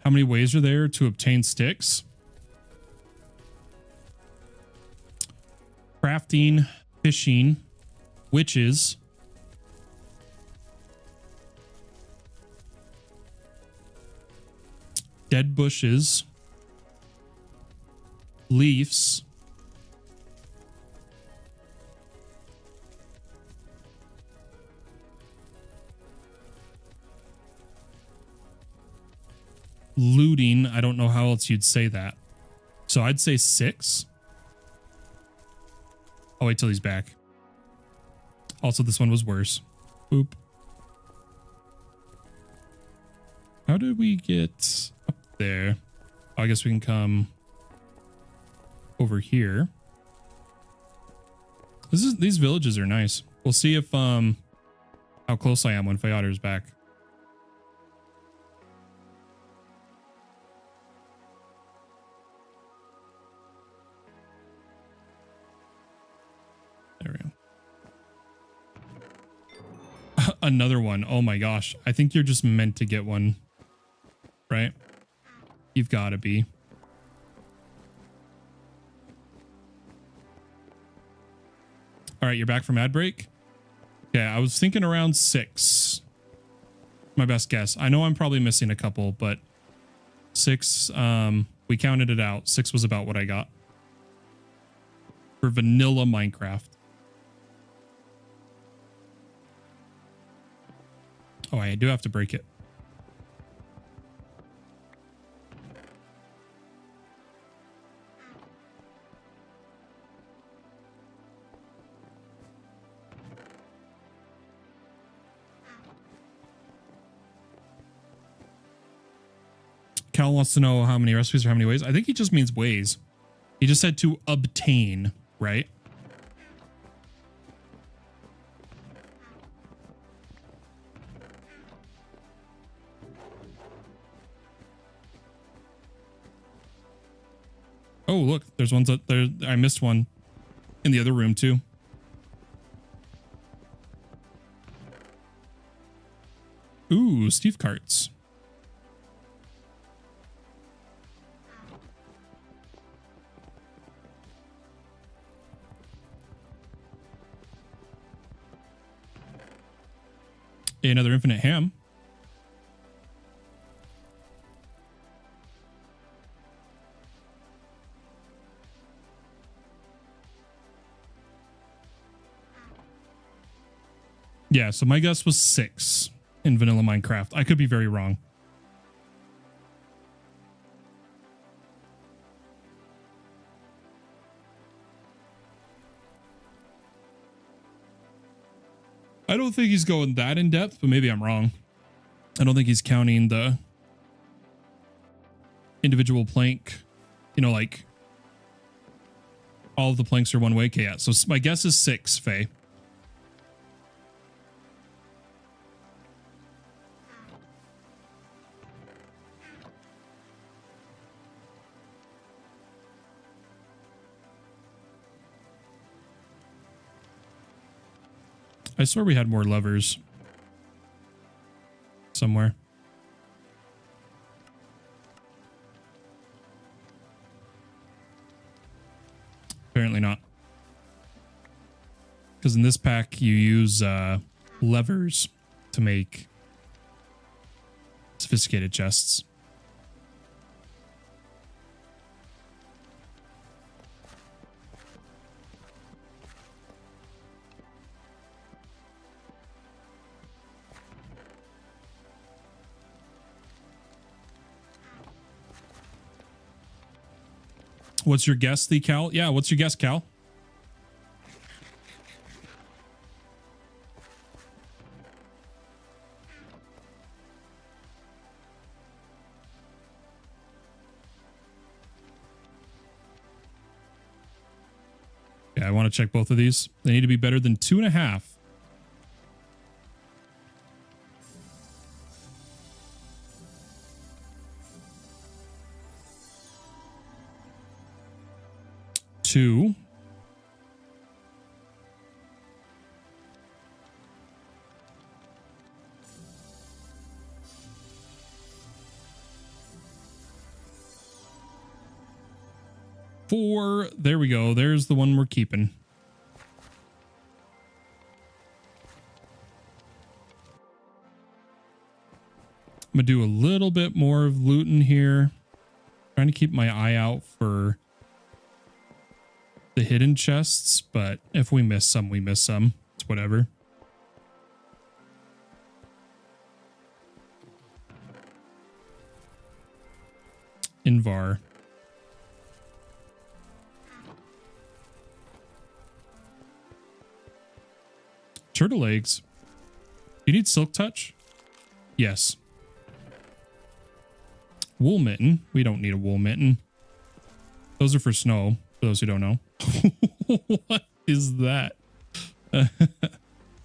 How many ways are there to obtain sticks? Crafting, fishing, witches, dead bushes, leaves, looting. I don't know how else you'd say that. So I'd say 6. I'll wait till he's back. Also, this one was worse. Boop. How did we get up there? Oh, I guess we can come over here. These villages are nice. We'll see if how close I am when Fayadur's back. There we go. Another one. Oh my gosh. I think you're just meant to get one, right? You've got to be. All right, you're back from ad break. Yeah, I was thinking around 6. My best guess. I know I'm probably missing a couple, but 6, we counted it out. 6 was about what I got for vanilla Minecraft. Oh, I do have to break it. Cal wants to know how many recipes or how many ways. I think he just means ways. He just said to obtain, right? Oh, look, there's ones that there. I missed one in the other room too. Ooh, Steve carts. Another infinite ham. Yeah, so my guess was 6 in vanilla Minecraft. I could be very wrong. I don't think he's going that in depth, but maybe I'm wrong. I don't think he's counting the individual plank, you know, like all of the planks are one way. Okay, yeah. So my guess is 6, Faye. I swear we had more levers somewhere. Apparently not. Because in this pack, you use levers to make sophisticated chests. What's your guess, Cal? Yeah, what's your guess, Cal? I want to check both of these. They need to be better than 2.5. Two. Four. There we go. There's the one we're keeping. I'm gonna do a little bit more of looting here. Trying to keep my eye out for the hidden chests, but if we miss some, we miss some. It's whatever. Invar. Turtle eggs. You need silk touch? Yes. Wool mitten. We don't need a wool mitten. Those are for snow, for those who don't know. What is that?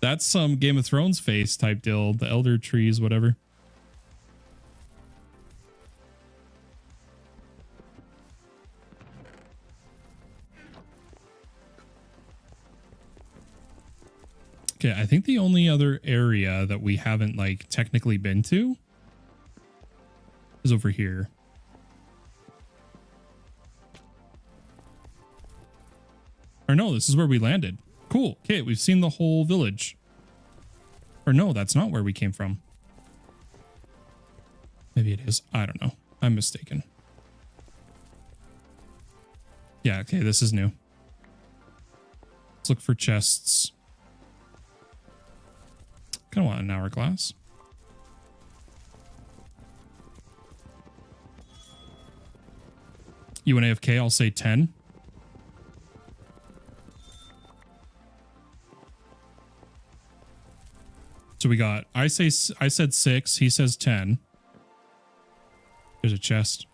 That's some Game of Thrones face type deal. The elder trees, whatever. Okay, I think the only other area that we haven't like technically been to is over here. Or no, this is where we landed. Cool. Okay, we've seen the whole village. Or no, that's not where we came from. Maybe it is. I don't know. I'm mistaken. Yeah, okay, this is new. Let's look for chests. Kind of want an hourglass. You and AFK, I'll say 10. So we got, I said 6, he says 10. There's a chest.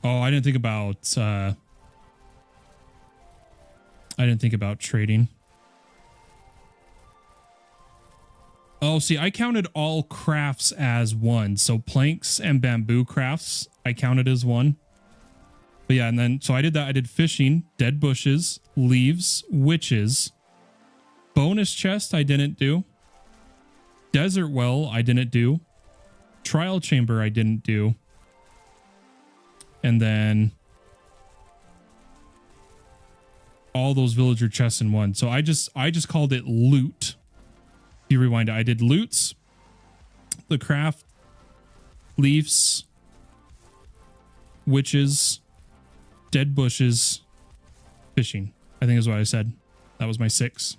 Oh, I didn't think about trading. Oh, see, I counted all crafts as one. So planks and bamboo crafts, I counted as one. But yeah, and then, so I did that. I did fishing, dead bushes, leaves, witches. Bonus chest, I didn't do. Desert well, I didn't do. Trial chamber, I didn't do. And then all those villager chests in one. So I just called it loot. If you rewind it, I did loots, the craft, leaves, witches, dead bushes, fishing. I think is what I said. That was my 6.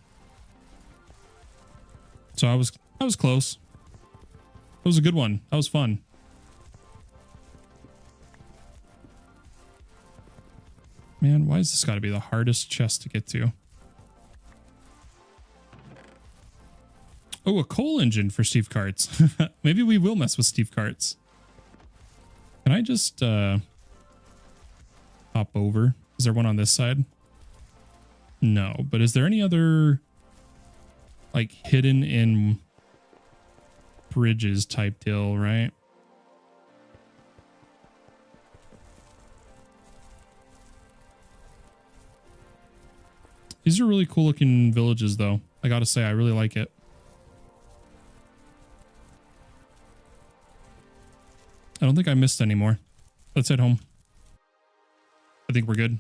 So I was close. That was a good one. That was fun. Man, why has this got to be the hardest chest to get to? Oh, a coal engine for Steve Carts. Maybe we will mess with Steve Carts. Can I just hop over? Is there one on this side? No, but is there any other like hidden in bridges type deal, right? These are really cool looking villages though. I gotta say, I really like it. I don't think I missed any more. Let's head home. I think we're good.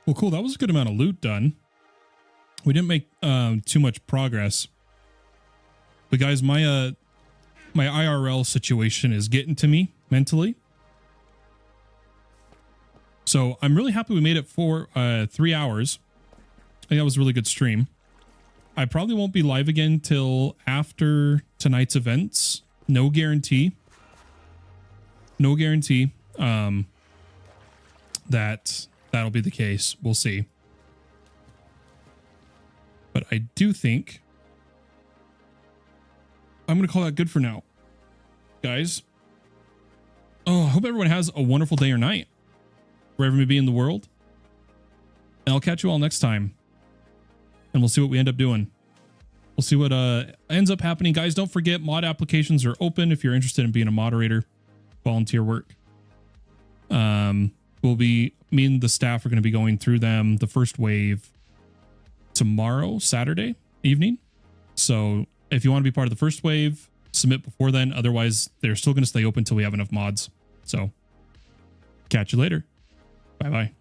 Well, cool. That was a good amount of loot done. We didn't make too much progress. But guys, my IRL situation is getting to me mentally. So I'm really happy we made it for 3 hours. I think that was a really good stream. I probably won't be live again till after tonight's events. No guarantee. No guarantee. that that'll be the case. We'll see. But I do think I'm going to call that good for now, guys. Oh, I hope everyone has a wonderful day or night, wherever you may be in the world. And I'll catch you all next time. And we'll see what we end up doing. We'll see what ends up happening. Guys, don't forget, mod applications are open if you're interested in being a moderator, volunteer work. Me and the staff are going to be going through them, the first wave, tomorrow, Saturday evening. So if you want to be part of the first wave, submit before then. Otherwise, they're still going to stay open until we have enough mods. So catch you later. Bye-bye.